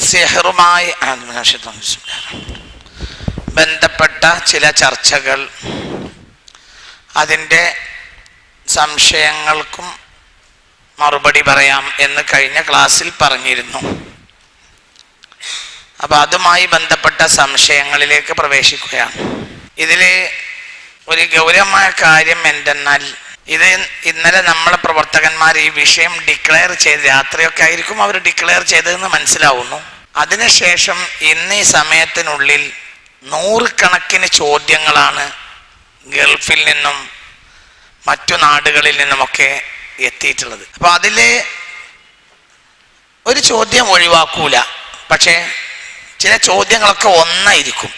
സിഹറുമായി ബന്ധപ്പെട്ട ചില ചർച്ചകൾ, അതിൻ്റെ സംശയങ്ങൾക്കും മറുപടി പറയാം എന്ന് കഴിഞ്ഞ ക്ലാസ്സിൽ പറഞ്ഞിരുന്നു. അപ്പോൾ അതുമായി ബന്ധപ്പെട്ട സംശയങ്ങളിലേക്ക് പ്രവേശിക്കുകയാണ്. ഇതിൽ ഒരു ഗൗരവമായ കാര്യം എന്തെന്നാൽ, ഇത് ഇന്നലെ നമ്മളെ പ്രവർത്തകന്മാർ ഈ വിഷയം ഡിക്ലെയർ ചെയ്ത്, രാത്രിയൊക്കെ ആയിരിക്കും അവർ ഡിക്ലെയർ ചെയ്തതെന്ന് മനസ്സിലാവുന്നു. അതിനുശേഷം ഇന്ന് ഈ സമയത്തിനുള്ളിൽ 100 കണക്കിന് ചോദ്യങ്ങളാണ് ഗൾഫിൽ നിന്നും മറ്റു നാടുകളിൽ നിന്നുമൊക്കെ എത്തിയിട്ടുള്ളത്. അപ്പോൾ അതിൽ ഒരു ചോദ്യം ഒഴിവാക്കൂല, പക്ഷേ ചില ചോദ്യങ്ങളൊക്കെ ഒന്നായിരിക്കും.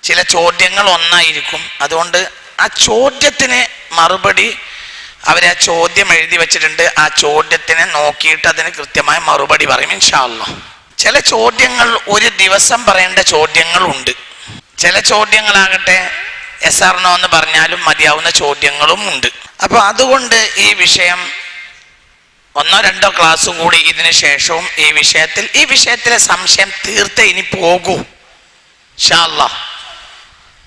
ചില ചോദ്യങ്ങൾ ഒന്നായിരിക്കും. അതുകൊണ്ട് ആ ചോദ്യത്തിന് മറുപടി അവരെ ചോദ്യം എഴുതി വെച്ചിട്ടുണ്ട്. ആ ചോദ്യത്തിനെ നോക്കിയിട്ട് അതിന് കൃത്യമായ മറുപടി പറയും ഇൻഷാ അല്ലാഹ്. ചില ചോദ്യങ്ങൾ ഒരു ദിവസം പറയേണ്ട ചോദ്യങ്ങളുണ്ട്. ചില ചോദ്യങ്ങളാകട്ടെ എസ് ആർ നോ എന്ന് പറഞ്ഞാലും മതിയാവുന്ന ചോദ്യങ്ങളും ഉണ്ട്. അപ്പോൾ അതുകൊണ്ട് ഈ വിഷയം 1-2 ക്ലാസ് കൂടി ഇതിന് ശേഷവും ഈ വിഷയത്തിലെ സംശയം തീർത്ത് ഇനി പോകൂ ഇൻഷാ അല്ലാഹ്.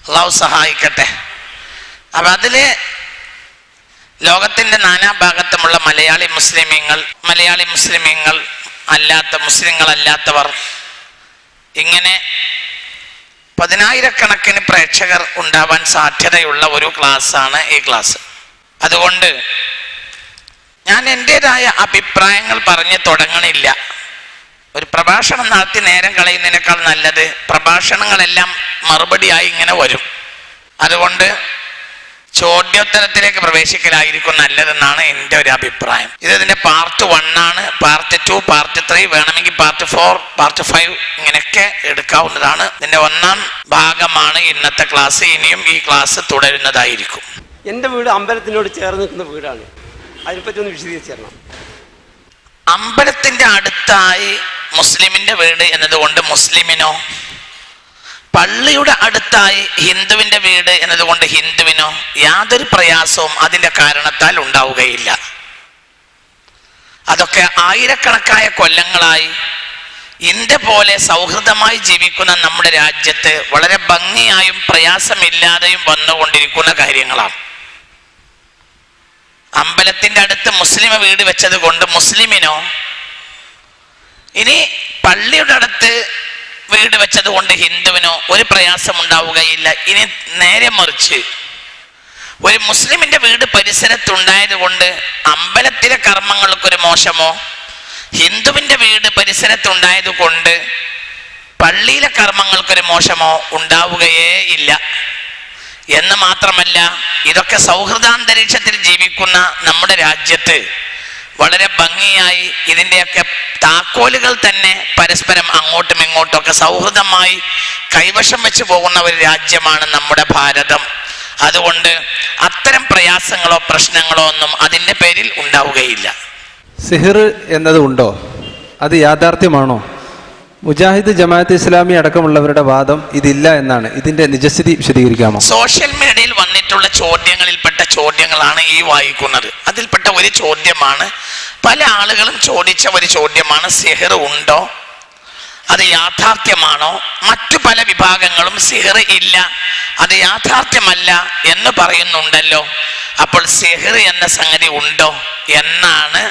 അള്ളാഹു സഹായിക്കട്ടെ. അപ്പം അതിൽ ലോകത്തിൻ്റെ നാനാഭാഗത്തുമുള്ള മലയാളി മുസ്ലിമീങ്ങൾ അല്ലാത്ത മുസ്ലിങ്ങളല്ലാത്തവർ, ഇങ്ങനെ 10,000-കണക്കിന് പ്രേക്ഷകർ ഉണ്ടാവാൻ സാധ്യതയുള്ള ഒരു ക്ലാസ്സാണ് ഈ ക്ലാസ്. അതുകൊണ്ട് ഞാൻ എൻ്റെതായ അഭിപ്രായങ്ങൾ പറഞ്ഞ് തുടങ്ങണില്ല. ഒരു പ്രഭാഷണം നടത്തി നേരം കളയുന്നതിനേക്കാൾ നല്ലത് പ്രഭാഷണങ്ങളെല്ലാം മറുപടിയായി ഇങ്ങനെ വരും. അതുകൊണ്ട് ചോദ്യോത്തരത്തിലേക്ക് പ്രവേശിക്കലായിരിക്കും നല്ലതെന്നാണ് എൻ്റെ ഒരു അഭിപ്രായം. ഇതിൻ്റെ പാർട്ട് 1 ആണ്. പാർട്ട് 2, പാർട്ട് 3, വേണമെങ്കിൽ പാർട്ട് 4, പാർട്ട് 5 ഇങ്ങനെയൊക്കെ എടുക്കാവുന്നതാണ്. ഇതിൻ്റെ 1ാം ഭാഗമാണ് ഇന്നത്തെ ക്ലാസ്. ഇനിയും ഈ ക്ലാസ് തുടരുന്നതായിരിക്കും. എൻ്റെ വീട് അമ്പലത്തിനോട് ചേർന്ന് നിൽക്കുന്ന വീടാണ്. അതിനെപ്പറ്റി ഒന്ന് വിശദീകരിച്ച് തരണം. അമ്പലത്തിൻ്റെ അടുത്തായി മുസ്ലിമിൻ്റെ വീട് എന്നതുകൊണ്ട് മുസ്ലിമിനോ, പള്ളിയുടെ അടുത്തായി ഹിന്ദുവിൻ്റെ വീട് എന്നതുകൊണ്ട് ഹിന്ദുവിനോ യാതൊരു പ്രയാസവും അതിൻ്റെ കാരണത്താൽ ഉണ്ടാവുകയില്ല. അതൊക്കെ ആയിരക്കണക്കായ കൊല്ലങ്ങളായി ഇന്ത്യ പോലെ സൗഹൃദമായി ജീവിക്കുന്ന നമ്മുടെ രാജ്യത്ത് വളരെ ഭംഗിയായും പ്രയാസമില്ലാതെയും വന്നുകൊണ്ടിരിക്കുന്ന കാര്യങ്ങളാണ്. അമ്പലത്തിൻ്റെ അടുത്ത് മുസ്ലിം വീട് വെച്ചത് കൊണ്ട് മുസ്ലിമിനോ, ഇനി പള്ളിയുടെ അടുത്ത് വീട് വെച്ചത് കൊണ്ട് ഹിന്ദുവിനോ ഒരു പ്രയാസം ഉണ്ടാവുകയില്ല. ഇനി നേരെ മറിച്ച് ഒരു മുസ്ലിമിന്റെ വീട് പരിസരത്തുണ്ടായത് കൊണ്ട് അമ്പലത്തിലെ കർമ്മങ്ങൾക്കൊരു മോശമോ, ഹിന്ദുവിന്റെ വീട് പരിസരത്തുണ്ടായത് കൊണ്ട് പള്ളിയിലെ കർമ്മങ്ങൾക്കൊരു മോശമോ ഉണ്ടാവുകയേ ഇല്ല. എന്ന് മാത്രമല്ല, ഇതൊക്കെ സൗഹൃദാന്തരീക്ഷത്തിൽ ജീവിക്കുന്ന നമ്മുടെ രാജ്യത്ത് വളരെ ഭംഗിയായി ഇതിൻ്റെയൊക്കെ താക്കോലുകൾ തന്നെ പരസ്പരം അങ്ങോട്ടും ഇങ്ങോട്ടും ഒക്കെ സൗഹൃദമായി കൈവശം വെച്ച് പോകുന്ന ഒരു രാജ്യമാണ് നമ്മുടെ ഭാരതം. അതുകൊണ്ട് അത്തരം പ്രയാസങ്ങളോ പ്രശ്നങ്ങളോ ഒന്നും അതിൻ്റെ പേരിൽ ഉണ്ടാവുകയില്ല. സിഹിർ എന്നത് ഉണ്ടോ? അത് യാഥാർത്ഥ്യമാണോ? മുജാഹിദ് ജമാഅത്ത് ഇസ്ലാമി അടക്കമുള്ളവരുടെ വാദം ഇതില്ല എന്നാണ്. ഇതിന്റെ നിജസ്ഥിതി വിശദീകരിക്കാമോ? സോഷ്യൽ മീഡിയയിൽ വന്നിട്ടുള്ള ചോദ്യങ്ങളിൽപ്പെട്ട ചോദ്യങ്ങളാണ് ഈ വായിക്കുന്നത്. അതിൽപ്പെട്ട ഒരു ചോദ്യമാണ്, പല ആളുകളും ചോദിച്ച ഒരു ചോദ്യമാണ്, സിഹിർ ഉണ്ടോ, അത് യാഥാർത്ഥ്യമാണോ? മറ്റു പല വിഭാഗങ്ങളും സിഹിർ ഇല്ല, അത് യാഥാർത്ഥ്യമല്ല എന്ന് പറയുന്നുണ്ടല്ലോ. അപ്പോൾ സിഹിർ എന്ന സംഗതി ഉണ്ടോ എന്നാണ്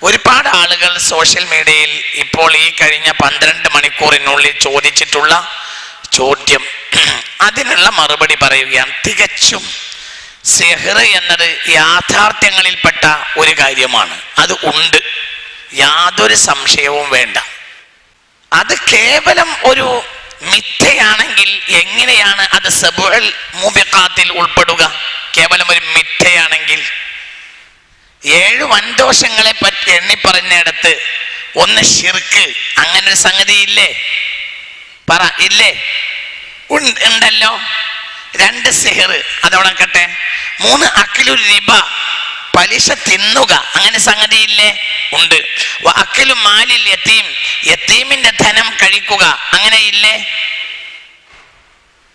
ഒരുപാട് ആളുകൾ സോഷ്യൽ മീഡിയയിൽ ഇപ്പോൾ ഈ കഴിഞ്ഞ 12 മണിക്കൂറിനുള്ളിൽ ചോദിച്ചിട്ടുള്ള ചോദ്യം. അതിനുള്ള മറുപടി പറയുകയാണ്. തികച്ചും സിഹിർ എന്നത് യാഥാർത്ഥ്യങ്ങളിൽപ്പെട്ട ഒരു കാര്യമാണ്. അത് ഉണ്ട്, യാതൊരു സംശയവും വേണ്ട. അത് കേവലം ഒരു മിഥ്യയാണെങ്കിൽ എങ്ങനെയാണ് അത് സബുൽ മുബിഖാത്തിൽ ഉൾപ്പെടുക? കേവലം ഒരു മിഥ്യയാണെങ്കിൽ 7 വൻദോഷങ്ങളെ പറ്റി എണ്ണി പറഞ്ഞിടത്ത് ഒന്ന് ശിർക്ക്, അങ്ങനെ ഒരു സംഗതി ഇല്ലേ? പറ, ഇല്ലേ? ഉണ്ടല്ലോ. 2 സിഹിർ, അതോടക്കട്ടെ. 3 അക്കിലു റിബ, പലിശ തിന്നുക, അങ്ങനെ സംഗതി ഇല്ലേ? ഉണ്ട്. അക്കിലു മാലിൽ യതീം, യതീമിന്റെ ധനം കഴിക്കുക, അങ്ങനെ ഇല്ലേ?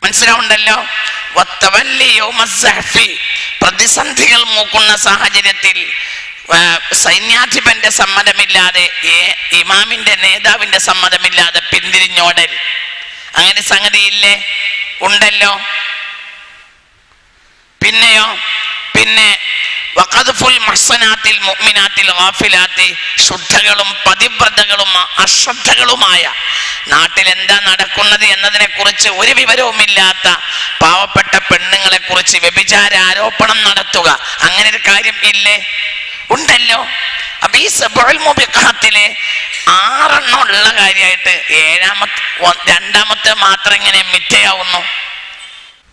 മനസ്സിലാവുണ്ടല്ലോ. പ്രതിസന്ധികൾ മൂക്കുന്ന സാഹചര്യത്തിൽ സൈന്യാധിപന്റെ സമ്മതമില്ലാതെ, ഇമാമിന്റെ നേതാവിന്റെ സമ്മതമില്ലാതെ പിന്തിരിഞ്ഞോടൽ, അങ്ങനെ സംഗതിയില്ലേ? ഉണ്ടല്ലോ. പിന്നെയോ, പിന്നെ വഖദ്ഫുൽ മുഹ്സനാത്തിൽ മുഅ്മിനാത്തിൽ ഗാഫിലാത്തി, ശുദ്ധകളും പതിവ്രതകളും അശ്രദ്ധകളുമായ, നാട്ടിൽ എന്താ നടക്കുന്നത് എന്നതിനെ കുറിച്ച് ഒരു വിവരവുമില്ലാത്ത പാവപ്പെട്ട പെണ്ണുങ്ങളെ കുറിച്ച് വ്യഭിചാര ആരോപണം നടത്തുക, അങ്ങനെ ഒരു കാര്യം ഇല്ലേ? ഉണ്ടല്ലോ. അപ്പൊ ഈ സബഉൽ മുബിഖാത്തിലെ 6 ഉള്ള കാര്യമായിട്ട് രണ്ടാമത്തെ മാത്രം ഇങ്ങനെ മിഥ്യയാവുന്നു.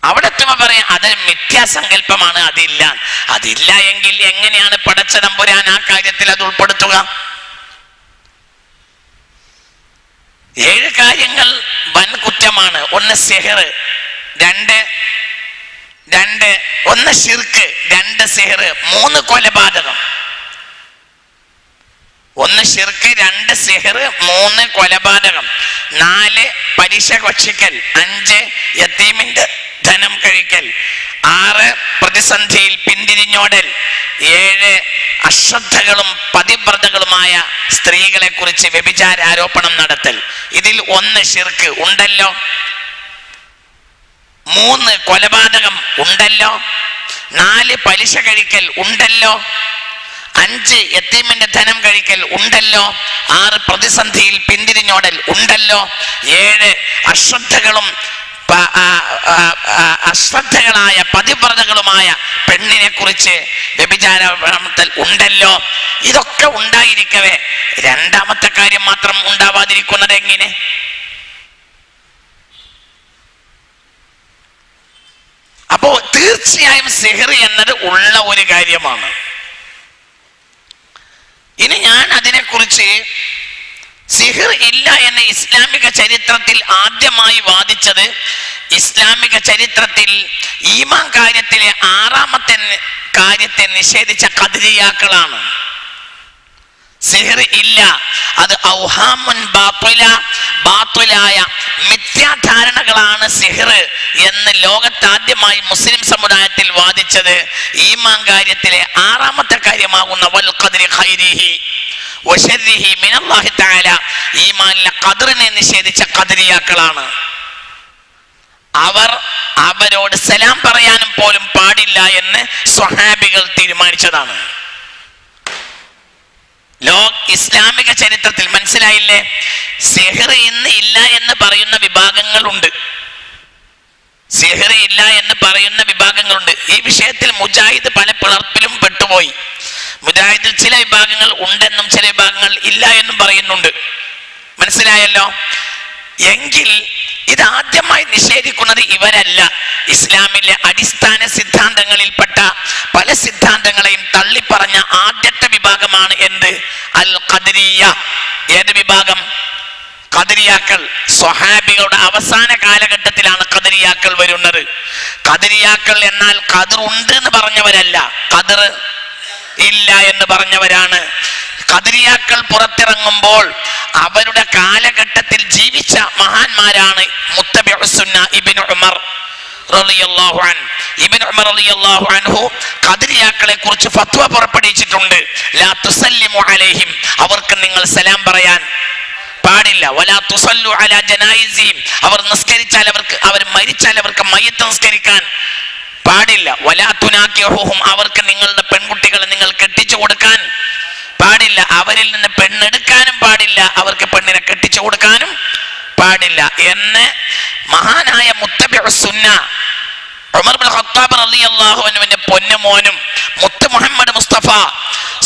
അവിടെ എത്തുമ്പോ പറയാം അത് മിഥ്യാസങ്കല്പമാണ്, അതില്ല എങ്കിൽ എങ്ങനെയാണ് പടച്ച തമ്പുരാൻ ആ കാര്യത്തിൽ അത് ഉൾപ്പെടുത്തുക? 7 കാര്യങ്ങൾ വൻ കുറ്റമാണ്. 1 സിഹർ, 1 ശിർക്ക്, 2 സിഹർ, 3 കൊലപാതകം. 1 ശിർക്ക്, 2 സിഹർ, 3 കൊലപാതകം, 4 പലിശ ഭക്ഷിക്കൽ, 5 യതീമിന്റെ ധനം കഴിക്കൽ, 6 പ്രതിസന്ധിയിൽ പിന്തിരിഞ്ഞോടൽ, 7 അശ്രദ്ധകളും പതിവ്രതകളുമായ സ്ത്രീകളെ കുറിച്ച് വ്യഭിചാര ആരോപണം നടത്തൽ. ഇതിൽ 1 ശിർക്ക് ഉണ്ടല്ലോ, 3 കൊലപാതകം ഉണ്ടല്ലോ, 4 പലിശ കഴിക്കൽ ഉണ്ടല്ലോ, 5 യതീമിന്റെ ധനം കഴിക്കൽ ഉണ്ടല്ലോ, 6 പ്രതിസന്ധിയിൽ പിന്തിരിഞ്ഞോടൽ ഉണ്ടല്ലോ, 7 അശ്രദ്ധകളായ പതിവ്രതകളുമായ പെണ്ണിനെ കുറിച്ച് വ്യഭിചാരത്തിൽ ഉണ്ടല്ലോ. ഇതൊക്കെ ഉണ്ടായിരിക്കവേ രണ്ടാമത്തെ കാര്യം മാത്രം ഉണ്ടാവാതിരിക്കുന്നത് എങ്ങനെ? അപ്പോ തീർച്ചയായും സിഹർ എന്നത് ഉള്ള ഒരു കാര്യമാണ്. ഇനി ഞാൻ അതിനെക്കുറിച്ച് സിഹർ ഇല്ല എന്ന ഇസ്ലാമിക ചരിത്രത്തിൽ ആദ്യമായി വാദിച്ചത്, ഇസ്ലാമിക ചരിത്രത്തിൽ ഈമാൻ കാര്യത്തിലെ 6ാമത്തെ കാര്യത്തെ നിഷേധിച്ച ഖദരിയാക്കളാണ്. സിഹർ ഇല്ല, അത് ഔഹാമുൻ ബാത്തുലായ മിഥ്യാധാരണകളാണ് സിഹർ എന്ന് ലോകത്താദ്യമായി മുസ്ലിം സമുദായത്തിൽ വാദിച്ചത് ഈമാൻ കാര്യത്തിലെ 6ാമത്തെ കാര്യമാകുന്ന വൽ ഖദ്രി ഖൈരിഹി വശർരിഹി മിനല്ലാഹി തആല, ഈമാനിലെ ഖദറിനെ നിഷേധിച്ച ഖദരിയാക്കളാണ്. അവരോട് സലാം പറയാനും പോലും പാടില്ല എന്ന് സ്വഹാബികൾ തീരുമാനിച്ചതാണ്. ഇസ്ലാമിക ചരിത്രത്തിൽ മനസ്സിലായില്ലേ? സിഹർ ഇന്ന് ഇല്ല എന്ന് പറയുന്ന വിഭാഗങ്ങളുണ്ട്. സിഹർ ഇല്ല എന്ന് പറയുന്ന വിഭാഗങ്ങളുണ്ട്. ഈ വിഷയത്തിൽ മുജാഹിദ് പല പിളർപ്പിലും പെട്ടുപോയി. മുജാഹിദിൽ ചില വിഭാഗങ്ങൾ ഉണ്ടെന്നും ചില വിഭാഗങ്ങൾ ഇല്ല എന്നും പറയുന്നുണ്ട്. മനസ്സിലായല്ലോ? എങ്കിൽ ഇതാദ്യമായി നിഷേധിക്കുന്നത് ഇവരല്ല. ഇസ്ലാമിലെ അടിസ്ഥാന സിദ്ധാന്തങ്ങളിൽപ്പെട്ട പല സിദ്ധാന്തങ്ങളെയും തള്ളിപ്പറഞ്ഞ ആദ്യത്തെ വിഭാഗമാണ് എന്ത്? അൽ ഖദരിയ. ഏത് വിഭാഗം? ഖദരിയാക്കൾ. സ്വഹാബികളുടെ അവസാന കാലഘട്ടത്തിലാണ് ഖദരിയാക്കൾ വരുന്നത്. ഖദരിയാക്കൾ എന്നാൽ ഖദർ ഉണ്ട് എന്ന് പറഞ്ഞവരല്ല, ഖദർ ഇല്ല എന്ന് പറഞ്ഞവരാണ്. ഖദരിയാക്കൾ പുറത്തിറങ്ങുമ്പോൾ അവരുടെ കാലഘട്ടത്തിൽ ജീവിച്ച മഹാന്മാരാണ് മുത്തബിഉസ്സുന്ന ഇബ്നു ഉമർ റളിയല്ലാഹു അൻഹു. ഇബ്നു ഉമർ റളിയല്ലാഹു അൻഹു ഖദരിയാക്കളെ കുറിച്ച് ഫത്വ പുറപ്പെടുവിച്ചിട്ടുണ്ട്. ലാ തുസല്ലിമു അലൈഹിം, അവർക്ക് നിങ്ങൾ സലാം പറയാൻ പാടില്ല. വലാ തുസല്ലു അലാ ജനായിസിഹിം, അവർ നിസ്കരിച്ചാൽ അവർ മരിച്ചാൽ അവർക്ക് മയ്യിത്ത് നിസ്കരിക്കാൻ പാടില്ല. വലാ തുനാകിഹുഹും, അവർക്ക് നിങ്ങളുടെ പെൺകുട്ടികളെ നിങ്ങൾ കെട്ടിച്ചു കൊടുക്കാൻ പാടില്ല. അവരിൽ നിന്ന് പെണ്ണെടുക്കാനും പാടില്ല, അവർക്ക് പെണ്ണിനെ കെട്ടിച്ചു കൊടുക്കാനും പാടില്ല എന്ന് മഹാനായ മുത്തബിഉസ്സുന്ന ഉമർ ഇബ്നു ഖത്താബ് റളിയല്ലാഹു അൻഹുവിന്റെ പൊന്നുമോനും മുത്ത് മുഹമ്മദ് മുസ്തഫ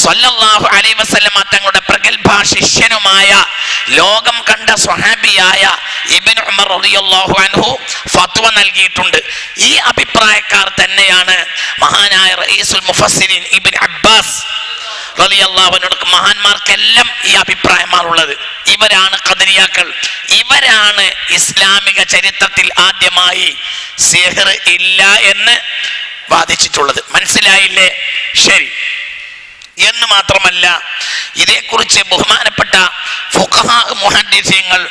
സ്വല്ലല്ലാഹു അലൈഹി വസല്ലമ തങ്ങളുടെ പ്രഗൽഭ ശിഷ്യനുമായ ലോകം കണ്ട സ്വഹാബിയായ ഇബ്നു ഉമർ റളിയല്ലാഹു അൻഹു ഫത്വ നൽകിയിട്ടുണ്ട്. ഈ അഭിപ്രായക്കാർ തന്നെയാണ് മഹാനായ റഈസുൽ മുഫസ്സിരീൻ ഇബ്നു അബ്ബാസ് റളിയല്ലാഹു അൻഹു. മഹാന്മാർക്കെല്ലാം ഈ അഭിപ്രായമാണുള്ളത്. ഇവരാണ് ഖദരിയാക്കൾ. ഇവരാണ് ഇസ്ലാമിക ചരിത്രത്തിൽ ആദ്യമായി സിഹർ ഇല്ല എന്ന് വാദിച്ചിട്ടുള്ളത്. മനസ്സിലായില്ലേ? ശരി. എന്ന് മാത്രമല്ല, ഇതേക്കുറിച്ച് ബഹുമാനപ്പെട്ട ഫുഖഹാ മുഹദ്ദിസീങ്ങൾ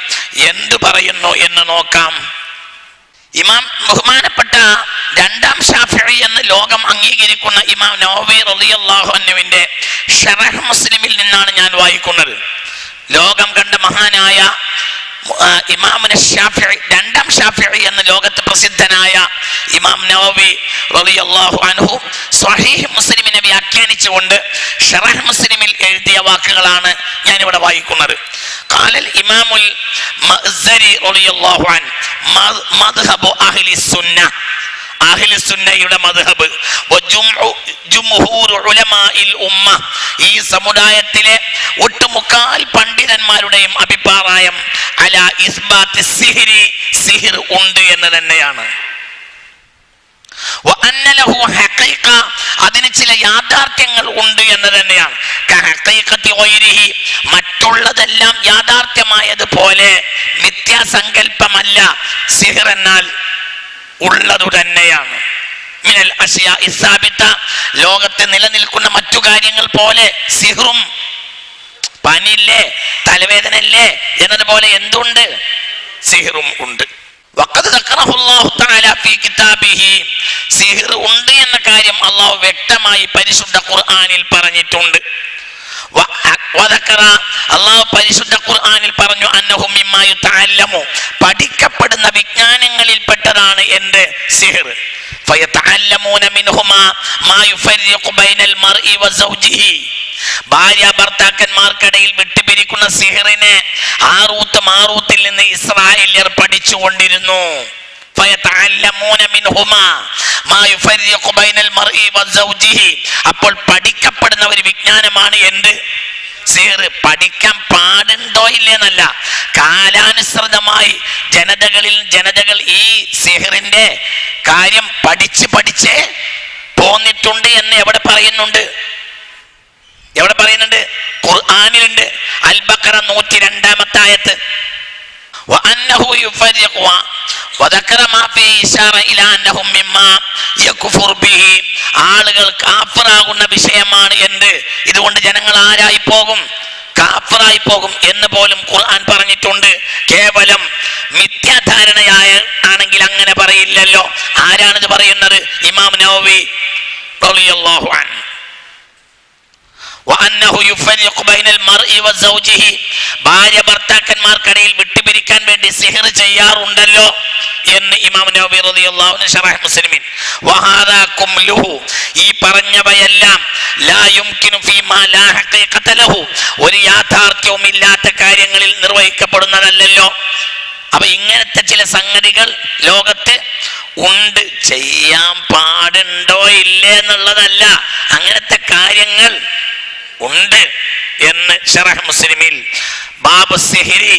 എന്തു പറയുന്നു എന്ന് നോക്കാം. ബഹുമാനപ്പെട്ട രണ്ടാം ഷാഫിഈ എന്ന് ലോകം അംഗീകരിക്കുന്ന ഇമാം നവവി റളിയല്ലാഹു അൻഹുവിന്റെ ശറഹ് മുസ്ലിമിൽ നിന്നാണ് ഞാൻ വായിക്കുന്നത്. ലോകം കണ്ട മഹാനായ ഇമാമുന ഷാഫിഈ, രണ്ടാം ഷാഫിഈ എന്ന് ലോകത്ത് പ്രസിദ്ധനായ ഇമാം നവവി റളിയല്ലാഹു അൻഹു സ്വഹീഹ് മുസ്ലിമിനെ വ്യാഖ്യാനിച്ചുകൊണ്ട് ശറഹ് മുസ്ലിമിൽ എഴുതിയ വാക്കുകളാണ് ഞാൻ ഇവിടെ വായിക്കുന്നത്. ഖാലൽ ഇമാമുൽ മഅ്സരി റളിയല്ലാഹു അൻഹു മദ്ഹബു അഹ്ലി സുന്നഹ്, അഹ്ലി സുന്നയുടെ മദ്ഹബ് ജുംഹൂർ ഉലമാഇൽ ഉമ്മ, ഈ സമുദായത്തിലെ ഒട്ടുമുക്കാൽ പണ്ഡിതന്മാരുടെയും അഭിപ്രായം അലാ ഇസ്ബാത്തി സിഹ്രി, സിഹ്ർ ഉണ്ട് എന്ന് തന്നെയാണ്. അതിന് ചില യാഥാർത്ഥ്യങ്ങൾ ഉണ്ട് എന്ന് തന്നെയാണ്. മറ്റുള്ളതെല്ലാം യാഥാർത്ഥ്യമായതുപോലെ മിഥ്യാസങ്കല്പമല്ല സിഹ്ർ എന്നാൽ ഉള്ളതു തന്നെയാണ്. മിനൽ അശ്യാ ഇസ്സാബിത, ലോകത്ത് നിലനിൽക്കുന്ന മറ്റു കാര്യങ്ങൾ പോലെ സിഹ്റും, പനില്ലേ തലവേദനല്ലേ എന്നതുപോലെ എന്തുണ്ട്, സിഹ്റും ഉണ്ട്. സിഹ്ർ ഉണ്ട് എന്ന കാര്യം അള്ളാഹു വ്യക്തമായി പരിശുദ്ധ ഖുർആനിൽ പറഞ്ഞിട്ടുണ്ട്. അള്ളാഹു പരിശുദ്ധ ഖുർആനിൽ പറഞ്ഞു, അന്നഹും മിമ്മാ യുതഅല്ലമു, പഠിക്കപ്പെടുന്ന വിജ്ഞാനങ്ങളിൽ പെട്ടതാണ് എന്ത്, സിഹ്ർ. ഫയതഅല്ലമൂന മിൻഹുമാ മാ യുഫർരിഖു ബൈനൽ മർഇ വസൗജിഹി, ഭാര്യ ഭർത്താക്കന്മാർക്കിടയിൽ വിട്ടുപിരിക്കുന്ന സിഹ്റിനെ മാറൂത്തിൽ നിന്ന് ഇസ്രായേല്യർ പഠിച്ചുകൊണ്ടിരുന്നു. അപ്പോൾ പഠിക്കപ്പെടുന്ന ഒരു വിജ്ഞാനമാണ് എന്ത്, സിഹ്ർ. പഠിക്കാൻ പാടുണ്ടോ ഇല്ലെന്നല്ല, കാലാനുസൃതമായി ജനതകൾ ഈ സിഹ്റിന്റെ കാര്യം പഠിച്ച് പോന്നിട്ടുണ്ട് എന്ന് എവിടെ പറയുന്നുണ്ട്, ഖുർആനിലുണ്ട്. അൽ ബഖറ 102-ാമത്തെ ആയത്ത്. وأنه يفرق وذكر ما فيه إشارة إلى أنهم مما يكفر به, ആളുകൾ കാഫിറാകുന്ന വിഷയമാണ് എന്ത്, ഇതുകൊണ്ട് ജനങ്ങൾ ആരായി പോകും, കാഫിറായി പോകും എന്ന് പോലും ഖുർആൻ പറഞ്ഞിട്ടുണ്ട്. കേവലം മിഥ്യാധാരണയായ ആണെങ്കിൽ അങ്ങനെ പറയില്ലല്ലോ. ആരാണിത് പറയുന്നത്, ഇമാം നവവി റളിയല്ലാഹു അൻഹു. ഭാര്യ ഭർത്താക്കന്മാർക്കിടയിൽ വിട്ടുപിരിക്കാൻ വേണ്ടി സിഹ്ർ ചെയ്യാറുണ്ടല്ലോ എന്ന് ഇമാം നവവി റളിയല്ലാഹു അൻഹു ശറഹ് മുസ്ലിമിൻ. വഹാദാ കുംലുഹു, ഈ പറഞ്ഞവയെല്ലാം ലാ യുംകിനു ഫീമാ ലാ ഹഖീഖത ലഹു, ഒരു യാഥാർത്ഥ്യവും ഇല്ലാത്ത കാര്യങ്ങളിൽ നിർവഹിക്കപ്പെടുന്നതല്ലല്ലോ. അപ്പൊ ഇങ്ങനത്തെ ചില സംഗതികൾ ലോകത്ത് ഉണ്ട്, ചെയ്യാൻ പാടുണ്ടോ ഇല്ലേ എന്നുള്ളതല്ല, അങ്ങനത്തെ കാര്യങ്ങൾ ഉണ്ട് എന്ന് ശറഹ് മുസ്ലിമിൽ ബാബു സിഹ്രി,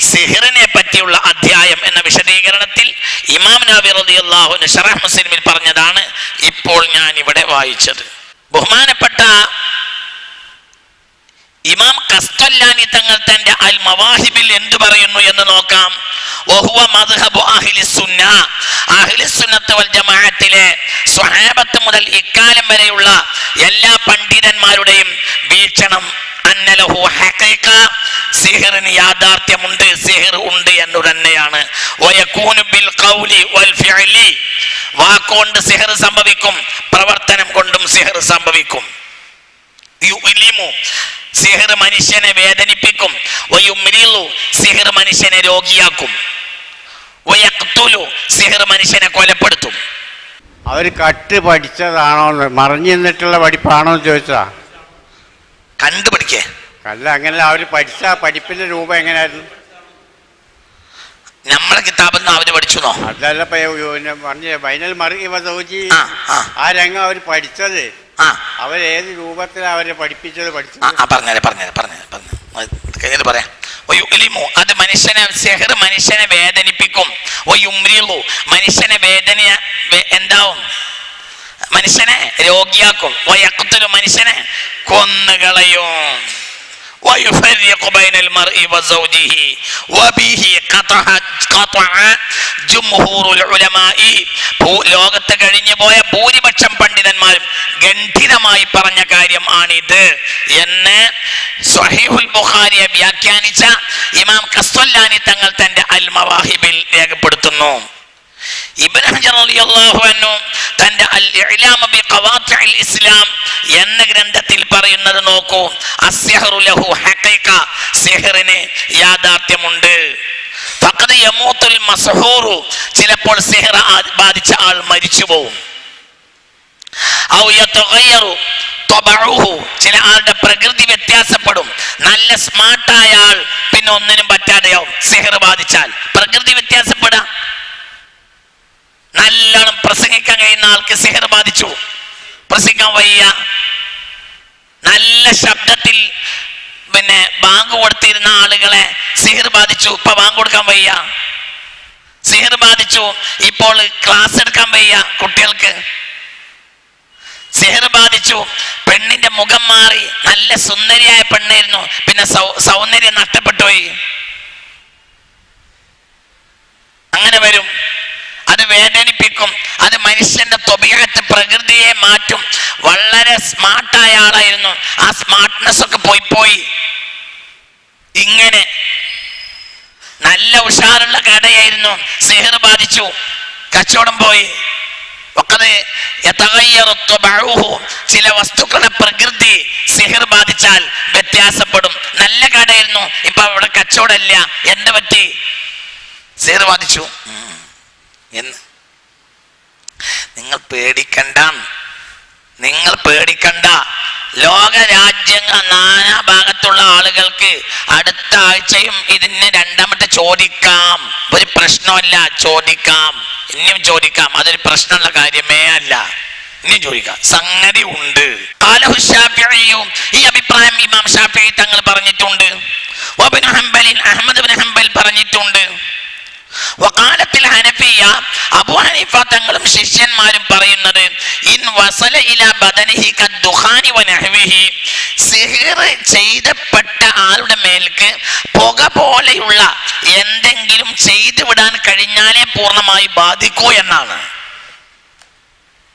സിഹ്റിനെ പറ്റിയുള്ള അധ്യായം എന്ന വിശദീകരണത്തിൽ ഇമാം നവവി റളിയല്ലാഹു അൻഹു ശറഹ് മുസ്ലിമിൽ പറഞ്ഞതാണ് ഇപ്പോൾ ഞാൻ ഇവിടെ വായിച്ചത്. ബഹുമാനപ്പെട്ട ഇമാം ഖസ്തല്ലാനി തങ്ങൾ തന്റെ അൽ മവാഹിബിൽ എന്തു പറയുന്നു എന്ന് നോക്കാം. വഹുവ മദ്ഹബു അഹ്ലി സുന്ന, അഹ്ലി സുന്നത്ത് വൽ ജമാഅത്തിലെ സ്വഹാബത്ത് മുതൽ ഇക്കാലം വരെയുള്ള എല്ലാ പണ്ഡിതന്മാരുടെയും വീക്ഷണം അന്നലഹു ഹഖീഖ, സിഹ്റിന് യാഥാർത്ഥ്യമുണ്ട്, സിഹ്ർ ഉണ്ട് എന്നു തന്നെയാണ്. വയകൂനു ബിൽ ഖൗലി വൽ ഫിഅലി, വാക്കുകൊണ്ട് സിഹ്ർ സംഭവിക്കും, പ്രവർത്തനം കൊണ്ടും സിഹ്ർ സംഭവിക്കും. യുലിമു, സിഹ്ർ മനുഷ്യനെ വേദനിപ്പിക്കും. വയുംരിലു, സിഹ്ർ മനുഷ്യനെ രോഗിയാക്കും. വയഖ്തുലു, സിഹ്ർ മനുഷ്യനെ കൊലപ്പെടുത്തും. അവർ കട്ട് പഠിച്ചതാണോ, മറിഞ്ഞു നിന്നിട്ടുള്ള പഠിപ്പാണോ എന്ന് ചോദിച്ചാ, കണ്ടുപിടിക്കേ അല്ല. അങ്ങനല്ല, അവർ പഠിച്ച പഠിപ്പിന്റെ രൂപം എങ്ങനെയായിരുന്നു? നമ്മളെ കിതാബെന്ന് അവര് പഠിച്ചോ? അതല്ല പറഞ്ഞ ബൈനൽ മറി വസൗജി, ആ രംഗം അവർ പഠിച്ചത് അവരേത് രൂപത്തിലാണ് അവരെ പഠിപ്പിച്ചത്? പറയാം. അത് മനുഷ്യനെ, സിഹ്ർ മനുഷ്യനെ വേദനിപ്പിക്കും. മനുഷ്യനെ എന്താവും, മനുഷ്യനെ രോഗിയാക്കും. മനുഷ്യനെ കൊന്നുകളയും. ويفرق بين المرء وزوجه وبه قطع جمهور العلماء. ലോകത്ത് കഴിഞ്ഞു പോയ ഭൂരിപക്ഷം പണ്ഡിതന്മാരും ഗണ്ഡിതമായി പറഞ്ഞ കാര്യം ആണിത് എന്ന് സ്വഹീഹുൽ ബുഖാരിയെ വ്യാഖ്യാനിച്ച ഇമാം ഖസ്വല്ലാനി തങ്ങൾ തന്റെ അൽ മവാഹിബിൽ രേഖപ്പെടുത്തുന്നു. ഇബ്നു ഹജർ റളിയല്ലാഹു അൻഹു തന്റെ അൽ ഇഅ്ലാം ബി ഖവാത്തിഇൽ ഇസ്ലാം എന്ന ഗ്രന്ഥത്തിൽ പറയുന്നത് നോക്കൂ, അസ്സിഹ്റു ലഹു ഹഖീഖ, സിഹ്റിന് യാഥാർത്ഥ്യമുണ്ട്. ഫഖദ് യമൂത്തുൽ മസ്ഹൂറു, ചിലപ്പോൾ സിഹ്ർ ബാധിച്ച ആൾ മരിച്ചു പോകും. ഔ യതഗയ്യറു ത്വബഉഹു, ചില ആളുടെ പ്രകൃതി വ്യത്യാസപ്പെടും. നല്ല സ്മാർട്ടായ ആൾ പിന്നെ ഒന്നിനും പറ്റാതെയാവും സിഹ്ർ ബാധിച്ചാൽ. പ്രകൃതി വ്യത്യാസപ്പെടാം. നല്ലോണം പ്രസംഗിക്കാൻ കഴിയുന്ന ആൾക്ക് സിഹർ ബാധിച്ചു, പ്രസംഗിക്കാൻ വയ്യ. നല്ല ശബ്ദത്തിൽ പിന്നെ ബാങ്ക് കൊടുത്തിരുന്ന ആളുകളെ സിഹർ ബാധിച്ചു, ഇപ്പൊ ബാങ്ക് കൊടുക്കാൻ വയ്യ. സിഹർ ബാധിച്ചു, ഇപ്പോൾ ക്ലാസ് എടുക്കാൻ വയ്യ കുട്ടികൾക്ക്. സിഹർ ബാധിച്ചു, പെണ്ണിന്റെ മുഖം മാറി, നല്ല സുന്ദരിയായ പെണ്ണായിരുന്നു, പിന്നെ സൗന്ദര്യം നഷ്ടപ്പെട്ടു പോയി. അങ്ങനെ വരും. അത് വേദനിപ്പിക്കും. അത് മനുഷ്യന്റെ ത്വബീഅത്ത്, പ്രകൃതിയെ മാറ്റും. വളരെ സ്മാർട്ടായ ആളായിരുന്നു, ആ സ്മാർട്ട്നെസ് ഒക്കെ പോയി. ഇങ്ങനെ നല്ല ഉഷാറുള്ള കടയായിരുന്നു, സിഹർ ബാധിച്ചു, കച്ചവടം പോയി. ചില വസ്തുക്കളുടെ പ്രകൃതി സിഹർ ബാധിച്ചാൽ വ്യത്യാസപ്പെടും. നല്ല കടയായിരുന്നു, ഇപ്പൊ അവിടെ കച്ചവടമില്ല. എന്ത് പറ്റി? സിഹർ ബാധിച്ചു എന്ന്. നിങ്ങൾ പേടിക്കണ്ട. ലോക രാജ്യങ്ങൾ നാനാ ഭാഗത്തുള്ള ആളുകൾക്ക് അടുത്ത ആഴ്ചയും ഇതിന് രണ്ടാമത്തെ ചോദിക്കാം. ഒരു പ്രശ്നമല്ല, ചോദിക്കാം, ഇനിയും ചോദിക്കാം. അതൊരു പ്രശ്നമുള്ള കാര്യമേ അല്ല. ഇനിയും ചോദിക്കാം, സംഗതി ഉണ്ട്. ഈ അഭിപ്രായം ഇമാം ഷാഫിഈ തങ്ങൾ പറഞ്ഞിട്ടുണ്ട്. വഇബ്നു ഹംബൽ, അഹ്മദ് ഇബ്നു ഹംബൽ പറഞ്ഞിട്ടുണ്ട്. വഖാലത്തിൽ ഹനഫിയ, അബൂ ഹനീഫ തങ്ങളും ശിഷ്യന്മാരും പറയുന്നത് ഇൻ വസല ഇലാ ബദനിഹി കദ്ദുഖാനി വനഹ്വിഹി, സിഹ്ർ ചെയ്തപ്പെട്ട ആളുടെ മേൽക്ക് പുക പോലെയുള്ള എന്തെങ്കിലും ചെയ്തു വിടാൻ കഴിഞ്ഞാലേ പൂർണ്ണമായി ബാധിക്കൂ എന്നാണ്.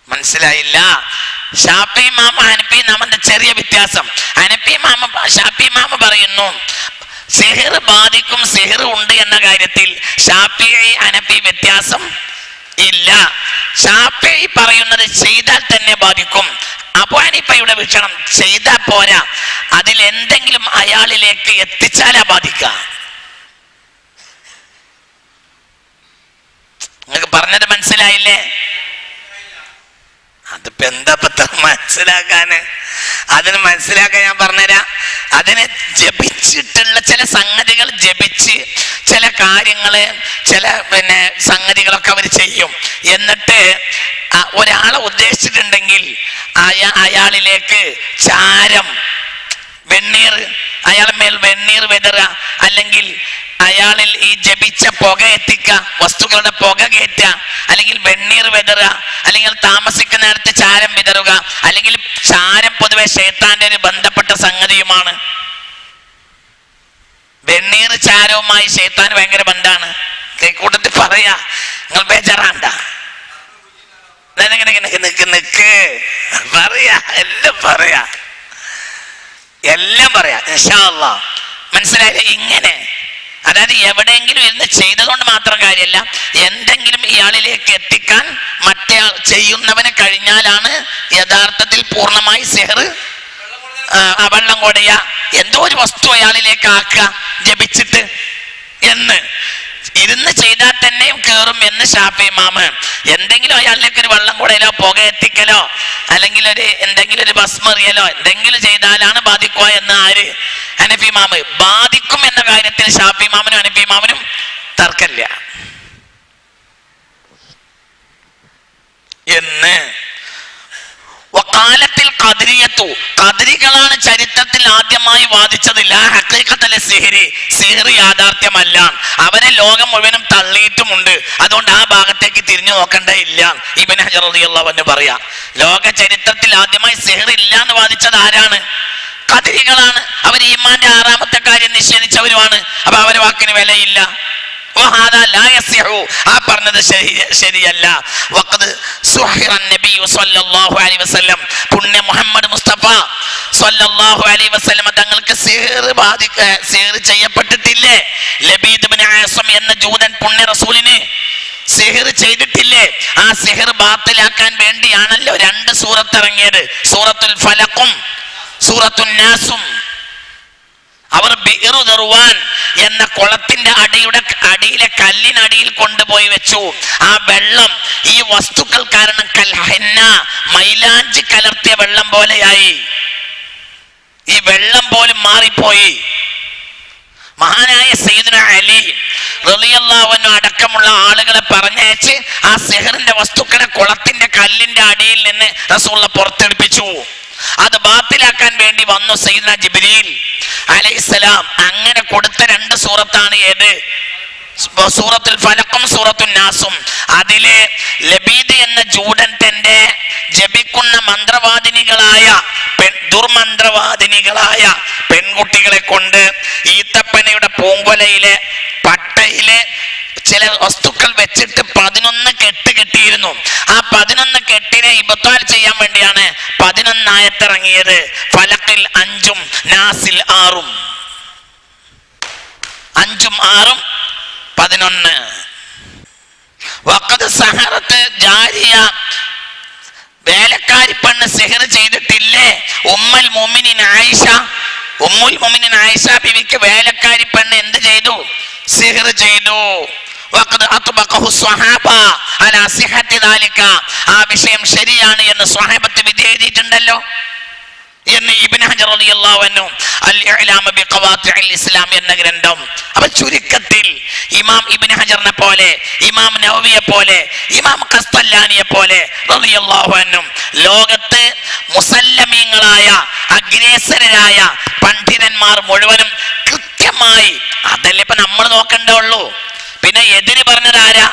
മനസ്സിലായില്ല? ഷാഫി ഇമാം ഹനഫി നമ്മുടെ ചെറിയ വ്യത്യാസം. ഷാഫി ഇമാം പറയുന്നു സിഹർ ബാധിക്കും, സിഹർ ഉണ്ട് എന്ന കാര്യത്തിൽ ഷാഫിഈ ഹനഫി വ്യത്യാസം ഇല്ല. ഷാഫിഈ പറയുന്നത് ചെയ്താൽ തന്നെ ബാധിക്കും. അബൂ ഹനീഫയുടെ വീക്ഷണം ചെയ്താൽ പോരാ, അതിൽ എന്തെങ്കിലും അയാളിലേക്ക് എത്തിച്ചാലാ ബാധിക്കുക. നിങ്ങൾക്ക് പറഞ്ഞത് മനസ്സിലായില്ലേ? അതിപ്പോ എന്താ മനസ്സിലാക്കാന്? അതിന് മനസ്സിലാക്കാൻ ഞാൻ പറഞ്ഞുതരാം. അതിനെ ജപിച്ചിട്ടുള്ള ചില സംഗതികൾ ജപിച്ച് ചില കാര്യങ്ങള്, ചില സംഗതികളൊക്കെ അവർ ചെയ്യും. എന്നിട്ട് ഒരാളെ ഉദ്ദേശിച്ചിട്ടുണ്ടെങ്കിൽ അയാളിലേക്ക് ചാരം, വെണ്ണീർ, അയാളെ മേൽ വെണ്ണീർ വിതറുക, അല്ലെങ്കിൽ അയാളിൽ ഈ ജപിച്ച പുക എത്തിക്കുക, വസ്തുക്കളുടെ പുക കയറ്റുക, അല്ലെങ്കിൽ വെണ്ണീർ വിതറുക, അല്ലെങ്കിൽ താമസിക്കുന്നിടത്ത് ചാരം വിതറുക. അല്ലെങ്കിൽ ചാരം പൊതുവെ ശൈത്താന്റെ ഒരു ബന്ധപ്പെട്ട സംഗതിയുമാണ്. വെണ്ണീർ ചാരവുമായി ശൈത്താൻ ഭയങ്കര ബന്ധാണ്. കൂട്ടത്തിൽ പറയാ, നിങ്ങൾ ബേജാറാണ്ട, നിക്ക് പറയാ, എല്ലാം പറയാ ഇൻഷാ അല്ലാഹ്. മനസ്സിലായില്ലേ? ഇങ്ങനെ, അതായത് എവിടെയെങ്കിലും ഇരുന്ന് ചെയ്തതുകൊണ്ട് മാത്രം കാര്യമല്ല, എന്തെങ്കിലും ഇയാളിലേക്ക് എത്തിക്കാൻ മറ്റേ ചെയ്യുന്നവന് കഴിഞ്ഞാലാണ് യഥാർത്ഥത്തിൽ പൂർണ്ണമായി സിഹർ, വെള്ളം കൊടയ, എന്തോ ഒരു വസ്തു അയാളിലേക്ക് ആക്കുക ജപിച്ചിട്ട് എന്ന് ഇരുന്ന് ചെയ്താൽ തന്നെയും കയറും എന്ന് ഷാഫി ഇമാമ്. എന്തെങ്കിലും അയാളിലേക്ക് ഒരു വെള്ളം കൂടലോ പുക എത്തിക്കലോ അല്ലെങ്കിൽ എന്തെങ്കിലും ഒരു ഭസ്മറിയലോ എന്തെങ്കിലും ചെയ്താലാണ് ബാധിക്കുക എന്ന് ആര്? ഹനഫി ഇമാമ്. ബാധിക്കും എന്ന കാര്യത്തിൽ ഷാഫി ഇമാമിനും ഹനഫി ഇമാമിനും തർക്കമില്ല എന്ന്. വഖാലത്തിൽ ഖദരിയത്തു, ഖദരികളാണ് ചരിത്രത്തിൽ ആദ്യമായി വാദിച്ചത് ലാ ഹഖീഖത്തൽ സിഹ്രി, സിഹ്ർ യാഥാർത്ഥ്യമല്ല. അവരെ ലോകം മുഴുവനും തള്ളിയിട്ടുമുണ്ട്. അതുകൊണ്ട് ആ ഭാഗത്തേക്ക് തിരിഞ്ഞു നോക്കണ്ടേ ഇല്ല. ഇബ്നു ഹജർ റളിയല്ലാഹു അൻഹു പറയാ, ലോക ചരിത്രത്തിൽ ആദ്യമായി സിഹ്ർ ഇല്ല എന്ന് വാദിച്ചത് ആരാണ്? ഖദരികളാണ്. അവർ ഈമാന്റെ 6ാമത്തെ കാര്യം നിഷേധിച്ചവരുമാണ്. അപ്പൊ അവരെ വാക്കിന് വിലയില്ല. ആ പറഞ്ഞത് ശരിയല്ല. പുണ്യ മുഹമ്മദ് മുസ്തഫ സ്വല്ലല്ലാഹു അലൈഹി വസല്ലം തങ്ങൾക്ക് സിഹ്ർ ചെയ്യപ്പെട്ടിട്ടില്ലേ? ലബീദ് ഇബ്നു ആസം എന്ന ജൂതൻ പുണ്യ റസൂലിന് സിഹിർ ചെയ്തിട്ടില്ലേ, ആ സിഹിർ ബാത്തിലാക്കാൻ വേണ്ടിയാണല്ലോ 2 സൂറത്ത് ഇറങ്ങിയത്, സൂറത്തുൽ ഫലഖും സൂറത്തുൻ നാസും. അവർ ബിഇറു ദർവാൻ എന്ന കുളത്തിന്റെ അടിയിലെ കല്ലിനടിയിൽ കൊണ്ടുപോയി വെച്ചു. ആ വെള്ളം ഈ വസ്തുക്കൾ കാരണം കൽഹന്ന മൈലാഞ്ചി കലർത്തിയ വെള്ളം പോലെയായി. ഈ വെള്ളം പോലും മാറിപ്പോയി. മഹാനായ സയ്യിദുനാ അലി റളിയല്ലാഹു അൻഹു അടക്കമുള്ള ആളുകളെ പറഞ്ഞയച്ച് ആ സിഹറിന്റെ വസ്തുക്കളെ കുളത്തിന്റെ കല്ലിന്റെ അടിയിൽ നിന്ന് റസൂലുള്ളാഹി പുറത്തെടുപ്പിച്ചു. അത് ബാത്തിലാക്കാൻ വേണ്ടി വന്നു സയ്യിദുനാ ജിബ്രീൽ അലൈഹിസ്സലാം. അങ്ങനെ കൊടുത്ത 2 സൂറത്താണ് ഏത്? സൂറത്തുൽ ഫലഖും സൂറത്തുൻ നാസും. അതിലെ ലബീദ് എന്ന ജൂഡൻ തന്റെ ജപിക്കുന്ന ദുർമന്ത്രവാദിനികളായ പെൺകുട്ടികളെ കൊണ്ട് ഈത്തപ്പനയുടെ പൂങ്കൊലയിലെ പട്ടയിലെ ചില വസ്തുക്കൾ വെച്ചിട്ട് 11 കെട്ട് കെട്ടിയിരുന്നു. ആ 11 കെട്ടിനെ ഇബത്താൽ ചെയ്യാൻ വേണ്ടിയാണ് 11 ആയത്ത് ഇറങ്ങിയത്. ഫലഖിൽ 5ഉം നാസിൽ 6ഉം. 5ഉം 6ഉം 11. വഖദ് സഹറത്ത് ജാരിയ, വേലക്കാരി പെണ്ണ് സിഹർ ചെയ്തിട്ടില്ലേ? ഉമ്മുൽ മുഅ്മിനീൻ ആയിഷ ബിവിക്ക് വേലക്കാരി പെണ്ണ് എന്ത് ചെയ്തു? സിഹർ ചെയ്തു. വഖദ് അത്ബഖഹു സ്വഹാബ അലാ സിഹത്തി ദാലിക, ആ വിഷയം ശരിയാണ് എന്ന് സ്വഹാബത്ത് വിധേയിച്ചിട്ടുണ്ടല്ലോ എന്ന് ഇബ്നു ഹജർ റളിയല്ലാഹു അൻഹു അൽ ഇഅ്ലാം ബിഖവാത്തിഇൽ ഇസ്ലാം എന്ന ഗ്രന്ഥം. അപ്പോൾ ചുരുക്കത്തിൽ ഇമാം ഇബ്നു ഹജറിനെ പോലെ, ഇമാം നവവിയെ പോലെ, ഇമാം ഖസ്തല്ലാനിയെ പോലെ റളിയല്ലാഹു അൻഹു ലോകത്ത് മുസല്ലമീങ്ങളായ അഗ്രേസരായ പണ്ഡിതന്മാർ മുഴുവനും കൃത്യമായി, അതല്ലേ ഇപ്പൊ നമ്മൾ നോക്കണ്ടേ. പിന്നെ എതിര് പറഞ്ഞതാരാ?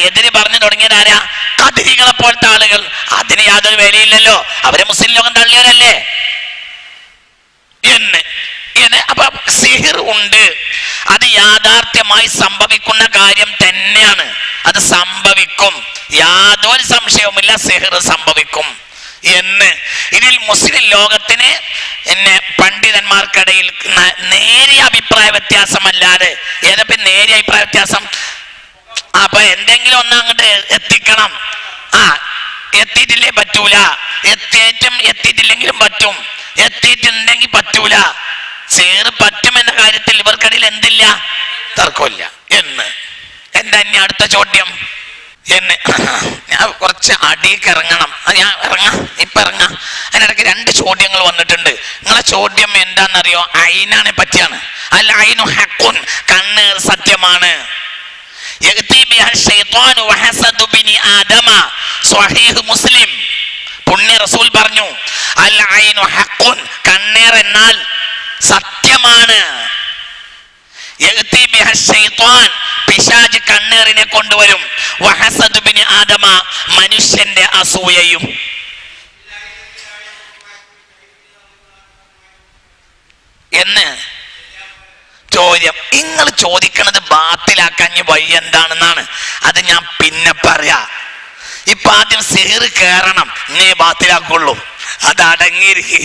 എതിര് പറഞ്ഞു തുടങ്ങിയതാരാ? ഖദരികളെ പോലത്തെ ആളുകൾ. അതിന് യാതൊരു വിലയില്ലല്ലോ, അവരെ മുസ്ലിം ലോകം തള്ളിയവരല്ലേ എന്ന്. അപ്പൊ സിഹിർ ഉണ്ട്, അത് യാഥാർത്ഥ്യമായി സംഭവിക്കുന്ന കാര്യം തന്നെയാണ്. അത് സംഭവിക്കും, യാതൊരു സംശയവുമില്ല, സിഹിർ സംഭവിക്കും എന്ന്. ഇതിൽ മുസ്ലിം ലോകത്തിന് പണ്ഡിതന്മാർക്കിടയിൽ നേരിയ അഭിപ്രായ വ്യത്യാസമല്ലാതെ, ഏതപ്പോ നേരിയ അഭിപ്രായ വ്യത്യാസം? അപ്പൊ എന്തെങ്കിലും ഒന്ന് അങ്ങോട്ട് എത്തിക്കണം. എത്തിയിട്ടില്ലേ പറ്റൂല, എത്തിയിട്ടില്ലെങ്കിലും പറ്റും, എത്തിയിട്ടുണ്ടെങ്കിൽ പറ്റൂല. സിഹിർ പറ്റുമെന്ന കാര്യത്തിൽ ഇവർക്കിടയിൽ എന്തില്ല? തർക്കമില്ല എന്ന്. എന്താ ഇനി അടുത്ത ചോദ്യം എന്ന്? ഞാൻ കുറച്ച് അടിയൊക്കെ ഇറങ്ങണം. ഞാൻ ഇപ്പൊ ഇറങ്ങാം. അതിനിടയ്ക്ക് 2 ചോദ്യങ്ങൾ വന്നിട്ടുണ്ട്. നിങ്ങളെ ചോദ്യം എന്താണെന്നറിയോ? ഐനാനെ പറ്റിയാണ്. അൽ ഐനു ഹഖുൻ, കണ്ണ് സത്യമാണ്. മുസ്ലിം പുണ്യ റസൂൽ പറഞ്ഞു, അൽ ഐനു ഹഖുൻ, കണ്ണേർ എന്നാൽ സത്യമാണ്. പിശാച് കണ്ണേറിനെ കൊണ്ടുവരും. വഹസദു ബിനി ആദമ, മനുഷ്യന്റെ അസൂയയും. എന്ന് ചോദ്യം. നിങ്ങൾ ചോദിക്കണത് ബാത്തിലാക്കാൻ വഴി എന്താണെന്നാണ്. അത് ഞാൻ പിന്നെ പറയാ. ഇപ്പൊ ആദ്യം സിഹിർ കേറണം, നീ ബാത്തിലാക്കുള്ളൂ. അത് അടങ്ങിയിരിക്കും,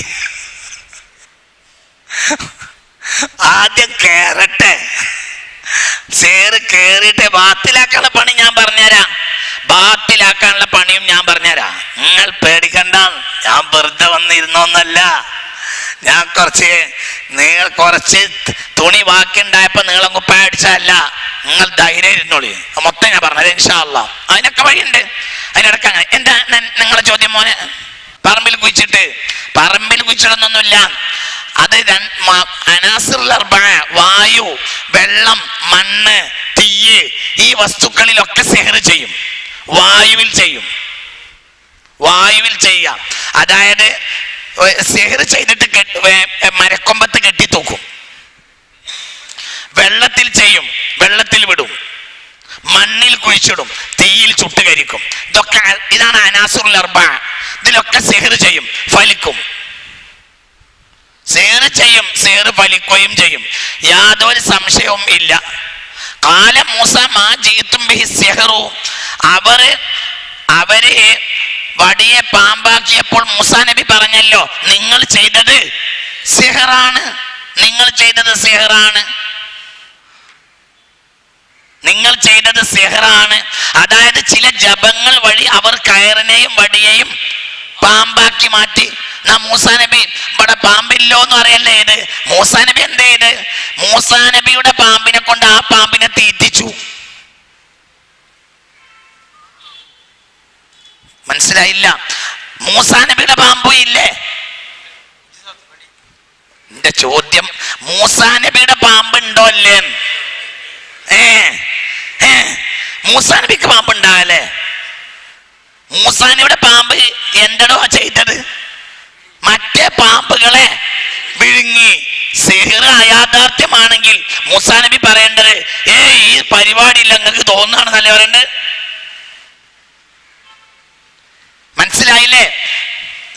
ആദ്യം കേറട്ടെ. സിഹിർ കേറിയിട്ട് ബാത്തിലാക്കാനുള്ള പണി ഞാൻ പറഞ്ഞുതരാം. ബാത്തിലാക്കാനുള്ള പണിയും ഞാൻ പറഞ്ഞുതരാം. നിങ്ങൾ പേടിക്കണ്ട, ഞാൻ വെറുതെ വന്നിരുന്നൊന്നല്ല. ഞാൻ കുറച്ച് തുണി ബാക്കിയുണ്ടായപ്പോ നിങ്ങളങ്ങ് പേടിച്ചല്ല. നിങ്ങൾ ധൈര്യം ഇരുന്നോളി. മൊത്തം ഞാൻ പറഞ്ഞത് ഇൻഷാ അല്ലാഹ്. അതിനൊക്കെ വഴിയുണ്ട്. അതിനിടക്ക് അങ്ങനെ എന്താ നിങ്ങളെ ചോദ്യം? മോനെ പറമ്പിൽ കുഴിച്ചിടുന്നൊന്നുമില്ല. അത് അനാസിറുൽ അർബഅ, വായു, വെള്ളം, മണ്ണ്, തീയ്, ഈ വസ്തുക്കളിലൊക്കെ സിഹർ ചെയ്യും. വായുവിൽ ചെയ്യാം. അതായത് സിഹർ ചെയ്തിട്ട് മരക്കൊമ്പത്ത് കെട്ടിത്തൂക്കും. വെള്ളത്തിൽ ചെയ്യും, വെള്ളത്തിൽ വിടും, മണ്ണിൽ കുഴിച്ചിടും, തീയിൽ ചുട്ടുകരിക്കും. ഇതാണ് അനാസുറുൽ അർബഅ. ഇതിലൊക്കെ സിഹർ ചെയ്യും, ഫലിക്കും. സിഹർ ചെയ്യും, സിഹർ ഫലിക്കുകയും ചെയ്യും. യാതൊരു സംശയവും ഇല്ല. ഖാല മൂസ മാ ജീതും ബിഹി സിഹ്റു, അവര് വടിയെ പാമ്പാക്കിയപ്പോൾ മൂസാ നബി പറഞ്ഞല്ലോ, നിങ്ങൾ ചെയ്തത് സിഹറാണ്, നിങ്ങൾ ചെയ്തത് സിഹറാണ്. അതായത് ചില ജപങ്ങൾ വഴി അവർ കയറിനെയും വടിയെയും പാമ്പാക്കി മാറ്റി. മൂസാ നബി ഇവിടെ പാമ്പില്ലോ എന്ന് പറയല്ലേ ഇത്. മൂസാ നബി എന്ത് ചെയ്ത്? മൂസാ നബിയുടെ പാമ്പിനെ കൊണ്ട് ആ പാമ്പിനെ തീറ്റിച്ചു. മനസ്സിലായില്ല? മൂസാ നബിയുടെ പാമ്പും ഇല്ലേ? എന്റെ ചോദ്യം, മൂസാ നബിയുടെ പാമ്പ് ഉണ്ടോ അല്ലേ? മൂസാ നബിക്ക് പാമ്പ് ഉണ്ടാവല്ലേ? മൂസാ നബിയുടെ പാമ്പ് എന്തടോ ചെയ്തത്? മറ്റേ പാമ്പുകളെ വിഴുങ്ങി. സിഹ്ർ അയാഥാർത്ഥ്യമാണെങ്കിൽ മൂസാ നബി പറയേണ്ടത് ഈ പരിപാടി ഇല്ല, നിങ്ങൾക്ക് തോന്നുകയാണെന്നല്ലേ പറയേണ്ടത്. മനസ്സിലായില്ലേ?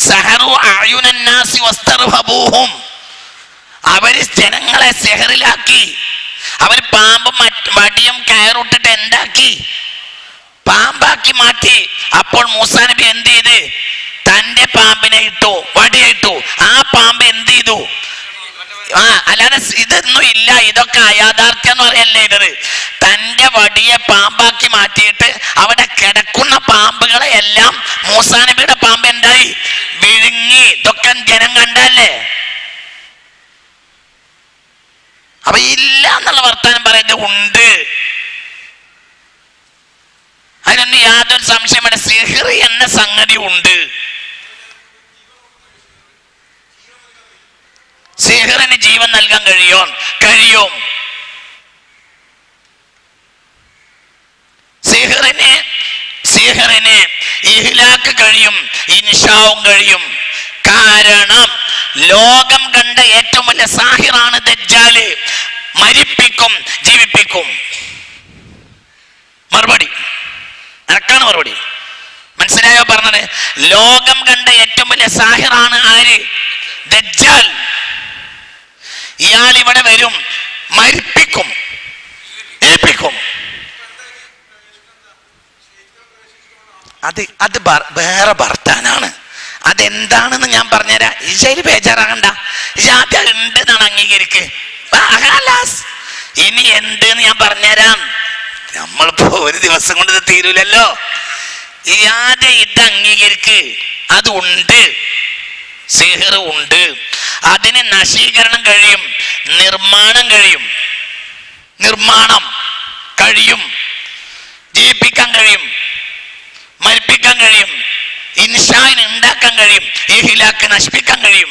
സഹറു അയുനന്നാസി വസ്തർഹബൂഹും, അവര് ജനങ്ങളെ സിഹറിലാക്കി. അവര് പാമ്പും വടിയും കയറിട്ടിട്ട് എന്താക്കി? പാമ്പാക്കി മാറ്റി. അപ്പോൾ മൂസാ നബി എന്ത് ചെയ്ത്? തന്റെ പാമ്പിനെ ഇട്ടു, വടിയിട്ടു. ആ പാമ്പ് എന്ത് ചെയ്തു? അല്ലാതെ ഇതൊന്നും ഇല്ല, ഇതൊക്കെ അയാഥാർത്ഥ്യം എന്ന് പറയല്ലേ ഇത്. തന്റെ വടിയെ പാമ്പാക്കി മാറ്റിയിട്ട് അവിടെ കിടക്കുന്ന പാമ്പുകളെ എല്ലാം മൂസാ നബിയുടെ പാമ്പ് എന്തായി? വിഴുങ്ങി. ഇതൊക്കെ ജനം കണ്ടല്ലേ? അപ്പൊ ഇല്ല എന്നുള്ള വർത്താനം പറയുന്നത് ഉണ്ട്. അതിനൊന്നും യാതൊരു സംശയമില്ല. സിഹ്ർ എന്ന സംഗതി ഉണ്ട്. സിഹ്റിന് ജീവൻ നൽകാൻ കഴിയും. സിഹ്റിന് ഇഹ്ലാക്ക് കഴിയും, ഇൻഷാവും കഴിയും. കാരണം ലോകം കണ്ട ഏറ്റവും വലിയ സാഹിറാണ് ദജ്ജാല്. മരിപ്പിക്കും, ജീവിപ്പിക്കും. മറുപടി നടക്കാണ് മറുപടി. മനസ്സിലായോ പറഞ്ഞത്? ലോകം കണ്ട ഏറ്റവും വലിയ സാഹിറാണ് ആര്? ദജ്ജാൽ. ഇയാൾ ഇവിടെ വരും, മരിപ്പിക്കും, ജീവിപ്പിക്കും. അത് വേറെ ഭർത്താനാണ്. അതെന്താണെന്ന് ഞാൻ പറഞ്ഞുതരാം. ഇജയില് ബേജാറാകണ്ട. ആദ്യം ഉണ്ട് എന്നാണ് അംഗീകരിക്ക്. ഇനി എന്ത് എന്ന് ഞാൻ പറഞ്ഞുതരാം. നമ്മളിപ്പോ ഒരു ദിവസം കൊണ്ട് ഇത് തീരൂലല്ലോ. ഈ ആദ്യം ഇത് അംഗീകരിക്ക്. അതുണ്ട്, സിഹ്ർ ഉണ്ട്. അതിന് നശീകരണം കഴിയും, നിർമ്മാണം കഴിയും. നിർമ്മാണം കഴിയും, ജീവിപ്പിക്കാൻ കഴിയും, മരിപ്പിക്കാൻ കഴിയും, ഇൻഷാന് ഉണ്ടാക്കാൻ കഴിയും, ഇഹ്ലാക്ക് നശിപ്പിക്കാൻ കഴിയും,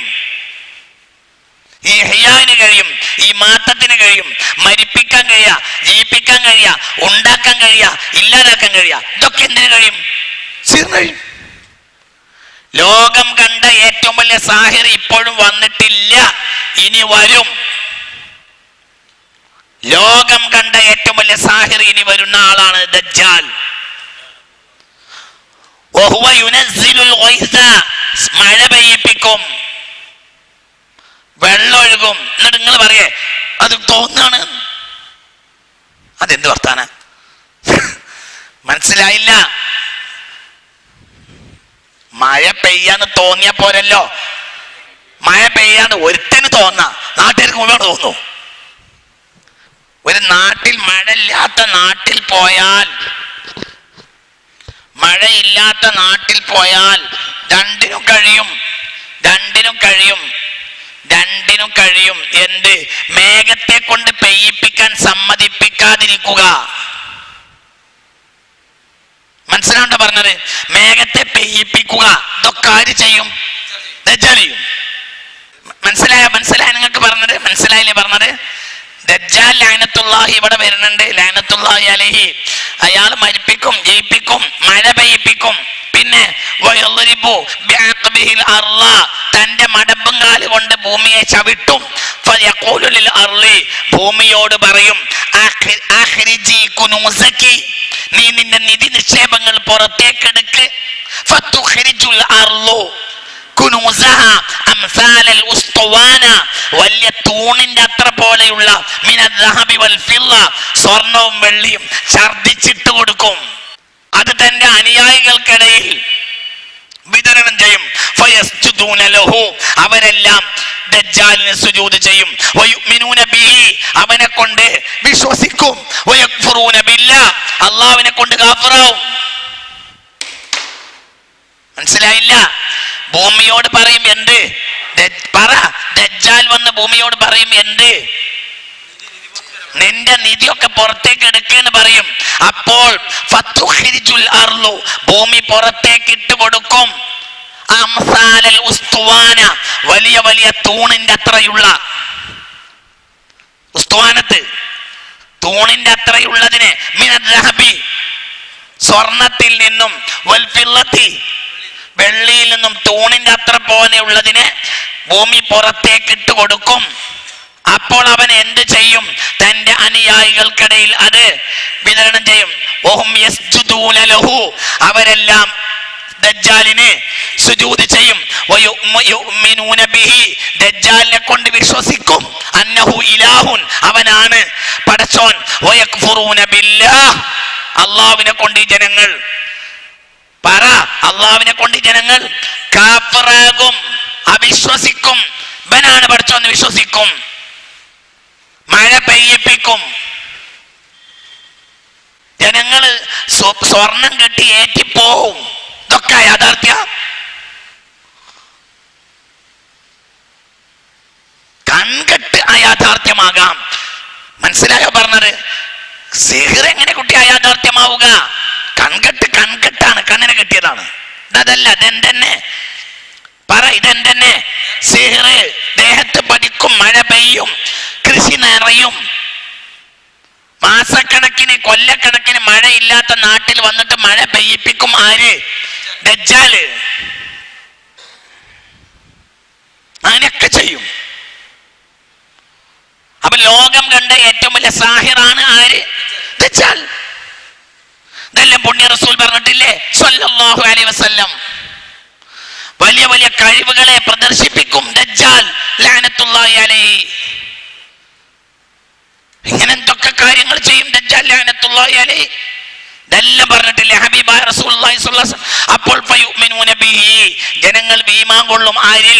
ഇഹ്യാന് കഴിയും, ഈ മാറ്റത്തിന് കഴിയും, മരിപ്പിക്കാൻ കഴിയുക, ജീവിപ്പിക്കാൻ കഴിയുക, ഉണ്ടാക്കാൻ കഴിയുക, ഇല്ലാതാക്കാൻ കഴിയുക. ഇതൊക്കെ എന്തിനു കഴിയും? സിഹ്റിന് കഴിയും. ലോകം കണ്ട ഏറ്റവും വലിയ സാഹിർ ഇപ്പോഴും വന്നിട്ടില്ല, ഇനി വരും. ലോകം കണ്ട ഏറ്റവും വലിയ സാഹിർ ഇനി വരുന്ന ആളാണ് ദജ്ജാൽ. മഴ പെയ്യിപ്പിക്കും, വെള്ളം ഒഴുകും. എന്നിട്ട് നിങ്ങൾ പറയേ അത് തോന്നാണ്. അതെന്ത് വർത്താന? മനസ്സിലായില്ല? മഴ പെയ്യാന്ന് തോന്നിയ പോരല്ലോ. മഴ പെയ്യാന്ന് ഒരുത്തന് തോന്നാ, നാട്ടുകാർക്ക് മുഴുവൻ തോന്നു. ഒരു നാട്ടിൽ മഴയില്ലാത്ത നാട്ടിൽ പോയാൽ, മഴയില്ലാത്ത നാട്ടിൽ പോയാൽ രണ്ടിനും കഴിയും. എന്ത്? മേഘത്തെ കൊണ്ട് പെയ്യിപ്പിക്കാൻ സമ്മതിപ്പിക്കാതിരിക്കുക. മനസ്സിലാണ്ടോ പറഞ്ഞത്? മേഘത്തെ പെയ്യിപ്പിക്കുക. ഇതൊക്കെ ആര് ചെയ്യും? ദജ്ജാൽ ചെയ്യും. മനസ്സിലായ നിങ്ങൾക്ക് പറഞ്ഞത്? മനസ്സിലായില്ലേ പറഞ്ഞത്? ദജ്ജാൽ ലഅനത്തുല്ലാഹി ഇവിടെ വരുന്നുണ്ട്. ലഅനത്തുല്ലാഹി അലൈഹി. അയാൾ മരിപ്പിക്കും, ജയിപ്പിക്കും, മഴ പെയ്യിപ്പിക്കും. പിന്നെ തന്റെ മടമ്പും കാല് കൊണ്ട് ഭൂമിയെ ചവിട്ടും. ഭൂമിയോട് പറയും, നീ നിന്റെ നിധി നിക്ഷേപങ്ങൾ പുറത്തേക്കെടുക്ക്. വലിയ തൂണിന്റെ അത്ര പോലെയുള്ള സ്വർണവും വെള്ളിയും ഛർദിച്ചിട്ട് കൊടുക്കും. അത് തന്റെ അനുയായികൾക്കിടയിൽ വിതരണം ചെയ്യും. അവരെല്ലാം ദജ്ജാലിന് സുജൂദ് ചെയ്യും. അവനെ കൊണ്ട് വിശ്വസിക്കും. വിശ്വസിക്കും, വയക്ഫുറൂന ബില്ലാഹ്, അള്ളാഹുവിനെ കൊണ്ട് കാഫിറാവും. മനസ്സിലായില്ല? ഭൂമിയോട് പറയും എന്ത്? പറ, ദജ്ജാൽ വന്ന് ഭൂമിയോട് പറയും എന്ത്? നിന്റെ നിധിയൊക്കെ പുറത്തേക്ക് എടുക്കെന്ന് പറയും. അപ്പോൾ ഫതുഖ്രിജുൽ അർളു, ഭൂമി പുറത്തേക്ക് ഇട്ട് കൊടുക്കും. അംസാലൽ ഉസ്തുവാന, വലിയ വലിയ തൂണിന്റെ അത്രയുള്ള ഉസ്തുവാനത്ത്, തൂണിന്റെ അത്രയുള്ളതിനെ, മിനൽ ദഹബി, സ്വർണത്തിൽ നിന്നും, വൽ ഫില്ലത്തി, വെള്ളിയിൽ നിന്നും, തൂണിന്റെ അത്ര പോലെയുള്ളതിനെ ഭൂമി പുറത്തേക്ക് ഇട്ട് കൊടുക്കും. അപ്പോൾ അവൻ എന്ത് ചെയ്യും? തന്റെ അനുയായികൾക്കിടയിൽ അത് വിതരണം ചെയ്യും. വഹും യസ്ജുദൂന ലഹു, അവരെല്ലാം ദജ്ജാലിന് സുജൂദ് ചെയ്യും. വയുഅ്മിനൂന ബിഹി, ദജ്ജാലിനെ കൊണ്ട് വിശ്വസിക്കും. അന്നഹു ഇലാഹുൻ, അവനാണ് പടച്ചോൻ. വയക്ഫുറൂന ബില്ലാഹ്, അല്ലാഹുവിനെ കൊണ്ട് ഈ ജനങ്ങൾ, പറ, അല്ലാഹുവിനെ കൊണ്ട് ഈ ജനങ്ങൾ കാഫിറാകും, അവിശ്വസിക്കും. ഇവനാണ് പടച്ചോൻ വിശ്വസിക്കും, മഴ പെയ്യിപ്പിക്കും. ജനങ്ങള് സ്വർണം കെട്ടി ഏറ്റിപ്പോവും. ഇതൊക്കെ യാഥാർത്ഥ്യ. കൺകെട്ട് അയാഥാർത്ഥ്യമാകാം. മനസ്സിലായോ പറഞ്ഞത്? സിഹിർ എങ്ങനെ കുട്ടി അയാഥാർത്ഥ്യമാവുക? കൺകെട്ടാണ്, കണ്ണിനെ കെട്ടിയതാണ്. അതല്ല, ഇതെന്തന്നെ പറ, ഇതെന്തന്നെ സിഹിർ. ദേഹത്ത് പതിക്കും, മഴ പെയ്യും, കൃഷി നിറയും. മാസക്കണക്കിന് കൊല്ലക്കണക്കിന് മഴയില്ലാത്ത നാട്ടിൽ വന്നിട്ട് മഴ പെയ്യിപ്പിക്കും. ആര്? ദജ്ജാല്. അങ്ങനെയൊക്കെ ചെയ്യും. അപ്പൊ ലോകം കണ്ട ഏറ്റവും വലിയ സാഹിറാണ് ആര്? ദജ്ജാൽ. ഇതെല്ലാം പുണ്യ റസൂൽ പറഞ്ഞിട്ടില്ലേ സ്വല്ലല്ലാഹു അലൈഹി വസല്ലം. വലിയ വലിയ കഴിവുകളെ പ്രദർശിപ്പിക്കും ദജ്ജാൽ ലഅനത്തുല്ലാഹി അലൈഹി. ഇങ്ങനെ എന്തൊക്കെ കാര്യങ്ങൾ ചെയ്യും ദജ്ജാൽ ലഅനത്തുല്ലാഹി അലൈഹി. ഇതെല്ലാം പറഞ്ഞിട്ടില്ലേ ഹബീബായ റസൂലുള്ളാഹി സ്വല്ലല്ലാഹു അലൈഹി വസല്ലം. അപ്പോൾ ഫയുഅ്മിനൂന ബിഹി, ജനങ്ങൾ ഈമാൻ കൊള്ളും. ആരിൽ?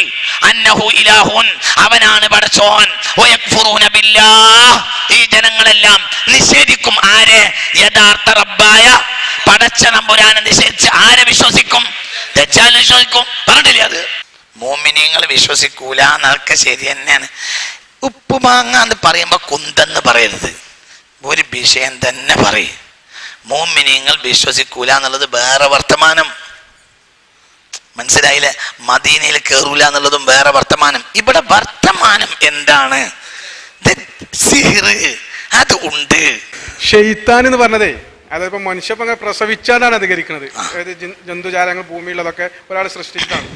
അന്നഹു ഇലാഹുൻ, അവനാണ് പടച്ചോൻ. വയക്ഫുറൂന ബില്ലാഹ്, ഈ ജനങ്ങളെല്ലാം നിഷേധിക്കും. ആരെ? യഥാർത്ഥ റബ്ബായ പടച്ച തമ്പുരാനെ നിഷേധിച്ച് ആരെ വിശ്വസിക്കും? ദജ്ജാൽ വിശ്വസിക്കും. പറഞ്ഞിട്ടില്ലേ അത്? മുഅ്മിനീങ്ങൾ വിശ്വസിക്കൂല എന്നൊക്കെ ശരി തന്നെയാണ്. ഉപ്പുമാങ്ങ എന്ന് പറയുമ്പോ കുന്തെന്ന് പറയരുത്, ഒരു വിഷയം തന്നെ പറയും. മുഅ്മിനീങ്ങൾ വിശ്വസിക്കൂല എന്നുള്ളത് വേറെ വർത്തമാനം. മനസ്സിലായില്ലേ? മദീനയിൽ കയറൂല എന്നുള്ളതും വേറെ വർത്തമാനം. ഇവിടെ വർത്തമാനം എന്താണ്? സിഹിർ അത് ഉണ്ട്. ഷെയ്ത്താൻ എന്ന് പറഞ്ഞതേ, അതിപ്പോ മനുഷ്യപ്പോ അങ്ങനെ പ്രസവിച്ചാലാണ് അധികരിക്കുന്നത്. അതായത് ജന്തുജാലങ്ങൾ ഭൂമിയിലുള്ളതൊക്കെ ഒരാൾ സൃഷ്ടിച്ചിട്ടാണ്.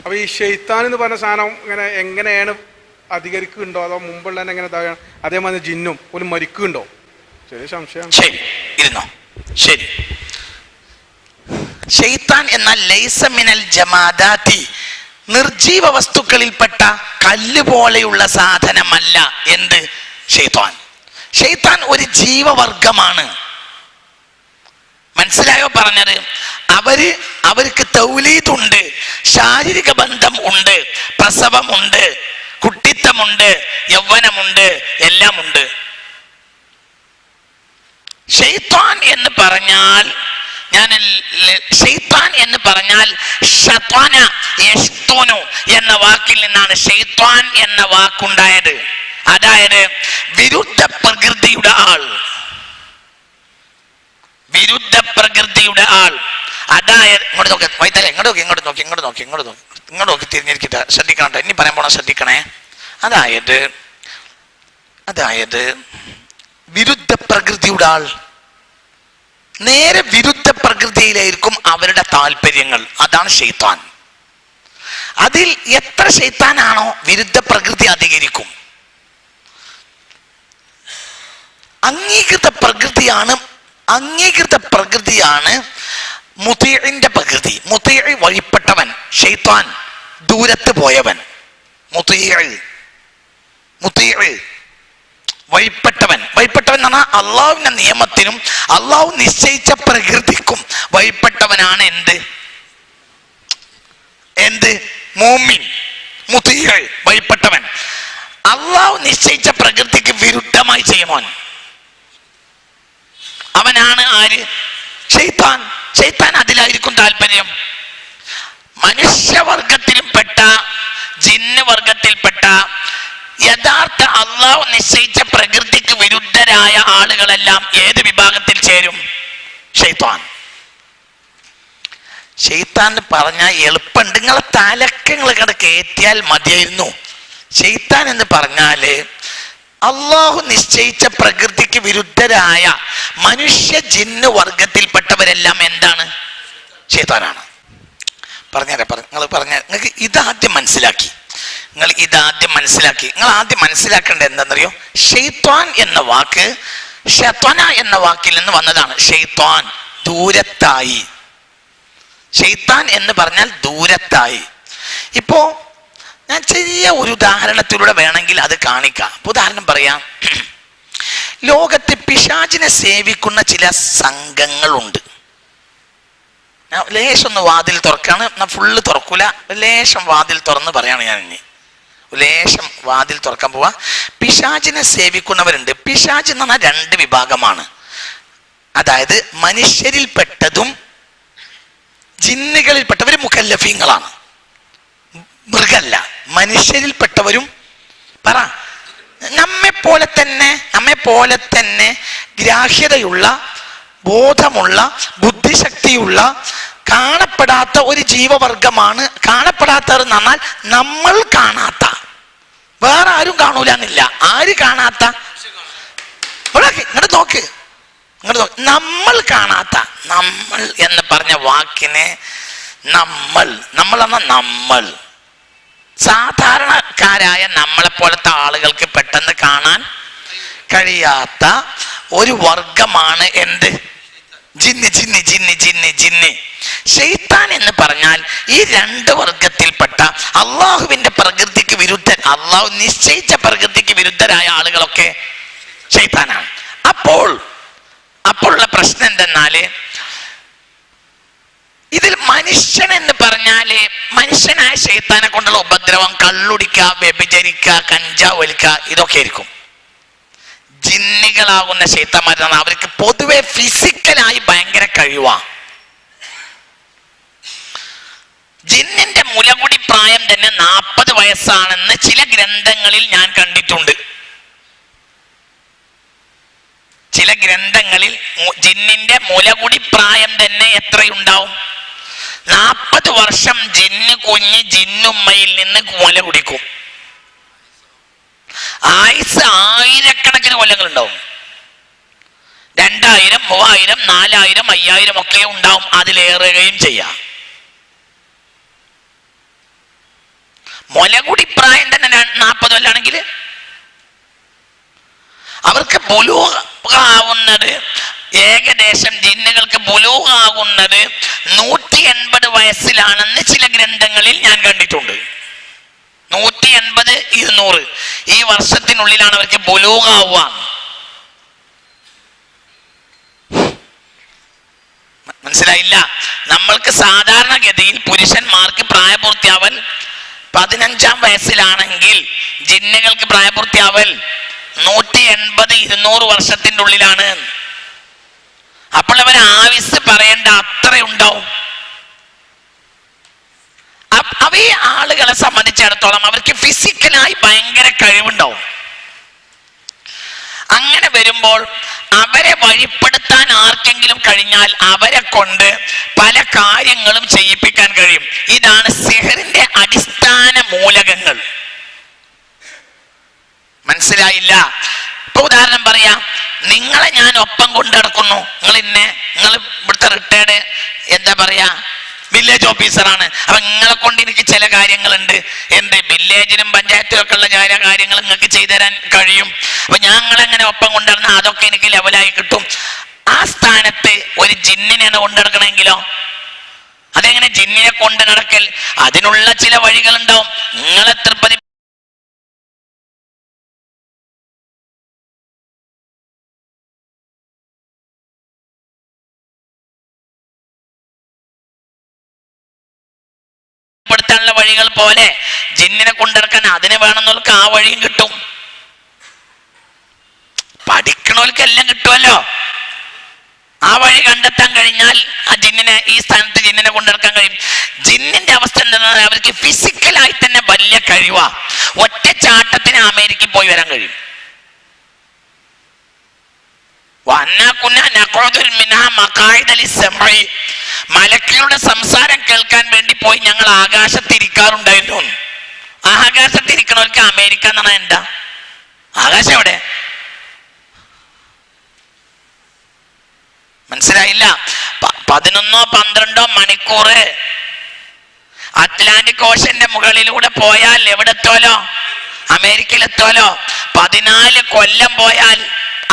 അപ്പൊ ഈ ഷെയ്ത്താൻ എന്ന് പറഞ്ഞ സാധനം ഇങ്ങനെ എങ്ങനെയാണ് അധികരിക്കുന്നുണ്ടോ, അതോ മുമ്പുള്ള എങ്ങനെ ഇതാകണം? അതേമാതിരി ജിന്നും ഒരു മരിക്കുന്നുണ്ടോ? ചെറിയ സംശയം. ശരി, ഇരുന്നോ. ശരി, ഷെയ്ത്താൻ എന്നാൽ ലൈസ മിനൽ ജമാദാതി, നിർജീവ വസ്തുക്കളിൽപ്പെട്ട കല്ല് പോലെയുള്ള സാധനമല്ല. എന്ത്? ഷെയ്ത്താൻ. ഷെയ്ത്താൻ ഒരു ജീവവർഗമാണ്. മനസ്സിലായോ പറഞ്ഞത്? അവർക്ക് തൗലീദുണ്ട്, ശാരീരിക ബന്ധം ഉണ്ട്, പ്രസവമുണ്ട്, കുട്ടിത്തമുണ്ട്, യൗവനമുണ്ട്, എല്ലാം ഉണ്ട്. ഷെയ്ത്താൻ എന്ന് പറഞ്ഞാൽ ശത്വാന യശ്തുനു എന്ന വാക്കിൽ നിന്നാണ് ഷെയ്ത്താൻ എന്ന വാക്കുണ്ടായത്. അതായത് വിരുദ്ധ പ്രകൃതിയുടെ ആൾ, വിരുദ്ധ പ്രകൃതിയുടെ ആൾ. അതായത് ഇങ്ങോട്ട് നോക്കി വൈത്തല, ഇങ്ങോട്ട് നോക്കി തിരിഞ്ഞിരിക്കട്ടെ, ശ്രദ്ധിക്കണം. ഇനി പറയാൻ പോണ ശ്രദ്ധിക്കണേ. അതായത് വിരുദ്ധ പ്രകൃതിയുടെ ആൾ, നേരെ വിരുദ്ധ പ്രകൃതിയിലായിരിക്കും അവരുടെ താല്പര്യങ്ങൾ. അതാണ് ഷെയ്ത്താൻ. അതിൽ എത്ര ഷെയ്ത്താനാണോ വിരുദ്ധ പ്രകൃതി അധികരിക്കും. അംഗീകൃത പ്രകൃതിയാണ് മുതീഇന്റെ പ്രകൃതി. മുതീഇ വഴിപ്പെട്ടവൻ, ഷെയ്ത്താൻ ദൂരത്ത് പോയവൻ. മുതീഇ വഴിപ്പെട്ടവൻ എന്ന് പറഞ്ഞാൽ അള്ളാഹുവിന്റെ നിയമത്തിനും അള്ളാഹു നിശ്ചയിച്ച പ്രകൃതിക്കും വഴിപ്പെട്ടവനാണ് എന്ത്? മുഅ്മിൻ. മുതീഇ വഴിപ്പെട്ടവൻ. അള്ളാഹു നിശ്ചയിച്ച പ്രകൃതിക്ക് വിരുദ്ധമായി ചെയ്യുമോൻ. ചെയ്യുന്നവനാണ് ആര്? ശൈത്താൻ. ശൈത്താൻ അതിലായിരിക്കും താല്പര്യം. മനുഷ്യവർഗത്തിൽപ്പെട്ട ജിന്ന് വർഗത്തിൽപ്പെട്ട യഥാർത്ഥ അള്ളാഹു നിശ്ചയിച്ച പ്രകൃതിക്ക് വിരുദ്ധരായ ആളുകളെല്ലാം ഏത് വിഭാഗത്തിൽ ചേരും? ശൈത്താൻ. ശൈത്താൻ പറഞ്ഞാൽ എളുപ്പമുണ്ട്, നിങ്ങളെ തലക്കങ്ങൾ കണ്ട് കയറ്റിയാൽ മതിയായിരുന്നു. ശൈത്താൻ എന്ന് പറഞ്ഞാല് അള്ളാഹു നിശ്ചയിച്ച പ്രകൃതിക്ക് വിരുദ്ധരായ മനുഷ്യ ജിന്ന് വർഗത്തിൽപ്പെട്ടവരെല്ലാം എന്താണ്? ശൈത്താനാണ്. നിങ്ങൾക്ക് ഇതാദ്യം മനസ്സിലാക്കി. നിങ്ങൾ ആദ്യം മനസ്സിലാക്കേണ്ടത് എന്താണെന്നറിയോ? ഷെയ്ത്വാൻ എന്ന വാക്ക് ഷത്വന എന്ന വാക്കിൽ നിന്ന് വന്നതാണ്. ഷെയ്ത്വാൻ ദൂരത്തായി. ഷെയ്ത്താൻ എന്ന് പറഞ്ഞാൽ ദൂരത്തായി. ഇപ്പോ ഞാൻ ചെറിയ ഒരു ഉദാഹരണത്തിലൂടെ വേണമെങ്കിൽ അത് കാണിക്കാം. ഉദാഹരണം പറയാം. ലോകത്ത് പിശാചിനെ സേവിക്കുന്ന ചില സംഘങ്ങളുണ്ട്. ലേശം ഒന്ന് വാതിൽ തുറക്കാണ്, ഫുള്ള് തുറക്കൂല, ലേശം വാതിൽ തുറന്ന് പറയാണ് ഞാൻ. ഇനി ലേശം വാതിൽ തുറക്കാൻ പോവാ. പിശാചിനെ സേവിക്കുന്നവരുണ്ട്. പിശാച് എന്ന് പറഞ്ഞാൽ രണ്ട് വിഭാഗമാണ്. അതായത് മനുഷ്യരിൽപ്പെട്ടതും ജിന്നുകളിൽപ്പെട്ടവരും മുക്കല്ലഫീങ്ങളാണ്. മൃഗല്ല, മനുഷ്യരിൽപ്പെട്ടവരും പറ നമ്മെ പോലെ തന്നെ ഗ്രാഹ്യതയുള്ള, ബോധമുള്ള, ബുദ്ധിശക്തിയുള്ള, കാണപ്പെടാത്ത ഒരു ജീവവർഗമാണ്. കാണപ്പെടാത്തവർ എന്ന് പറഞ്ഞാൽ നമ്മൾ കാണാത്ത, വേറെ ആരും കാണൂല എന്നില്ല. ആര് കാണാത്ത? ഇങ്ങോട്ട് നോക്ക്. നമ്മൾ കാണാത്ത. നമ്മൾ എന്ന് പറഞ്ഞ വാക്കിനെ നമ്മൾ എന്ന നമ്മൾ സാധാരണക്കാരായ നമ്മളെ പോലത്തെ ആളുകൾക്ക് പെട്ടെന്ന് കാണാൻ കഴിയാത്ത ഒരു വർഗമാണ് എന്ത്? ജിന്ന്. ശൈത്താൻ എന്ന് പറഞ്ഞാൽ ഈ രണ്ട് വർഗത്തിൽപ്പെട്ട അള്ളാഹുവിന്റെ പ്രകൃതിക്ക് അള്ളാഹു നിശ്ചയിച്ച പ്രകൃതിക്ക് വിരുദ്ധരായ ആളുകളൊക്കെ ശൈത്താനാണ്. അപ്പോഴുള്ള പ്രശ്നം എന്തെന്നാല്, ഇതിൽ മനുഷ്യൻ എന്ന് പറഞ്ഞാല് മനുഷ്യനായ ശൈത്താനെ കൊണ്ടുള്ള ഉപദ്രവം കള്ളുടിക്കുക, വ്യഭിചരിക്കുക, കഞ്ചാവ് വലിക്കുക, ഇതൊക്കെ ആയിരിക്കും. ജിന്നുകളാകുന്ന ശൈത്താന്മാരാണ്. അവർക്ക് പൊതുവെ ഫിസിക്കലായി ഭയങ്കര കഴിവാ. ജിന്നിന്റെ മുലകുടി പ്രായം തന്നെ 40 വയസ്സാണെന്ന് ചില ഗ്രന്ഥങ്ങളിൽ ഞാൻ കണ്ടിട്ടുണ്ട്. ചില ഗ്രന്ഥങ്ങളിൽ ജിന്നിന്റെ മുലകുടി പ്രായം തന്നെ എത്രയുണ്ടാവും? 40 വർഷം കുഞ്ഞ് ജിന്നുമ്മയിൽ നിന്ന് മുല കുടിക്കും. ആയുസ് ആയിരക്കണക്കിന് കൊല്ലങ്ങൾ ഉണ്ടാവും. 2000, 3000, 4000, 5000 ഒക്കെ ഉണ്ടാവും. അതിലേറുകയും ചെയ്യാം. മുലകുടി പ്രായം തന്നെ 40 കൊല്ലാണെങ്കിൽ അവർക്ക് ബുലൂഗാവുന്നത് ഏകദേശം ജിന്നുകൾക്ക് ബുലൂഗാകുന്നത് 180 വയസ്സിലാണെന്ന് ചില ഗ്രന്ഥങ്ങളിൽ ഞാൻ കണ്ടിട്ടുണ്ട്. 180, 200 ഈ വർഷത്തിനുള്ളിലാണ് അവർക്ക് ബുലൂഗാവുക. മനസ്സിലായില്ല? നമ്മൾക്ക് സാധാരണഗതിയിൽ പുരുഷന്മാർക്ക് പ്രായപൂർത്തിയാവൽ 15-ാം വയസ്സിലാണെങ്കിൽ ജിന്നുകൾക്ക് പ്രായപൂർത്തിയാവൽ 180, 200 വർഷത്തിന്റെ ഉള്ളിലാണ്. അപ്പോൾ അവർ ആയുസ് പറയേണ്ട അത്രയുണ്ടാവും. ഈ ആളുകളെ സംബന്ധിച്ചിടത്തോളം അവർക്ക് ഫിസിക്കലായി ഭയങ്കര കഴിവുണ്ടാവും. അങ്ങനെ വരുമ്പോൾ അവരെ വഴിപ്പെടുത്താൻ ആർക്കെങ്കിലും കഴിഞ്ഞാൽ അവരെ കൊണ്ട് പല കാര്യങ്ങളും ചെയ്യിപ്പിക്കാൻ കഴിയും. ഇതാണ് സിഹറിന്റെ അടിസ്ഥാന മൂലകങ്ങൾ. മനസ്സിലായില്ല? ഇപ്പൊ ഉദാഹരണം പറയാം. നിങ്ങളെ ഞാൻ ഒപ്പം കൊണ്ടു നടക്കുന്നു. നിങ്ങൾ ഇവിടുത്തെ റിട്ടയർഡ് എന്താ പറയാ വില്ലേജ് ഓഫീസറാണ്. അപ്പൊ നിങ്ങളെ കൊണ്ട് എനിക്ക് ചില കാര്യങ്ങളുണ്ട്. എന്ത് വില്ലേജിലും പഞ്ചായത്തിലും ഒക്കെ ഉള്ള ചില കാര്യങ്ങൾ നിങ്ങൾക്ക് ചെയ്തു തരാൻ കഴിയും. അപ്പൊ ഞങ്ങളെങ്ങനെ ഒപ്പം കൊണ്ടുവരണം, അതൊക്കെ എനിക്ക് ലെവലായി കിട്ടും. ആ സ്ഥാനത്ത് ഒരു ജിന്നിനെയാണ് കൊണ്ടു നടക്കണമെങ്കിലോ അതെങ്ങനെ ജിന്നിനെ കൊണ്ട് നടക്കൽ? അതിനുള്ള ചില വഴികൾ ഉണ്ടാവും. നിങ്ങളെ തൃപ്തി പ്പെടുത്താനുള്ള വഴികൾ പോലെ ജിന്നിനെ കൊണ്ടിറക്കാൻ അതിന് വേണമെന്നവർക്ക് ആ വഴിയും കിട്ടും. പഠിക്കണവർക്ക് എല്ലാം കിട്ടുമല്ലോ. ആ വഴി കണ്ടെത്താൻ കഴിഞ്ഞാൽ ആ ജിന്നിനെ ഈ സ്ഥാനത്ത് ജിന്നിനെ കൊണ്ടെടുക്കാൻ കഴിയും. ജിന്നിന്റെ അവസ്ഥ എന്താണ്? അവർക്ക് ഫിസിക്കലായി തന്നെ വലിയ കഴിവാ. ഒറ്റ ചാട്ടത്തിന് അമേരിക്കയിൽ പോയി വരാൻ കഴിയും. മലക്കുകളുടെ സംസാരം കേൾക്കാൻ വേണ്ടി പോയി ഞങ്ങൾ ആകാശത്തിരിക്കാറുണ്ടായിരുന്നു. ആകാശത്തിരിക്കണവർക്ക് അമേരിക്ക എന്ന് പറഞ്ഞാൽ എന്താ? ആകാശം എവിടെ? മനസ്സിലായില്ല. 11-12 മണിക്കൂർ അറ്റ്ലാന്റിക് ഓഷന്റെ മുകളിലൂടെ പോയാൽ എവിടെ എത്തുമല്ലോ? അമേരിക്കയിൽ എത്തുമല്ലോ. 14 കൊല്ലം പോയാൽ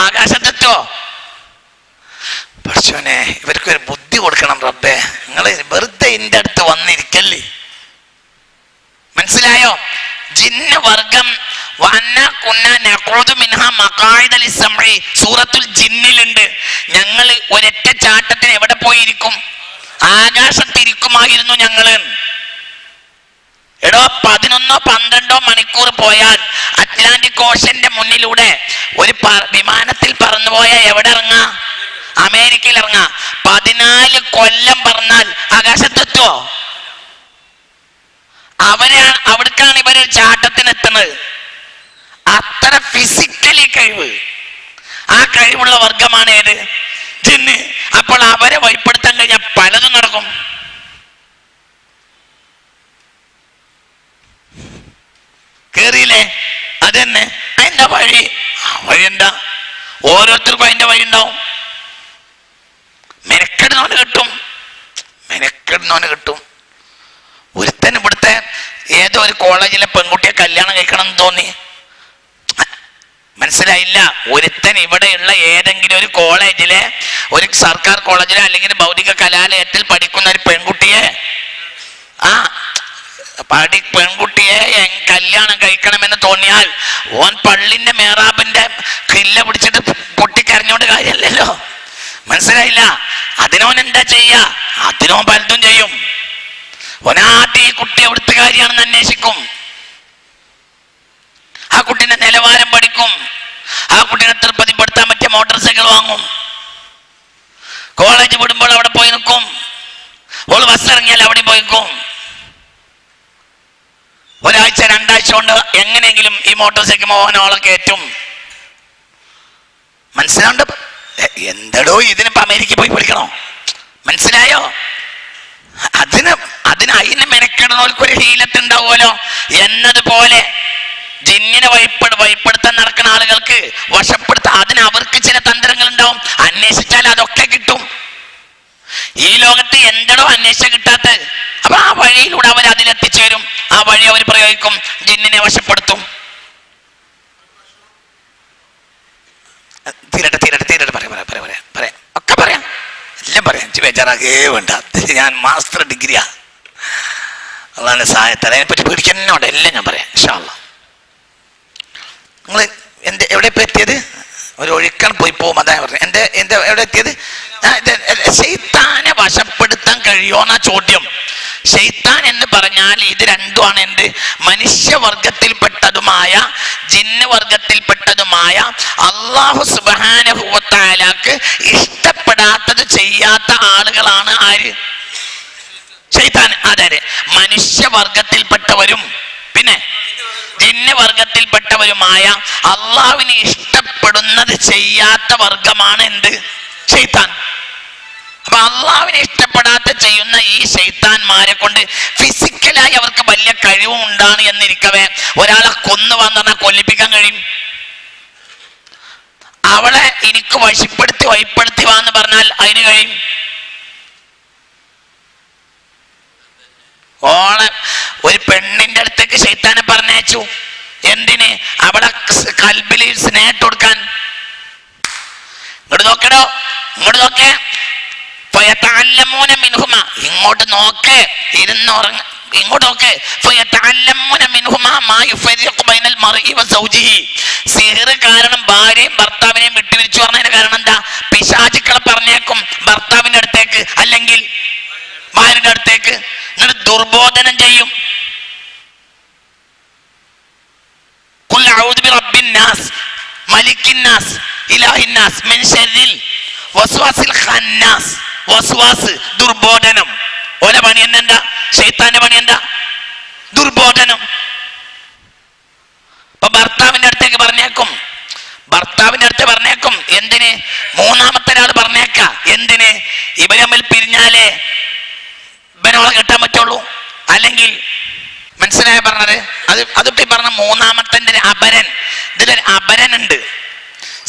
ആകാശത്തെത്തോ? പക്ഷേ ഇവർക്കൊരു ബുദ്ധി കൊടുക്കണം റബ്ബേ. നിങ്ങൾ വെറുതെ ഇന്റെ അടുത്ത് വന്നിരിക്കല്ലേ. മനസ്സിലായോ? ജിന്ന് വർഗം സൂറത്തുൽ ജിന്നിലുണ്ട്. ഞങ്ങൾ ഒരൊറ്റ ചാട്ടത്തിന് എവിടെ പോയിരിക്കും? ആകാശത്തിരിക്കുമായിരുന്നു ഞങ്ങള്. എടോ 11-12 മണിക്കൂർ പോയാൽ അറ്റ്ലാന്റിക് ഓഷന്റെ മുന്നിലൂടെ ഒരു വിമാനത്തിൽ പറന്നുപോയ എവിടെ ഇറങ്ങാ? അമേരിക്കയിൽ ഇറങ്ങാ. 14 കൊല്ലം പറഞ്ഞാൽ ആകാശത്തെത്തോ? അവിടേക്കാണ് ഇവര് ചാട്ടത്തിന് എത്തുന്നത്. അത്ര ഫിസിക്കലി കഴിവ്. ആ കഴിവുള്ള വർഗമാണ് ഏത്? ജിന്ന്. അപ്പോൾ അവരെ വഴിപ്പെടുത്താൻ കഴിഞ്ഞാൽ പലതും നടക്കും. കേറിയില്ലേ? അതെന്നെ അതിന്റെ വഴി. വഴി എന്താ? ഓരോരുത്തർക്കും അതിന്റെ വഴി ഉണ്ടാവും. മെനക്കെടുന്നവന് കിട്ടും. ഒരുത്തൻ ഇവിടുത്തെ ഏതോ ഒരു കോളേജിലെ പെൺകുട്ടിയെ കല്യാണം കഴിക്കണം എന്ന് തോന്നി. മനസ്സിലായില്ല. ഒരുത്തൻ ഇവിടെയുള്ള ഏതെങ്കിലും ഒരു കോളേജിലെ, ഒരു സർക്കാർ കോളേജിലെ അല്ലെങ്കിൽ ഭൗതിക കലാലയത്തിൽ പഠിക്കുന്ന ഒരു പെൺകുട്ടിയെ കല്യാണം കഴിക്കണമെന്ന് തോന്നിയാൽ ഓൻ പള്ളിന്റെ മേറാബിന്റെ കില്ല പിടിച്ചിട്ട് പൊട്ടിക്കരഞ്ഞോണ്ട് കാര്യമല്ലല്ലോ. മനസ്സിലായില്ല. അതിനോൻ എന്താ ചെയ്യ? അതിനോ പലതും ചെയ്യും. ഒനാദ്യം ഈ കുട്ടി എവിടുത്തെ കാര്യമാണെന്ന് അന്വേഷിക്കും. ആ കുട്ടീന്റെ നിലവാരം പഠിക്കും. ആ കുട്ടീനെ തൃപ്തിപ്പെടുത്താൻ പറ്റിയ മോട്ടോർ സൈക്കിൾ വാങ്ങും. കോളേജ് വിടുമ്പോൾ അവിടെ പോയി നിൽക്കും. ഓള് ബസ് ഇറങ്ങിയാൽ അവിടെ പോയി നിൽക്കും. ഒരാഴ്ച 2 ആഴ്ച കൊണ്ട് എങ്ങനെയെങ്കിലും ഈ മോട്ടോർ സൈക്കിൾ മോഹനോളം കയറ്റും. മനസ്സിലാണ്ട് എന്തടോ ഇതിനിപ്പോ അമേരിക്കയിൽ പോയി പഠിക്കണോ? മനസ്സിലായോ? അതിന് മെനക്കെടുന്നവർക്കൊരു ഹീലത്തുണ്ടാവുമല്ലോ എന്നതുപോലെ ജിന്നിനെ വഴിപ്പെടുത്താൻ നടക്കുന്ന ആളുകൾക്ക് വശപ്പെടുത്താൻ അവർക്ക് ചില തന്ത്രങ്ങൾ ഉണ്ടാവും. അന്വേഷിച്ചാൽ അതൊക്കെ കിട്ടും. ഈ ലോകത്ത് എന്തടോ അന്വേഷിച്ച കിട്ടാത്ത? അപ്പൊ ആ വഴിയിലൂടെ അവർ അതിലെത്തിച്ചേരും. ആ വഴി അവർ പ്രയോഗിക്കും, ജിന്നിനെ വശപ്പെടുത്തും. തീരട്ടെ പറയാം ഒക്കെ പറയാം. എല്ലാം പറയാം. ബേജാറാകേ വേണ്ട. ഞാൻ മാസ്റ്റർ ഡിഗ്രിയാ. അതാണ് സഹായത്താൽ. അതിനെപ്പറ്റി പേടിക്കുന്നോടെ എല്ലാം ഞാൻ പറയാം ഇൻഷാ അല്ലാഹ്. നിങ്ങൾ എവിടെ ഇപ്പൊ എത്തിയത്? ഒരു ഒഴുക്കാൻ പോയി പോകും. അതാ പറഞ്ഞത്. എന്റെ എവിടെ എത്തിയത്? ശൈത്താനെ വശപ്പെടുത്താൻ കഴിയുമോന്നാ ചോദ്യം. ശൈത്താൻ എന്ന് പറഞ്ഞാൽ ഇത് രണ്ടുമാണ്. എന്ത്? മനുഷ്യവർഗത്തിൽപ്പെട്ടതുമായ ജിന്ന് വർഗത്തിൽപ്പെട്ടതുമായ അല്ലാഹു സുബ്ഹാനഹു വ തആലക്ക് ഇഷ്ടപ്പെടാത്തത് ചെയ്യാത്ത ആളുകളാണ് ആര്? ശൈത്താൻ. അതെ, മനുഷ്യവർഗത്തിൽപ്പെട്ടവരും പിന്നെ ജിന്ന് വർഗത്തിൽപ്പെട്ടവരുമായ അള്ളാഹുവിനെ ഇഷ്ടപ്പെടുന്നത് ചെയ്യാത്ത വർഗമാണ് എന്ത്? ശൈത്താൻ. അപ്പൊ അള്ളാഹുവിനെ ഇഷ്ടപ്പെടാത്ത ചെയ്യുന്ന ഈ ശൈത്താന്മാരെ കൊണ്ട് ഫിസിക്കലായി അവർക്ക് വലിയ കഴിവും ഉണ്ടാണ് എന്നിരിക്കവേ ഒരാളെ കൊന്നു വന്നാൽ കൊല്ലിപ്പിക്കാൻ കഴിയും. അവളെ എനിക്ക് വഴിപ്പെടുത്തി വാന്ന് പറഞ്ഞാൽ അതിന് കഴിയും. ഓളെ ഒരു പെണ്ണിന്റെ അടുത്തേക്ക് ശൈത്താനെ പറഞ്ഞയച്ചു. എന്തിന്? അവളെ കൽബിൽ സ്നേഹം കൊടുക്കാൻ. ഇങ്ങോട്ട് നോക്കടോ, ഇങ്ങോട്ട് നോക്കേ. ഇങ്ങോട്ട് നോക്കേ, ഇരുന്നുറങ്ങ. ഇങ്ങോട്ട് നോക്കേ. സിഹർ കാരണം ഭാര്യയും ഭർത്താവിനെയും വിട്ടുപിരിച്ചു പറഞ്ഞതിന്റെ കാരണം എന്താ? പിശാചുക്കളെ പറഞ്ഞേക്കും ഭർത്താവിന്റെ അടുത്തേക്ക് അല്ലെങ്കിൽ ഭാര്യയുടെ അടുത്തേക്ക്. എന്നിട്ട് ദുർബോധനം ചെയ്യും. ഖുൽ അഊദു ബിറബ്ബിൻ നാസ് മലിക്കിൻ നാസ് ഇലാഹിൻ നാസ് മിൻ ശർരിൽ വസ്വാസിൽ ഖന്നാസ്, വസ്വാസ് ദുർബോധനം. ഓല പണി എന്താ? ശൈത്താന്റെ പണി എന്താ? ദുർബോധനം. അപ്പൊ ഭർത്താവിന്റെ അടുത്തേക്ക് പറഞ്ഞേക്കും, ഭർത്താവിന്റെ അടുത്ത് പറഞ്ഞേക്കും. എന്തിന്? മൂന്നാമത്തെ ഒരാൾ പറഞ്ഞേക്ക. എന്തിന്? ഇവർ തമ്മിൽ പിരിഞ്ഞാലേ ഇവനോളെ കെട്ടാൻ പറ്റുള്ളൂ. അല്ലെങ്കിൽ മനസ്സിലായ പറഞ്ഞത്? അതൊക്കെ പറഞ്ഞ മൂന്നാമത്തെ അപരൻ. ഇതിലൊരു അപരൻ ഉണ്ട്.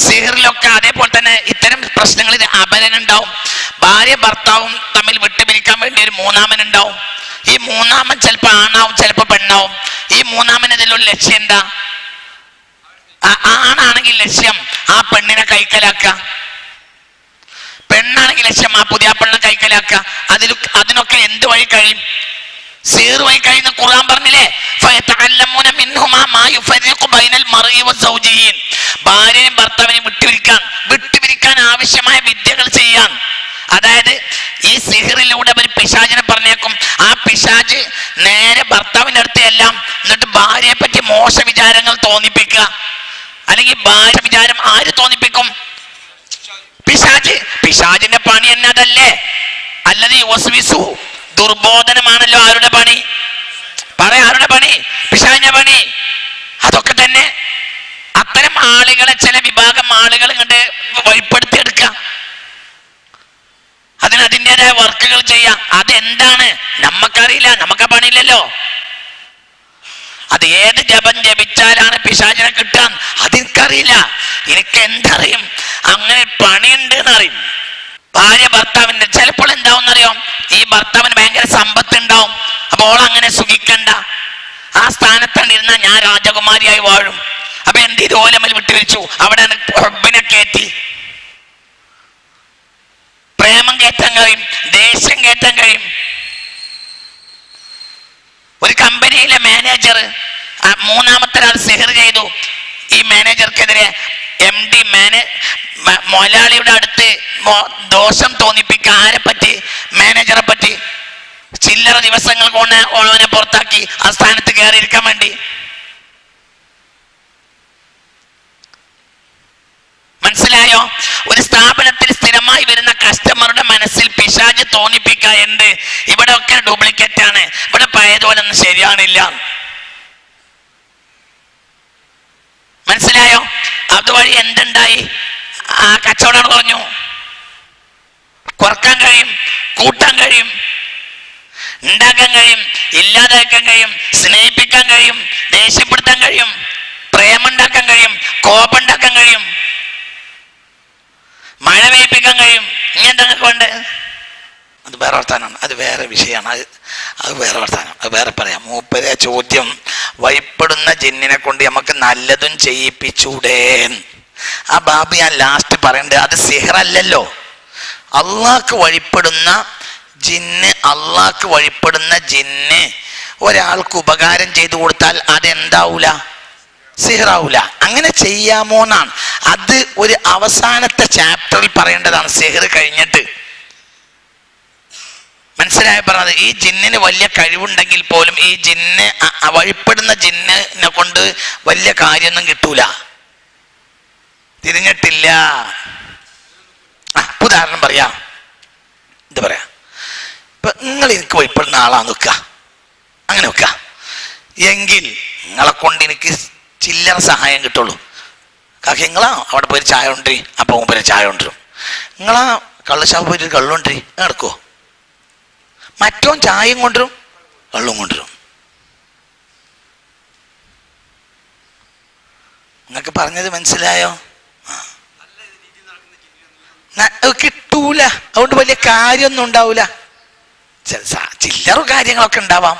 സിഹറിലൊക്കെ അതേപോലെ തന്നെ ഇത്തരം പ്രശ്നങ്ങളിൽ അപരൻ ഉണ്ടാവും. ഭാര്യ ഭർത്താവും തമ്മിൽ വിട്ടുപിരിക്കാൻ വേണ്ടി ഒരു മൂന്നാമൻ ഉണ്ടാവും. ഈ മൂന്നാമൻ ചിലപ്പോ ആണാവും, ചിലപ്പോ പെണ്ണാവും. ഈ മൂന്നാമൻ ഇതിലൊരു ലക്ഷ്യം എന്താ? ആണാണെങ്കിൽ ലക്ഷ്യം ആ പെണ്ണിനെ കൈക്കലാക്ക, പെണ്ണാണെങ്കിൽ ലക്ഷ്യം ആ പുതിയ പെണ്ണിനെ കൈക്കലാക്ക. അതിനൊക്കെ എന്ത് വഴി കഴിയും? സീർ വഴി കഴിയുന്ന ഖുർആൻ പറഞ്ഞില്ലേ, ഭാര്യയും ഭർത്താവിനെയും വിട്ടുപിരിക്കാൻ ആവശ്യമായ വിദ്യകൾ ചെയ്യാൻ. അതായത് ഈ സിഹറിലൂടെ അവർ പിശാചിനെ പറഞ്ഞേക്കും. ആ പിശാച് നേരെ ഭർത്താവിന്റെ അടുത്ത് എല്ലാം, എന്നിട്ട് ഭാര്യയെ പറ്റി മോശ വിചാരങ്ങൾ തോന്നിപ്പിക്കുക. അല്ലെങ്കിൽ ഭാര്യ വിചാരം ആര് തോന്നിപ്പിക്കും? പിശാച്. പിശാചിന്റെ പണി എന്നതല്ലേ? അല്ലത് യുവസ്വിസു, ദുർബോധനമാണല്ലോ ആരുടെ പണി? ആരുടെ പണി? പിശാചിന്റെ പണി. അതൊക്കെ തന്നെ അത്തരം ആളുകളെ, ചില വിഭാഗം ആളുകൾ ഇങ്ങോട്ട് വഴിപ്പെടുത്തിയെടുക്കുക. അതിനതിൻ്റെതായ വർക്കുകൾ ചെയ്യാം. അതെന്താണ് നമുക്കറിയില്ല, നമുക്ക് പണിയില്ലല്ലോ. അത് ഏത് ജപം ജപിച്ചാലാണ് പിശാചിനെ കിട്ടാൻ അതെനിക്കറിയില്ല. എനിക്ക് എന്തറിയും? അങ്ങനെ പണിയുണ്ട് എന്നറിയും. ഭാര്യ ഭർത്താവിന്റെ ചിലപ്പോൾ എന്താവും എന്നറിയോ? ഈ ഭർത്താവിന് ഭയങ്കര സമ്പത്ത് ഉണ്ടാവും. അപ്പോൾ അങ്ങനെ സുഖിക്കണ്ട, ആ സ്ഥാനത്തണ്ടിരുന്ന ഞാൻ രാജകുമാരിയായി വാഴും. അപ്പൊ എന്ത് ചെയ്തു? ഓലമൽ വിട്ടുവെച്ചു. അവിടെ ഹബ്ബിനെ കയറ്റി പ്രേമം കയറ്റാൻ കഴിയും, ദേഷ്യം കയറ്റാൻ കഴിയും. ഒരു കമ്പനിയിലെ മാനേജർ മൂന്നാമത്തെ ആൾ സിഹർ ചെയ്തു. ഈ മാനേജർക്കെതിരെ MD മുതലാളിയുടെ അടുത്ത് ദോഷം തോന്നിപ്പിക്കുക. ആരെ പറ്റി? മാനേജറെ പറ്റി. ചില്ലറ ദിവസങ്ങൾ കൊണ്ട് ഓളവനെ പുറത്താക്കി ആ സ്ഥാനത്ത് കയറിയിരിക്കാൻ വേണ്ടി. മനസ്സിലായോ? ഒരു സ്ഥാപനത്തിൽ സ്ഥിരമായി വരുന്ന കസ്റ്റമറുടെ മനസ്സിൽ പിശാച് തോന്നിപ്പിക്കുക എന്ത്? ഇവിടെ ഒക്കെ ഡ്യൂപ്ലിക്കേറ്റ് ആണ്, ഇവിടെ പഴയതുപോലൊന്നും ശരിയാണില്ല. മനസ്സിലായോ? അതുവഴി എന്തുണ്ടായി? ആ കച്ചവടം കുറഞ്ഞു. കുറക്കാൻ കഴിയും, കൂട്ടാൻ കഴിയും, ഉണ്ടാക്കാൻ കഴിയും, ഇല്ലാതാക്കാൻ കഴിയും, സ്നേഹിപ്പിക്കാൻ കഴിയും, ദേഷ്യപ്പെടുത്താൻ കഴിയും, പ്രേമുണ്ടാക്കാൻ കഴിയും, കോപമുണ്ടാക്കാൻ കഴിയും, മഴ പെയ്യിപ്പിക്കാൻ കഴിയും. ഇനി എന്തൊക്കെ ഉണ്ട്? അത് വേറെ വർത്താനാണ്, അത് വേറെ വിഷയമാണ്. അത് വേറെ വർത്താനം, അത് വേറെ പറയാം. മൂപ്പരെ ചോദ്യം, വഴിപ്പെടുന്ന ജിന്നിനെ കൊണ്ട് നമുക്ക് നല്ലതും ചെയ്യിപ്പിച്ചൂടേ? ആ ബാബ് ഞാൻ ലാസ്റ്റ് പറയണ്ടേ, അത് സിഹറല്ലല്ലോ. അള്ളാഹ്ക്ക് വഴിപ്പെടുന്ന ജിന്ന് ഒരാൾക്ക് ഉപകാരം ചെയ്തു കൊടുത്താൽ അതെന്താവൂല? സിഹറാവൂല. അങ്ങനെ ചെയ്യാമോന്നാണ്. അത് ഒരു അവസാനത്തെ ചാപ്റ്ററിൽ പറയേണ്ടതാണ്, സിഹർ കഴിഞ്ഞിട്ട്. മനസ്സിലായി പറഞ്ഞത്? ഈ ജിന്നിന് വലിയ കഴിവുണ്ടെങ്കിൽ പോലും ഈ ജിന്ന് വഴിപ്പെടുന്ന ജിന്നിനെ കൊണ്ട് വലിയ കാര്യമൊന്നും കിട്ടൂല, തിരിഞ്ഞിട്ടില്ല. ഉദാഹരണം പറയാ, ഇത് പറയാ. ഇപ്പൊ നിങ്ങൾ എനിക്ക് വഴിപ്പെടുന്ന ആളാന്ന് വെക്ക, അങ്ങനെ വെക്ക എങ്കിൽ നിങ്ങളെ കൊണ്ട് എനിക്ക് ചില്ലറ സഹായം കിട്ടുള്ളൂ. കാക്ക നിങ്ങളാ അവിടെ പോയി ചായ കൊണ്ടുവരി, അപ്പൊ മുമ്പേ ചായ കൊണ്ടുവരും. നിങ്ങളാ കള്ളുഷാപ്പ് പോയിട്ട് കള്ളുകൊണ്ടുവരി, നടക്കുമോ? മറ്റോൻ ചായയും കൊണ്ടുവരും, കള്ളും കൊണ്ടുവരും. നിങ്ങൾക്ക് പറഞ്ഞത് മനസ്സിലായോ? കിട്ടൂല. അതുകൊണ്ട് വലിയ കാര്യമൊന്നും ഉണ്ടാവൂല. ചില്ലറ കാര്യങ്ങളൊക്കെ ഉണ്ടാവാം.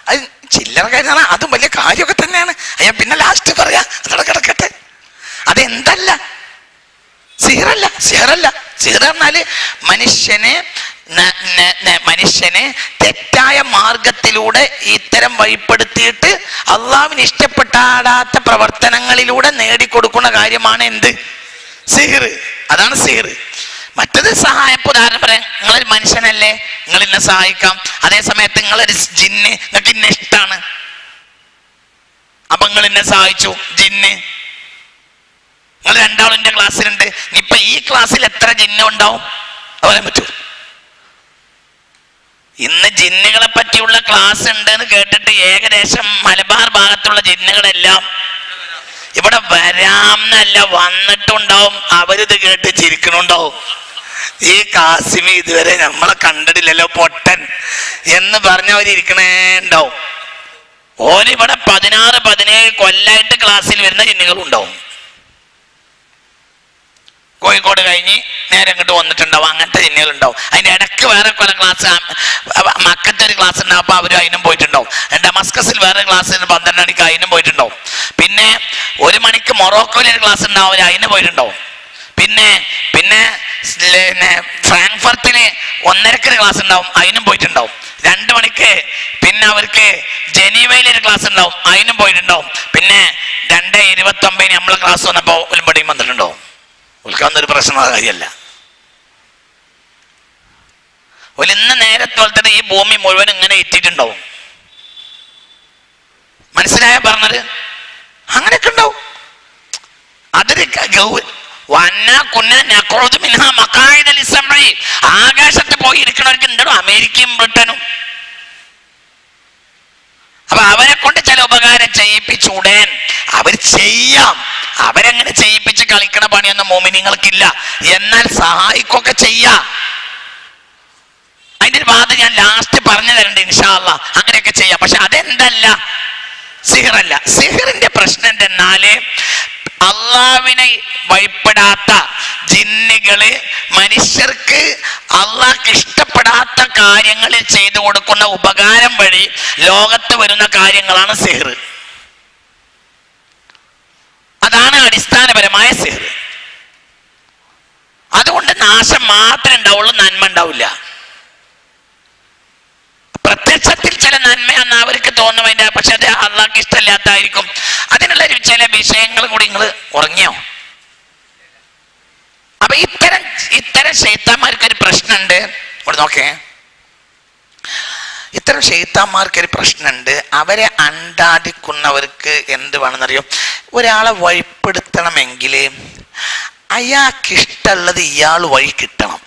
അത് ചില്ലറ കാര്യമാണ്, അതും വലിയ കാര്യമൊക്കെ തന്നെയാണ്. അയ്യാ പിന്നെ ലാസ്റ്റ് പറയാ, അതോടെ കിടക്കട്ടെ. അതെന്തല്ല, സിഹറല്ല. സിഹർ പറഞ്ഞാല് മനുഷ്യനെ തെറ്റായ മാർഗത്തിലൂടെ ഇത്തരം വഴിപ്പെടുത്തിയിട്ട് അള്ളാഹുവിന് ഇഷ്ടപ്പെടാത്ത പ്രവർത്തനങ്ങളിലൂടെ നേടിക്കൊടുക്കുന്ന കാര്യമാണ് എന്ത്? സിഹർ. അതാണ് സിഹർ. മറ്റത് സഹായം. ഉദാഹരണം പറയാം, നിങ്ങളൊരു മനുഷ്യനല്ലേ, നിങ്ങൾ എന്നെ സഹായിക്കാം. അതേ സമയത്ത് നിങ്ങളൊരു ജിന്ന്, നിങ്ങൾക്ക് ഇന്നെ ഇഷ്ടമാണ്, അപ്പൊ നിങ്ങൾ എന്നെ സഹായിച്ചു. ജിന്ന് നിങ്ങൾ രണ്ടാളും എന്റെ ക്ലാസ്സിലുണ്ട്. ഇപ്പൊ ഈ ക്ലാസ്സിൽ എത്ര ജിന്ന ഉണ്ടാവും പറയാൻ പറ്റൂ? ഇന്ന് ജിന്നുകളെ പറ്റിയുള്ള ക്ലാസ് ഉണ്ട് എന്ന് കേട്ടിട്ട് ഏകദേശം മലബാർ ഭാഗത്തുള്ള ജിന്നുകളെല്ലാം ഇവിടെ വരാമെന്നല്ല വന്നിട്ടുണ്ടാവും. അവരിത് കേട്ട് ചിരിക്കണുണ്ടാവും. ഈ കാസിമി ഇതുവരെ നമ്മളെ കണ്ടിട്ടില്ലല്ലോ പൊട്ടൻ എന്ന് പറഞ്ഞവരിക്കണേ ഉണ്ടാവും. ഓനിവിടെ 16-17 കൊല്ലായിട്ട് ക്ലാസ്സിൽ വരുന്ന ജിന്നുകളുണ്ടാവും. കോഴിക്കോട് കഴിഞ്ഞ് നേരെ ഇങ്ങോട്ട് വന്നിട്ടുണ്ടാവും. അങ്ങനത്തെ ജിന്നുകളുണ്ടാവും. അതിൻ്റെ ഇടയ്ക്ക് വേറെ കുറെ ക്ലാസ്, മക്കത്തെ ഒരു ക്ലാസ് ഉണ്ടാവും, അപ്പോൾ അവരും അതിനും പോയിട്ടുണ്ടാവും. ഡമസ്കസിൽ വേറെ ക്ലാസ് 12 മണിക്ക് അതിനും പോയിട്ടുണ്ടാവും. പിന്നെ 1 മണിക്ക് മൊറോക്കോയിൽ ഒരു ക്ലാസ് ഉണ്ടാവും, അവർ അതിന് പോയിട്ടുണ്ടാവും. പിന്നെ ഫ്രാങ്ക്ഫർട്ടിന് 1:30 ക്ലാസ് ഉണ്ടാവും, അതിനും പോയിട്ടുണ്ടാവും. 2 മണിക്ക് പിന്നെ അവർക്ക് ജനീവയിൽ ഒരു ക്ലാസ് ഉണ്ടാവും, അതിനും പോയിട്ടുണ്ടാവും. പിന്നെ 2:29 നമ്മളെ ക്ലാസ് വന്നപ്പോൾ ഉൽപ്പടിയും വന്നിട്ടുണ്ടാവും. ഉൽക്കാവുന്നൊരു പ്രശ്നമുള്ള കാര്യമല്ല. ഇന്ന് നേരത്തെ തന്നെ ഈ ഭൂമി മുഴുവൻ ഇങ്ങനെ എത്തിയിട്ടുണ്ടാവും. മനസ്സിലായ പറഞ്ഞത്? അങ്ങനെയൊക്കെ ഉണ്ടാവും. അതൊരു ആകാശത്ത് പോയി ഇരിക്കണവർക്ക് എന്താണോ അമേരിക്കയും ബ്രിട്ടനും. അപ്പൊ അവരെ കൊണ്ട് ചില ഉപകാരം ചെയ്യിപ്പിച്ചൂടെ? അവർ ചെയ്യാം. അവരെങ്ങനെ ചെയ്യിപ്പിച്ച് കളിക്കണ പണിയൊന്നും മോമിനിങ്ങൾക്കില്ല. എന്നാൽ സഹായിക്കൊക്കെ ചെയ്യാം. അതിന്റെ ഒരു ഭാഗം ഞാൻ ലാസ്റ്റ് പറഞ്ഞു തരണ്ട് ഇൻഷാ അല്ലാഹ്. അങ്ങനെയൊക്കെ ചെയ്യാം. പക്ഷെ അതെന്തല്ല, സിഹറല്ല. സിഹറിന്റെ പ്രശ്നം എന്തെന്നാല് അള്ളാവിനെ ഭയപ്പെടാത്ത ജിന്നുകള് മനുഷ്യർക്ക് അള്ളാഹ്ക്ക് ഇഷ്ടപ്പെടാത്ത കാര്യങ്ങളിൽ ചെയ്തു കൊടുക്കുന്ന ഉപകാരം വഴി ലോകത്ത് വരുന്ന കാര്യങ്ങളാണ് സിഹർ. അതാണ് അടിസ്ഥാനപരമായ സിഹർ. അതുകൊണ്ട് നാശം മാത്രമേ ഉണ്ടാവുള്ളൂ, നന്മ ഉണ്ടാവില്ല. പ്രത്യക്ഷത്തിൽ ചില നന്മയാണെന്ന് അവർക്ക് തോന്നും, അതിന്റെ പക്ഷെ അത് അള്ളാഹ്ക്ക് ഇഷ്ടമില്ലാത്തായിരിക്കും. അതിനുള്ള ചില വിഷയങ്ങൾ കൂടി നിങ്ങൾ ഉറങ്ങിയോ? അപ്പൊ ഇത്തരം ശൈത്താന്മാർക്കൊരു പ്രശ്നമുണ്ട്. ഇവിടെ നോക്കേ, ഇത്തരം ശൈത്താന്മാർക്കൊരു പ്രശ്നമുണ്ട്. അവരെ അണ്ടാടിക്കുന്നവർക്ക് എന്ത് വേണമെന്നറിയോ? ഒരാളെ വഴിപ്പെടുത്തണമെങ്കിൽ അയാൾക്കിഷ്ടമുള്ളത് ഇയാൾ വഴി കിട്ടണം.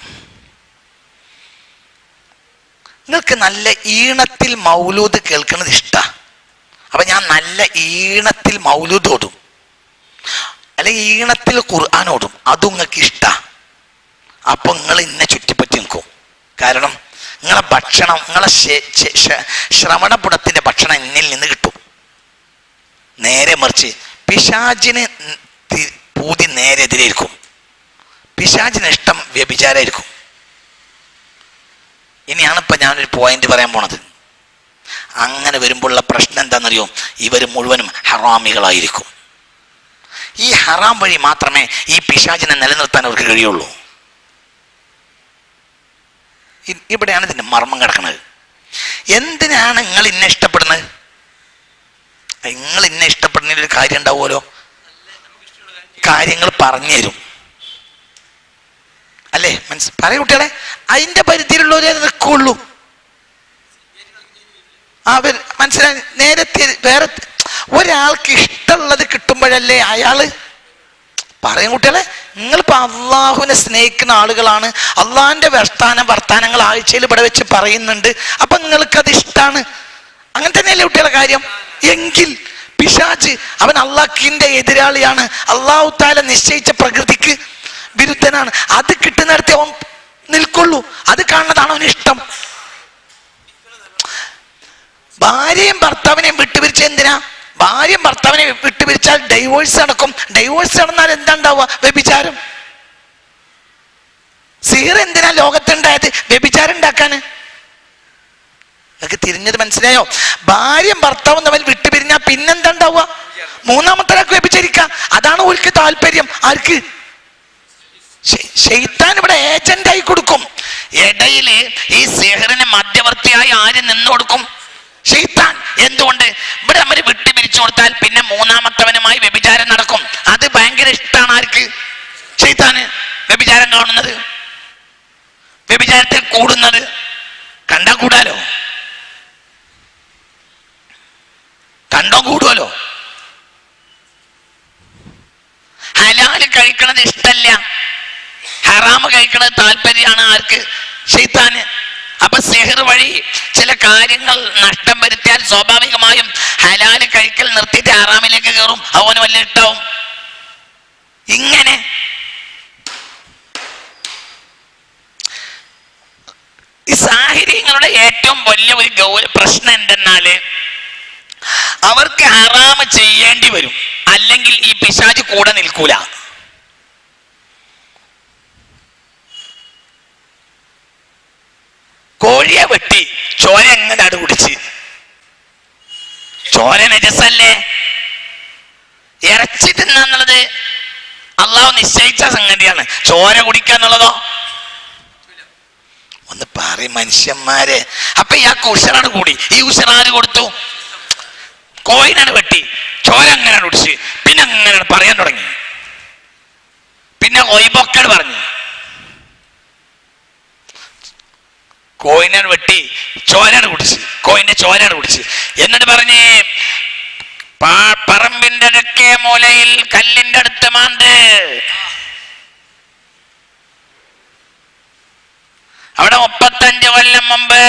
നിങ്ങൾക്ക് നല്ല ഈണത്തിൽ മൗലൂദ് കേൾക്കുന്നത് ഇഷ്ടമാണ്. അപ്പൊ ഞാൻ നല്ല ഈണത്തിൽ മൗലൂദ് ഓടും, അല്ലെങ്കിൽ ഈണത്തിൽ ഖുർആൻ ഓടും. അതും നിങ്ങൾക്ക് ഇഷ്ടമാണ്. അപ്പൊ നിങ്ങൾ ഇന്നെ ചുറ്റിപ്പറ്റി നിൽക്കും. കാരണം നിങ്ങളെ ഭക്ഷണം, നിങ്ങളെ ശ്രവണപുടത്തിന്റെ ഭക്ഷണം എന്നിൽ നിന്ന് കിട്ടും. നേരെ മറിച്ച് പിശാചിന് പൂതി നേരെ എതിരായിരിക്കും. പിശാചിന് ഇഷ്ടം വ്യഭിചാരമായിരിക്കും. ഇനിയാണ് ഇപ്പൊ ഞാനൊരു പോയിന്റ് പറയാൻ പോണത്. അങ്ങനെ വരുമ്പോഴുള്ള പ്രശ്നം എന്താണെന്നറിയോ? ഇവർ മുഴുവനും ഹറാമികളായിരിക്കും. ഈ ഹറാം വഴി മാത്രമേ ഈ പിശാചിനെ നിലനിർത്താൻ അവർക്ക് കഴിയുള്ളൂ. ഇവിടെയാണ് ഇതിന്റെ മർമ്മം കിടക്കുന്നത്. എന്തിനാണ് നിങ്ങൾ ഇന്നെ ഇഷ്ടപ്പെടുന്നത്? നിങ്ങൾ ഇന്നെ ഇഷ്ടപ്പെടുന്നതിൽ ഒരു കാര്യം ഉണ്ടാവുമല്ലോ, കാര്യങ്ങൾ പറഞ്ഞു തരും അല്ലേ? പറയ കുട്ടികളെ, അതിന്റെ പരിധിയിലുള്ളവരെ നിൽക്കുള്ളൂ. മനസ്സിലായി? നേരത്തെ വേറെ ഒരാൾക്ക് ഇഷ്ടമുള്ളത് കിട്ടുമ്പോഴല്ലേ അയാള് പറയും. കുട്ടികളെ, നിങ്ങളിപ്പോ അള്ളാഹുവിനെ സ്നേഹിക്കുന്ന ആളുകളാണ്. അള്ളാഹിന്റെ വർത്താനങ്ങൾ ആഴ്ചയിൽ ഇവിടെ വെച്ച് പറയുന്നുണ്ട്. അപ്പൊ നിങ്ങൾക്കത് ഇഷ്ടമാണ്. അങ്ങനെ തന്നെയല്ലേ കുട്ടികളെ കാര്യം? എങ്കിൽ പിശാച് അവൻ അള്ളാഹിന്റെ എതിരാളിയാണ്. അള്ളാഹു താല നിശ്ചയിച്ച പ്രകൃതിക്ക് വിരുദ്ധനാണ്. അത് കിട്ടുന്നിടത്തെ അവൻ നിൽക്കുള്ളൂ. അത് കാണുന്നതാണ് അവന് ഇഷ്ടം. ഭാര്യയും ഭർത്താവിനെയും വിട്ടുപിരിച്ച എന്തിനാ? ഭാര്യയും ഭർത്താവിനെ വിട്ടുപിരിച്ചാൽ ഡൈവോഴ്സ് നടക്കും. ഡൈവോഴ്സ് നടന്നാൽ എന്താ ഉണ്ടാവുക? വ്യഭിചാരം. സിഹർ എന്തിനാ ലോകത്തുണ്ടായത്? വ്യഭിചാരം ഉണ്ടാക്കാന്. നിങ്ങൾക്ക് തിരിഞ്ഞത് മനസ്സിലായോ? ഭാര്യയും ഭർത്താവും തമ്മിൽ വിട്ടുപിരിഞ്ഞാൽ പിന്നെന്താ ഉണ്ടാവുക? മൂന്നാമത്തെ ആൾക്ക് വ്യഭിചരിക്കാം. അതാണ് ഓർക്ക് താല്പര്യം. ആർക്ക്? ശൈത്താൻ ഇവിടെ ഏജന്റായി കൊടുക്കും. ഇടയില് ഈ സിഹറിന് മധ്യവർത്തിയായി ആര് നിന്ന് കൊടുക്കും? ശൈത്താൻ. എന്തുകൊണ്ട്? ഇവിടെ നമ്മൾ വിട്ടുപിരിച്ചു കൊടുത്താൽ പിന്നെ മൂന്നാമത്തവനുമായി വ്യഭിചാരം നടക്കും. അത് ഭയങ്കര ഇഷ്ടമാണ് ആർക്ക്? ശൈത്താന്. വ്യഭിചാരം കാണുന്നത്, വ്യഭിചാരത്തിൽ കൂടുന്നത്. കണ്ടാ കൂടാലോ, കണ്ടോ കൂടുമല്ലോ. ഹലാല് ഹറാമ് കഴിക്കണത് താല്പര്യമാണ് ആർക്ക്? ശൈത്താന്. അപ്പൊ സിഹർ വഴി ചില കാര്യങ്ങൾ നഷ്ടം വരുത്തിയാൽ സ്വാഭാവികമായും ഹലാല് കഴിക്കൽ നിർത്തിയിട്ട് ഹറാമിലേക്ക് കയറും. അവന് വല്ല ഇട്ടാവും. ഇങ്ങനെ ഈ സാഹിര്യങ്ങളുടെ ഏറ്റവും വലിയ ഒരു പ്രശ്നം എന്തെന്നാല് അവർക്ക് ഹറാമ് ചെയ്യേണ്ടി വരും, അല്ലെങ്കിൽ ഈ പിശാച് കൂടെ നിൽക്കൂല. കോഴിയെ വെട്ടി ചോര എങ്ങനെ അടു കുടിച്ച്, ചോര നജസല്ലേ? ഇറച്ചി തിന്നാന്നുള്ളത് അള്ളാഹു നിശ്ചയിച്ച സംഗതിയാണ്. ചോര കുടിക്കാന്നുള്ളതോ? ഒന്ന് പറയും മനുഷ്യന്മാരെ. അപ്പൊ ഇയാൾക്ക് ഉഷറാണ് കൂടി. ഈ ഉഷറാര് കൊടുത്തു? കോയിനാണ് വെട്ടി ചോര അങ്ങനെ കുടിച്ച്, പിന്നെ അങ്ങനെ പറയാൻ തുടങ്ങി. പിന്നെ ഒയ്ബൊക്കെ പറഞ്ഞു കോയിനാണ് വെട്ടി ചോരാണ് കുടിച്ച്, കോയിന്റെ ചോരാണ് കുടിച്ച്. എന്നിട്ട് പറഞ്ഞ് പറമ്പിന്റെ തെക്കേ മൂലയിൽ കല്ലിന്റെ അടുത്ത് മാണ്ട്, അവിടെ 35 കൊല്ലം മുമ്പ്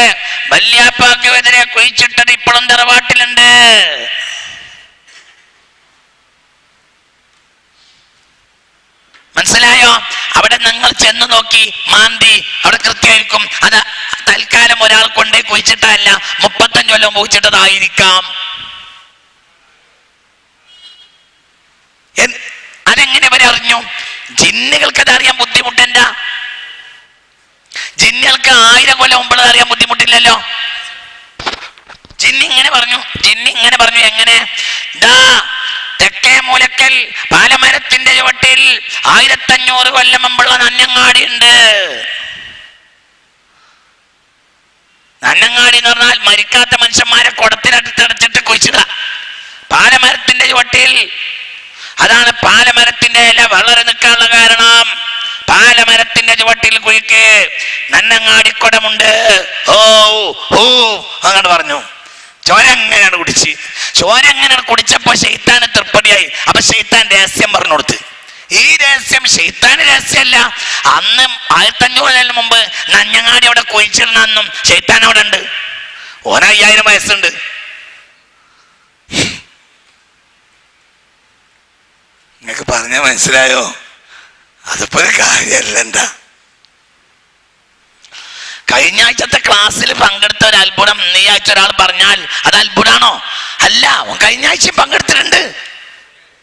വല്യാപ്പാക്കെതിരെ കുഴിച്ചിട്ടത് ഇപ്പോഴും തറവാട്ടിലുണ്ട്. മനസ്സിലായോ? അവിടെ നിങ്ങൾ ചെന്ന് നോക്കി മാന്തി അവിടെ കൃത്യമായിരിക്കും. അത് തൽക്കാലം ഒരാൾ കൊണ്ടേ കുഴിച്ചിട്ടല്ല, 35 കൊല്ലം കുഴിച്ചിട്ടതായിരിക്കാം. അതെങ്ങനെ ഇവരെ അറിഞ്ഞു? ജിന്നുകൾക്ക് അത് അറിയാൻ ബുദ്ധിമുട്ടെന്താ? ജിന്നുകൾക്ക് 1000 കൊല്ലം മുമ്പ് അറിയാൻ ബുദ്ധിമുട്ടില്ലല്ലോ. ജിന്ന് ഇങ്ങനെ പറഞ്ഞു. എങ്ങനെ? ദാ തെക്കേ മൂലക്കൽ പാലമരത്തിന്റെ ചുവട്ടിൽ 1500 കൊല്ലം മുമ്പുള്ള നന്നങ്ങാടി ഉണ്ട്. നന്നങ്ങാടി എന്ന് പറഞ്ഞാൽ മരിക്കാത്ത മനുഷ്യന്മാരെ കുടത്തിനടുത്തടച്ചിട്ട് കുഴിച്ചിട. പാലമരത്തിന്റെ ചുവട്ടിൽ, അതാണ് പാലമരത്തിന്റെ ഇല വളരെ നിൽക്കാനുള്ള കാരണം. പാലമരത്തിന്റെ ചുവട്ടിൽ കുഴിക്ക് നന്നങ്ങാടിക്കുടമുണ്ട്. ഓ ഓ അങ്ങനെ പറഞ്ഞു. ചോര എങ്ങനെയാണ് കുടിച്ച്. ചോര എങ്ങനെയാണ് കുടിച്ചപ്പോ ശൈത്താന് തൃപ്തിയായി. അപ്പൊ ശൈത്താൻ രഹസ്യം പറഞ്ഞു കൊടുത്ത്. ഈ രഹസ്യം ശൈത്താന് രഹസ്യമല്ല. അന്ന് 1500 കൊല്ലം മുമ്പ് നന്നങ്ങാടി അവിടെ കുഴിച്ചിരുന്ന അന്നും ശൈത്താൻ അവിടെ ഉണ്ട്. 5000 വയസ്സുണ്ട്. നിങ്ങൾക്ക് പറഞ്ഞാൽ മനസ്സിലായോ? അതിപ്പോ ഒരു കാര്യമല്ല. എന്താ കഴിഞ്ഞ ആഴ്ചത്തെ ക്ലാസ്സിൽ പങ്കെടുത്ത ഒരു അത്ഭുതം ഈ ആഴ്ച ഒരാൾ പറഞ്ഞാൽ അത് അത്ഭുതമാണോ? അല്ല, കഴിഞ്ഞ ആഴ്ചയും പങ്കെടുത്തിട്ടുണ്ട്,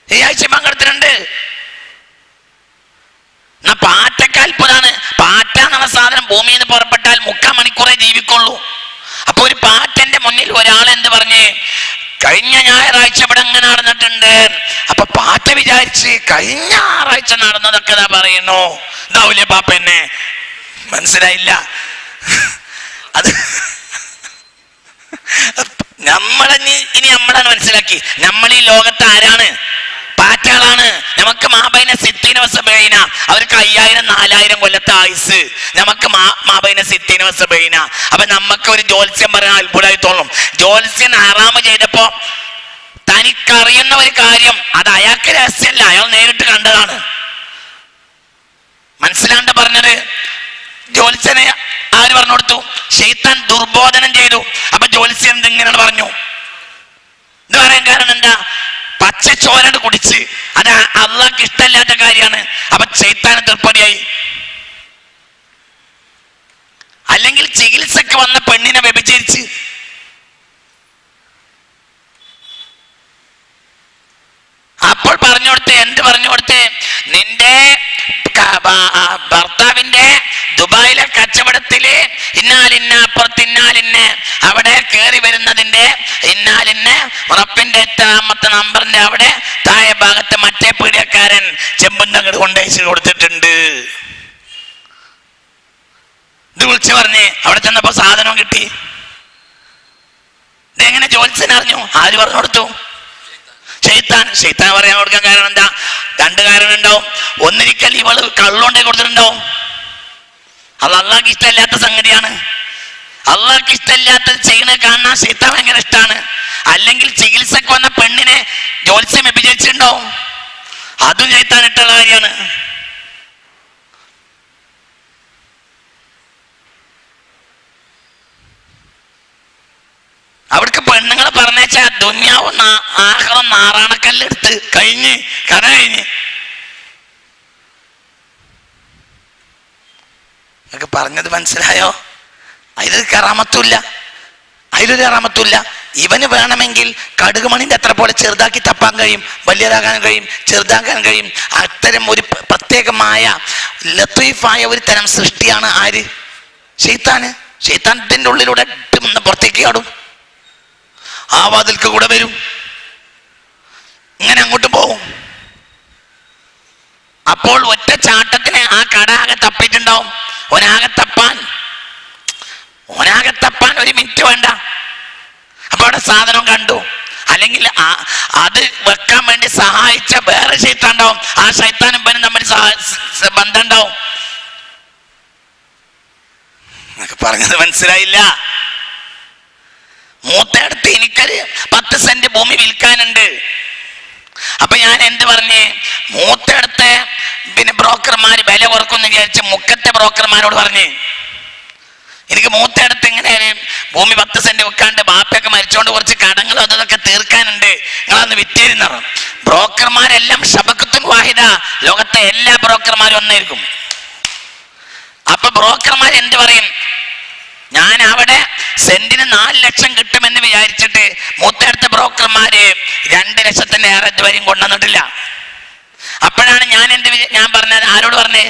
ഈ ആഴ്ചയും പങ്കെടുത്തിട്ടുണ്ട്. എന്നാ പാറ്റക്ക് അത്ഭുതമാണ്. പാറ്റ എന്നുള്ള സാധനം ഭൂമിയിൽ നിന്ന് പുറപ്പെട്ടാൽ 3/4 മണിക്കൂറേ ജീവിക്കുള്ളൂ. അപ്പൊ ഒരു പാറ്റന്റെ മുന്നിൽ ഒരാൾ എന്ത് പറഞ്ഞ്, കഴിഞ്ഞ ഞായറാഴ്ച ഇവിടെ എങ്ങനെ നടന്നിട്ടുണ്ട്. അപ്പൊ പാറ്റ വിചാരിച്ച് കഴിഞ്ഞ ഞായറാഴ്ച നടന്നതൊക്കെ ഇതാ പറയുന്നു. ഇതാവൂലേ പാപ്പന്നെ? മനസ്സിലായില്ല? അത് ഇനി നമ്മളാണ് മനസ്സിലാക്കി. നമ്മൾ ഈ ലോകത്ത് ആരാണ്? പാറ്റകളാണ്. നമുക്ക് മാബൈന സിത്തീന വസബൈന, അവർക്ക് 5000 4000 കൊല്ലത്തെ ആയുസ്, നമുക്ക് മാബൈന സിത്തീന വസബൈന. അപ്പൊ നമുക്ക് ഒരു ജ്യോത്സ്യം പറയാൻ അത്ഭുതമായി തോന്നും. ജ്യോത്സ്യൻ ഹറാമ് ചെയ്തപ്പോ തനിക്കറിയുന്ന ഒരു കാര്യം, അത് അയാൾക്ക് രഹസ്യമല്ല, അയാൾ നേരിട്ട് കണ്ടതാണ്. മനസ്സിലാണ്ട് പറഞ്ഞത്? ജ്യോത്സ്യനെ ആര് പറഞ്ഞു കൊടുത്തു? ശൈത്താൻ ദുർബോധനം ചെയ്തു. അപ്പൊ ജ്യോത്സ്യൻ എന്തിങ്ങനെയാണ് പറഞ്ഞു? ഇത് പറയാൻ കാരണം എന്താ? പച്ച ചോരണ്ട് കുടിച്ച്, അത് അള്ളാഹ്ക്ക് ഇഷ്ടമില്ലാത്ത കാര്യമാണ്. അപ്പൊ ശൈത്താൻ തൃപ്തിയായി. അല്ലെങ്കിൽ ചികിത്സക്ക് വന്ന പെണ്ണിനെ വ്യഭിചരിച്ച്, അപ്പോൾ പറഞ്ഞു കൊടുത്ത്, എന്ത് പറഞ്ഞു കൊടുത്ത്? നിന്റെ ഭർത്താവിന്റെ ദുബായിലെ കച്ചവടത്തില് ഇന്നാലിന്ന അപ്പുറത്ത് ഇന്നാലിന്ന് അവിടെ കയറി വരുന്നതിന്റെ ഇന്നാലിന്ന് ഉറപ്പിന്റെ 8ാമത്തെ നമ്പറിന്റെ അവിടെ താഴെ ഭാഗത്ത് മറ്റേ പീഡിയക്കാരൻ ചെമ്പുന്തങ്ങട് കൊണ്ടയച്ച് കൊടുത്തിട്ടുണ്ട്. ഇത് വിളിച്ചു പറഞ്ഞ് അവിടെ ചെന്നപ്പോ സാധനവും കിട്ടി. ഇതെങ്ങനെ ജ്യോത്സ്യൻ അറിഞ്ഞു? ആര് പറഞ്ഞു കൊടുത്തു? ശൈത്താൻ പറയാൻ കൊടുക്കാൻ കാരണം എന്താ? 2 കാരണം ഉണ്ടാവും. ഒന്നിരിക്കൽ ഇവള് കള്ളുകൊണ്ടേ കൊടുത്തിട്ടുണ്ടാവും. അത് അള്ളാഹ്ക്ക് ഇഷ്ടമില്ലാത്ത സംഗതിയാണ്. അള്ളാഹ്ക്ക് ഇഷ്ടമില്ലാത്തത് ചെയ്യുന്നത് കാണാൻ ശൈത്താൻ ഭയങ്കര ഇഷ്ടമാണ്. അല്ലെങ്കിൽ ചികിത്സക്ക് വന്ന പെണ്ണിനെ ജ്യോത്സ്യം വ്യഭിചരിച്ചിട്ടുണ്ടാവും. അതും ശൈത്താൻ ഇട്ടുള്ള കാര്യമാണ്. പെണ്ണുങ്ങളെ പറഞ്ഞാ ദുന്യാവ് ആഹ്റം നാറാണക്കല്ലെടുത്ത് കഴിഞ്ഞ് കഥ കഴിഞ്ഞ്. നിങ്ങൾക്ക് പറഞ്ഞത് മനസ്സിലായോ? അതിലൊരു കറാമത്തുമില്ല, അതിലൊരു കറാമത്തുമില്ല. ഇവന് വേണമെങ്കിൽ കടുകുമണിന്റെ അത്ര പോലെ ചെറുതാക്കി തപ്പാൻ കഴിയും, വലിയതാകാൻ കഴിയും, ചെറുതാക്കാൻ കഴിയും. അത്തരം ഒരു പ്രത്യേകമായ ലത്തീഫായ ഒരു തരം സൃഷ്ടിയാണ് ആര്? ശൈത്താന്. ശൈത്താന്റെ ഉള്ളിലൂടെ പുറത്തേക്ക് ചാടും, ആ വാതിൽക്ക് കൂടെ വരും, ഇങ്ങനെ അങ്ങോട്ട് പോകും. അപ്പോൾ ഒറ്റ ചാട്ടത്തിന് ആ കട ആകെ തപ്പിയിട്ടുണ്ടാവും. ഓനാകെ തപ്പാൻ ഒരു മിനിറ്റ് വേണ്ട. അപ്പൊ അവിടെ സാധനം കണ്ടു, അല്ലെങ്കിൽ അത് വെക്കാൻ വേണ്ടി സഹായിച്ച വേറെ ശൈത്താൻ ഉണ്ടാവും. ആ ശൈത്താനും ഇവനും തമ്മിൽ ബന്ധം ഉണ്ടാവും. പറഞ്ഞത് മനസ്സിലായില്ല? മൂത്തടുത്ത് എനിക്കൊരു 10 സെന്റ് ഭൂമി വിൽക്കാനുണ്ട്. അപ്പൊ ഞാൻ എന്ത് പറഞ്ഞേ, മൂത്തടുത്ത് ബ്രോക്കർമാര് വില കുറക്കുമെന്ന് വിചാരിച്ച് മുക്കത്തെ ബ്രോക്കർമാരോട് പറഞ്ഞ്, എനിക്ക് മൂത്തടുത്ത് ഇങ്ങനെ ഭൂമി 10 സെന്റ് വെക്കാണ്ട് ബാപ്പയൊക്കെ മരിച്ചോണ്ട് കുറച്ച് കടങ്ങളും അതൊക്കെ തീർക്കാനുണ്ട്, നിങ്ങളന്ന് വിറ്റേരുന്ന. ബ്രോക്കർമാരെല്ലാം ശബക്കത്തുൻ വാഹിദ, ലോകത്തെ എല്ലാ ബ്രോക്കർമാരും ഒന്നായിരിക്കും. അപ്പൊ ബ്രോക്കർമാർ എന്ത് പറയും, ഞാൻ അവിടെ സെന്റിന് 4 ലക്ഷം കിട്ടുമെന്ന് വിചാരിച്ചിട്ട് മൂത്തടുത്ത ബ്രോക്കർമാര് 2 ലക്ഷത്തിന്റെ ഏറെ ഇതുവരെയും കൊണ്ടുവന്നിട്ടില്ല. അപ്പോഴാണ് ഞാൻ പറഞ്ഞത്, ആരോട് പറഞ്ഞേ?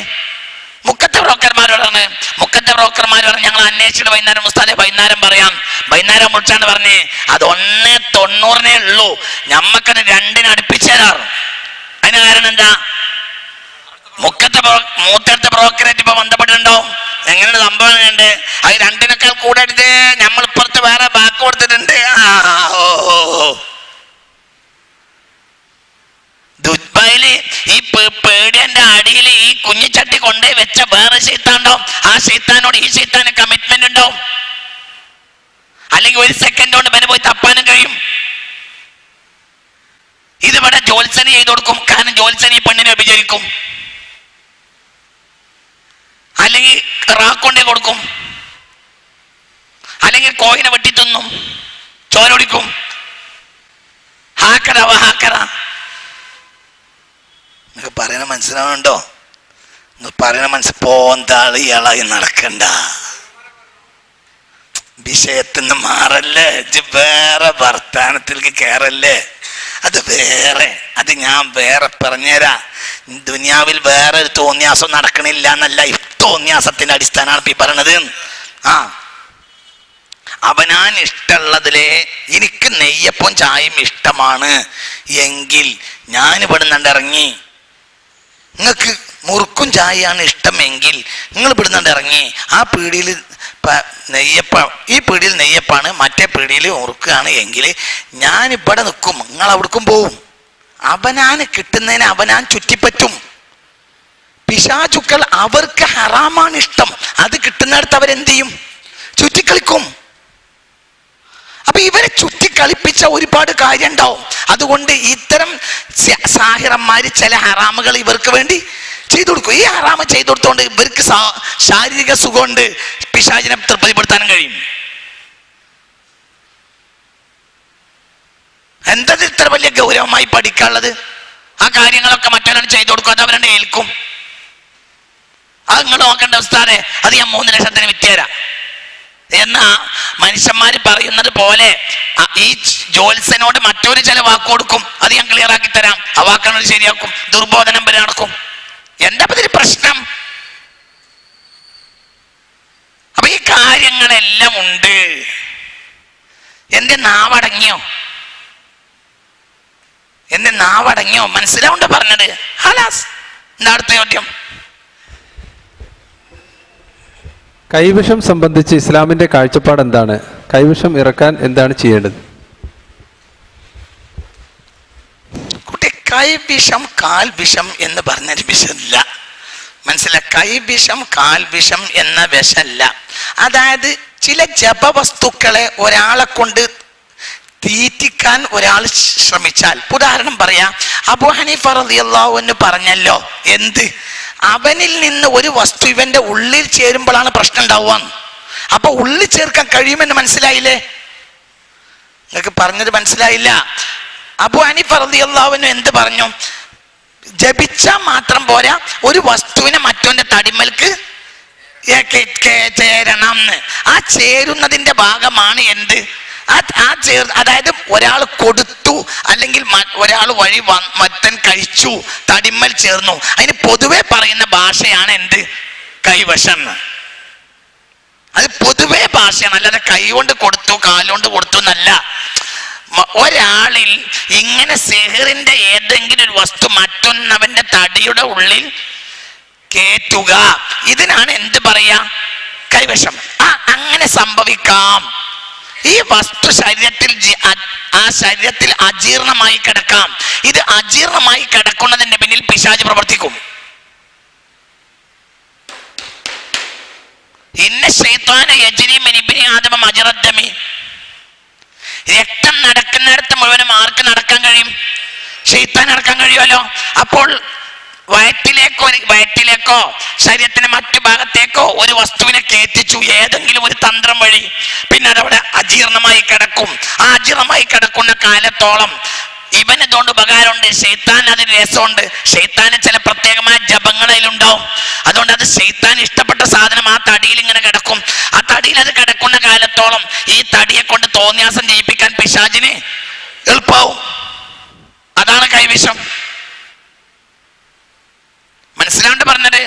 മുക്കത്തെ ബ്രോക്കർമാരോട് പറഞ്ഞ്. മുക്കത്തെ ബ്രോക്കർമാർ പറഞ്ഞു, ഞങ്ങൾ അന്വേഷിച്ചിട്ട് വൈകുന്നേരം മുസ്താദെ വൈകുന്നേരം പറയാം. വൈകുന്നേരം വിളിച്ചാണ് പറഞ്ഞ്, അത് 1.90 ഉള്ളൂ, ഞമ്മക്കത് 2 അടുപ്പിച്ചു തരാറ്. അതിന് കാരണം എന്താ? മൂത്തടുത്ത ബ്രോക്കറായിട്ട് ഇപ്പൊ ബന്ധപ്പെട്ടിട്ടുണ്ടാവും. എങ്ങനെയാണ് സംഭവം ഉണ്ട്? അത് 2 കൂടെ എടുത്ത് നമ്മൾ ഇപ്പുറത്ത് വേറെ ബാക്ക് കൊടുത്തിട്ടുണ്ട്. ദുബായില് ഈ പേടിയന്റെ അടിയിൽ ഈ കുഞ്ഞിച്ചട്ടി കൊണ്ടേ വെച്ച വേറെ ശൈത്താനുണ്ടാവും. ആ ശൈത്താനോട് ഈ ശൈത്താന് കമ്മിറ്റ്മെന്റ് ഉണ്ടാവും. അല്ലെങ്കിൽ 1 സെക്കൻഡ് കൊണ്ട് ഇവന് പോയി തപ്പാനും കഴിയും. ഇതിവിടെ ജോത്സന ചെയ്ത് കൊടുക്കും. കാരണം ജോത്സന ഈ പെണ്ണിനെ വിഭജിക്കും, അല്ലെങ്കിൽ റാക്കൊണ്ടേ കൊടുക്കും, അല്ലെങ്കിൽ കോയിനെ വെട്ടി തിന്നും, ചോരൊടിക്കും. ഹാക്കറ ഹാക്കറ. നിങ്ങൾക്ക് പറയണ മനസ്സിലാവുന്നുണ്ടോ? നിങ്ങൾ പറയണ പോന്താളി ഇളകി നടക്കണ്ട, വിഷയത്തിന്ന് മാറല്ലേ, വേറെ വർത്താനത്തിലേക്ക് കയറല്ലേ. അത് വേറെ, അത് ഞാൻ വേറെ പറഞ്ഞുതരാ. ദുനിയാവിൽ വേറെ ഒരു തോന്നിയാസം നടക്കണില്ല എന്നല്ല, ഈ തോന്നിയാസത്തിന്റെ അടിസ്ഥാനമാണ് ഈ പറയണത്. അവനാൻ ഇഷ്ടമുള്ളതിലെ എനിക്ക് നെയ്യപ്പം ചായയും ഇഷ്ടമാണ് എങ്കിൽ ഞാൻ ഇവിടെ നിന്ന് ഇറങ്ങി, നിങ്ങൾക്ക് മുറുക്കും ചായയാണ് ഇഷ്ടമെങ്കിൽ നിങ്ങൾ ഇവിടുന്ന് ഇറങ്ങി ആ പീടിയിൽ ഈ പീടിയിൽ നെയ്യപ്പാണ്, മറ്റേ പീടിയിൽ മുറുക്കാണ് എങ്കിൽ ഞാനിവിടെ നിൽക്കും, നിങ്ങൾ അവിടേക്കും പോവും. അവനാന് കിട്ടുന്നതിന് അവനാൻ ചുറ്റിപ്പറ്റും. പിശാചുക്കൾ അവർക്ക് ഹറാമാണ് ഇഷ്ടം, അത് കിട്ടുന്നിടത്ത് അവരെന്ത് ചെയ്യും? ചുറ്റിക്കളിക്കും. അപ്പൊ ഇവരെ ചുറ്റിക്കളിപ്പിച്ച ഒരുപാട് കാര്യം ഉണ്ടാവും. അതുകൊണ്ട് ഇത്തരം സാഹിറന്മാര് ചില ഹറാമുകൾ ഇവർക്ക് വേണ്ടി ചെയ്തു കൊടുക്കും. ഈ ഹറാമ് ചെയ്തു കൊടുത്തോണ്ട് ഇവർക്ക് ശാരീരിക സുഖമുണ്ട്, പിശാചിനെ തൃപ്തിപ്പെടുത്താനും കഴിയും. എന്തത് ഇത്ര വലിയ ഗൗരവമായി പഠിക്കാനുള്ളത്? ആ കാര്യങ്ങളൊക്കെ മറ്റൊരാൾ ചെയ്തു കൊടുക്കും, അത് അവരെ ഏൽക്കും. അത് നിങ്ങൾ നോക്കേണ്ട ഉസ്താദേ, അത് ഞാൻ 3 ലക്ഷത്തിന് വിറ്റുതരാം എന്നാ മനുഷ്യന്മാര് പറയുന്നത് പോലെ ഈ ജോത്സ്യനോട് മറ്റൊരു ചില വാക്ക് കൊടുക്കും, അത് ഞാൻ ക്ലിയർ ആക്കി തരാം, ആ വാക്കുകൾ ശരിയാക്കും, ദുർബോധനം വരെ നടക്കും. എന്താ ഇതിന് പ്രശ്നം? അപ്പൊ ഈ കാര്യങ്ങളെല്ലാം ഉണ്ട്. എന്റെ നാവടങ്ങിയോ? മനസ്സിലാവുണ്ടോ പറഞ്ഞത്? ഹലാസ്. എന്താ അടുത്ത ചോദ്യം? കൈവിഷം സംബന്ധിച്ച് ഇസ്ലാമിന്റെ കാഴ്ചപ്പാട് എന്താണ്? കൈവിഷം ഇറക്കാൻ എന്താണ് ചെയ്യേണ്ടത്? കുട്ടി, കൈവിഷം കാൽവിഷം എന്ന് പറഞ്ഞൊരു വിഷമല്ല, മനസ്സിലായി? കൈവിഷം കാൽവിഷം എന്ന വിഷമല്ല. അതായത് ചില ജപവസ്തുക്കളെ ഒരാളെ കൊണ്ട് തീറ്റിക്കാൻ ഒരാൾ ശ്രമിച്ചാൽ, ഉദാഹരണം പറയാം, അബൂ ഹനീഫ റളിയല്ലാഹു അൻഹു പറഞ്ഞല്ലോ, എന്ത്? അവനിൽ നിന്ന് ഒരു വസ്തു ഇവന്റെ ഉള്ളിൽ ചേരുമ്പോഴാണ് പ്രശ്നം ഉണ്ടാവുക. അപ്പൊ ഉള്ളിൽ ചേർക്കാൻ കഴിയുമെന്ന് മനസ്സിലായില്ലേ? നിങ്ങൾക്ക് പറഞ്ഞത് മനസ്സിലായില്ല. അബൂ ഹനീഫ റളിയല്ലാഹു അൻഹു എന്ത് പറഞ്ഞു? ജപിച്ചാൽ മാത്രം പോരാ, ഒരു വസ്തുവിനെ മറ്റൊന്റെ തടിമൽക്ക് ചേരണം. ആ ചേരുന്നതിന്റെ ഭാഗമാണ് എന്ത്? അതായത് ഒരാൾ കൊടുത്തു, അല്ലെങ്കിൽ ഒരാൾ വഴി മറ്റൻ കഴിച്ചു, തടിമ്മൽ ചേർന്നു. അതിന് പൊതുവെ പറയുന്ന ഭാഷയാണ് എന്ത്? കൈവശം. അത് പൊതുവെ ഭാഷയാണ്, അല്ലാതെ കൈ കൊണ്ട് കൊടുത്തു കാലുകൊണ്ട് കൊടുത്തു എന്നല്ല. ഒരാളിൽ ഇങ്ങനെ സിഹറിന്റെ ഏതെങ്കിലും ഒരു വസ്തു മറ്റൊന്നവന്റെ തടിയുടെ ഉള്ളിൽ കേറ്റുക, ഇതിനാണ് എന്ത് പറയാ? കൈവശം. അങ്ങനെ സംഭവിക്കാം. ഈ വസ്തു ശരീരത്തിൽ അജീർണമായി കിടക്കാം. ഇത് അജീർണമായി കിടക്കുന്നതിന്റെ പിന്നിൽ പിശാച് പ്രവർത്തിക്കും. ഇന്ന ശൈത്വാന യജ്രി മിൻ ഇബ്നി ആദമ മജ്റദ് ദമി. രക്തം നടക്കുന്നിടത്ത് മുഴുവനും ആർക്ക് നടക്കാൻ കഴിയും? ശൈത്താൻ നടക്കാൻ കഴിയുമല്ലോ. അപ്പോൾ വയറ്റിലേക്കോ ശരീരത്തിന്റെ മറ്റു ഭാഗത്തേക്കോ ഒരു വസ്തുവിനെ കയറ്റിച്ചു ഏതെങ്കിലും ഒരു തന്ത്രം വഴി, പിന്നെ അതവിടെ അജീർണമായി കിടക്കും. ആ അജീർണമായി കിടക്കുന്ന കാലത്തോളം ഇവന് ഇതുകൊണ്ട് ഉപകാരമുണ്ട്, ശൈത്താൻ അതിന് രസമുണ്ട്. ശൈത്താന് ചില പ്രത്യേകമായ ജപങ്ങളിലുണ്ടാവും. അതുകൊണ്ട് അത് ശൈത്താൻ ഇഷ്ടപ്പെട്ട സാധനം ആ തടിയിൽ ഇങ്ങനെ കിടക്കും. ആ തടിയിൽ അത് കിടക്കുന്ന കാലത്തോളം ഈ തടിയെ കൊണ്ട് തോന്നിയാസം ചെയ്യിപ്പിക്കാൻ പിശാചിന് എളുപ്പമാവും. അതാണ് കൈവശം. മനസ്സിലാണ്ട് പറഞ്ഞത്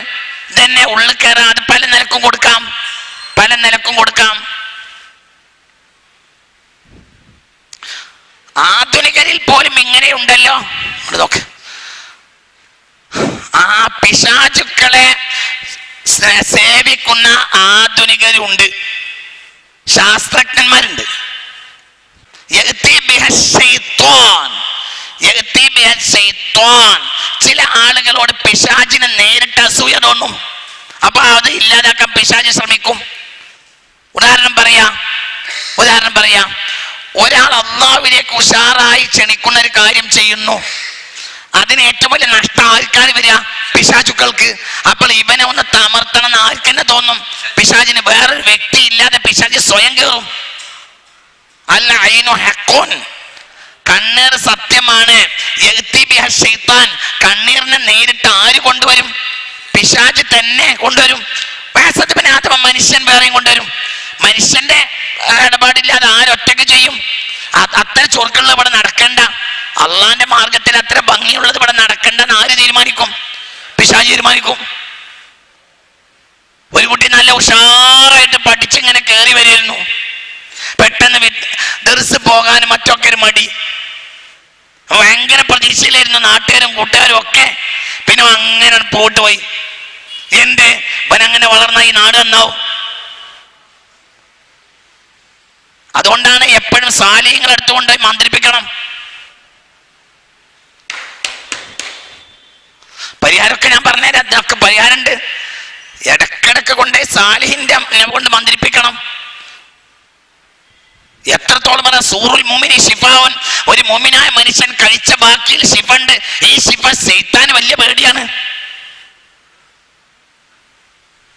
ഇതന്നെ. ഉള്ളിൽ കയറാൻ അത് പല നിലക്കും കൊടുക്കാം, പല നിലക്കും കൊടുക്കാം. ആധുനികരിൽ പോലും ഇങ്ങനെയുണ്ടല്ലോ. നോക്ക്, ആ പിശാചുക്കളെ സേവിക്കുന്ന ആധുനികരുണ്ട്, ശാസ്ത്രജ്ഞന്മാരുണ്ട്. ചില ആളുകളോട് പിശാചിനെ നേരിട്ട് അസൂയ തോന്നും. അപ്പൊ അത് ഇല്ലാതാക്കാൻ പിശാച് ശ്രമിക്കും. ഉദാഹരണം പറയാം. ഒരാൾ അള്ളാഹുവിലേക്ക് ഉഷാറായി ക്ഷണിക്കുന്ന ഒരു കാര്യം ചെയ്യുന്നു, അതിന് ഏറ്റവും വലിയ നഷ്ടം ആൾക്കാർ വരിക? പിശാചുക്കൾക്ക്. അപ്പോൾ ഇവനെ ഒന്ന് തമർത്തണം എന്ന് ആർക്കെന്നെ തോന്നും? പിശാചിന്. വേറൊരു വ്യക്തി ഇല്ലാതെ പിശാച് സ്വയം കയറും. അല്ല ഐനു ഹഖ്ഖുൻ, കണ്ണീർ സത്യമാണ്. കണ്ണീറിനെ നേരിട്ട് ആര് കൊണ്ടുവരും? പിശാച് തന്നെ കൊണ്ടുവരും. മനുഷ്യൻ വേറെയും കൊണ്ടുവരും. മനുഷ്യന്റെ ഇടപാടില്ലാതെ ആരൊറ്റക്ക് ചെയ്യും? അത്ര ചൊറുക്കുള്ളത് ഇവിടെ നടക്കണ്ട, അള്ളാന്റെ മാർഗത്തിൽ അത്ര ഭംഗിയുള്ളത് ഇവിടെ നടക്കണ്ടെന്ന് ആര് തീരുമാനിക്കും? പിശാച് തീരുമാനിക്കും. ഒരു കുട്ടി നല്ല ഉഷാറായിട്ട് പഠിച്ചിങ്ങനെ കയറി വരിയിരുന്നു, പെട്ടെന്ന് ദർസ് പോകാനും മറ്റൊക്കെ ഒരു മടി, ഭയങ്കര പ്രതീക്ഷയിലായിരുന്നു നാട്ടുകാരും കൂട്ടുകാരും ഒക്കെ. പിന്നെ അങ്ങനെ പോയിട്ട് പോയി. എന്റെ ഇവനങ്ങനെ വളർന്ന ഈ നാട് എന്നാവും. അതുകൊണ്ടാണ് എപ്പോഴും സാലിഹ്യങ്ങൾ എടുത്തുകൊണ്ടുപോയി മന്ത്രിപ്പിക്കണം. പരിഹാരമൊക്കെ ഞാൻ പറഞ്ഞുതരാം, അതിനൊക്കെ പരിഹാരമുണ്ട്. ഇടക്കിടക്ക് കൊണ്ടുപോയി സാലിഹിന്റെ കൊണ്ട് മന്ത്രിപ്പിക്കണം. എത്രത്തോളം പറഞ്ഞ സൂറുൽ മുഅ്മിനി ശിഫാഉൻ, ഒരു മുഅ്മിനായ മനുഷ്യൻ കഴിച്ച ബാക്കിയിൽ ശിഫുണ്ട്. ഈ ശിഫ ശൈത്താന് വലിയ പേടിയാണ്.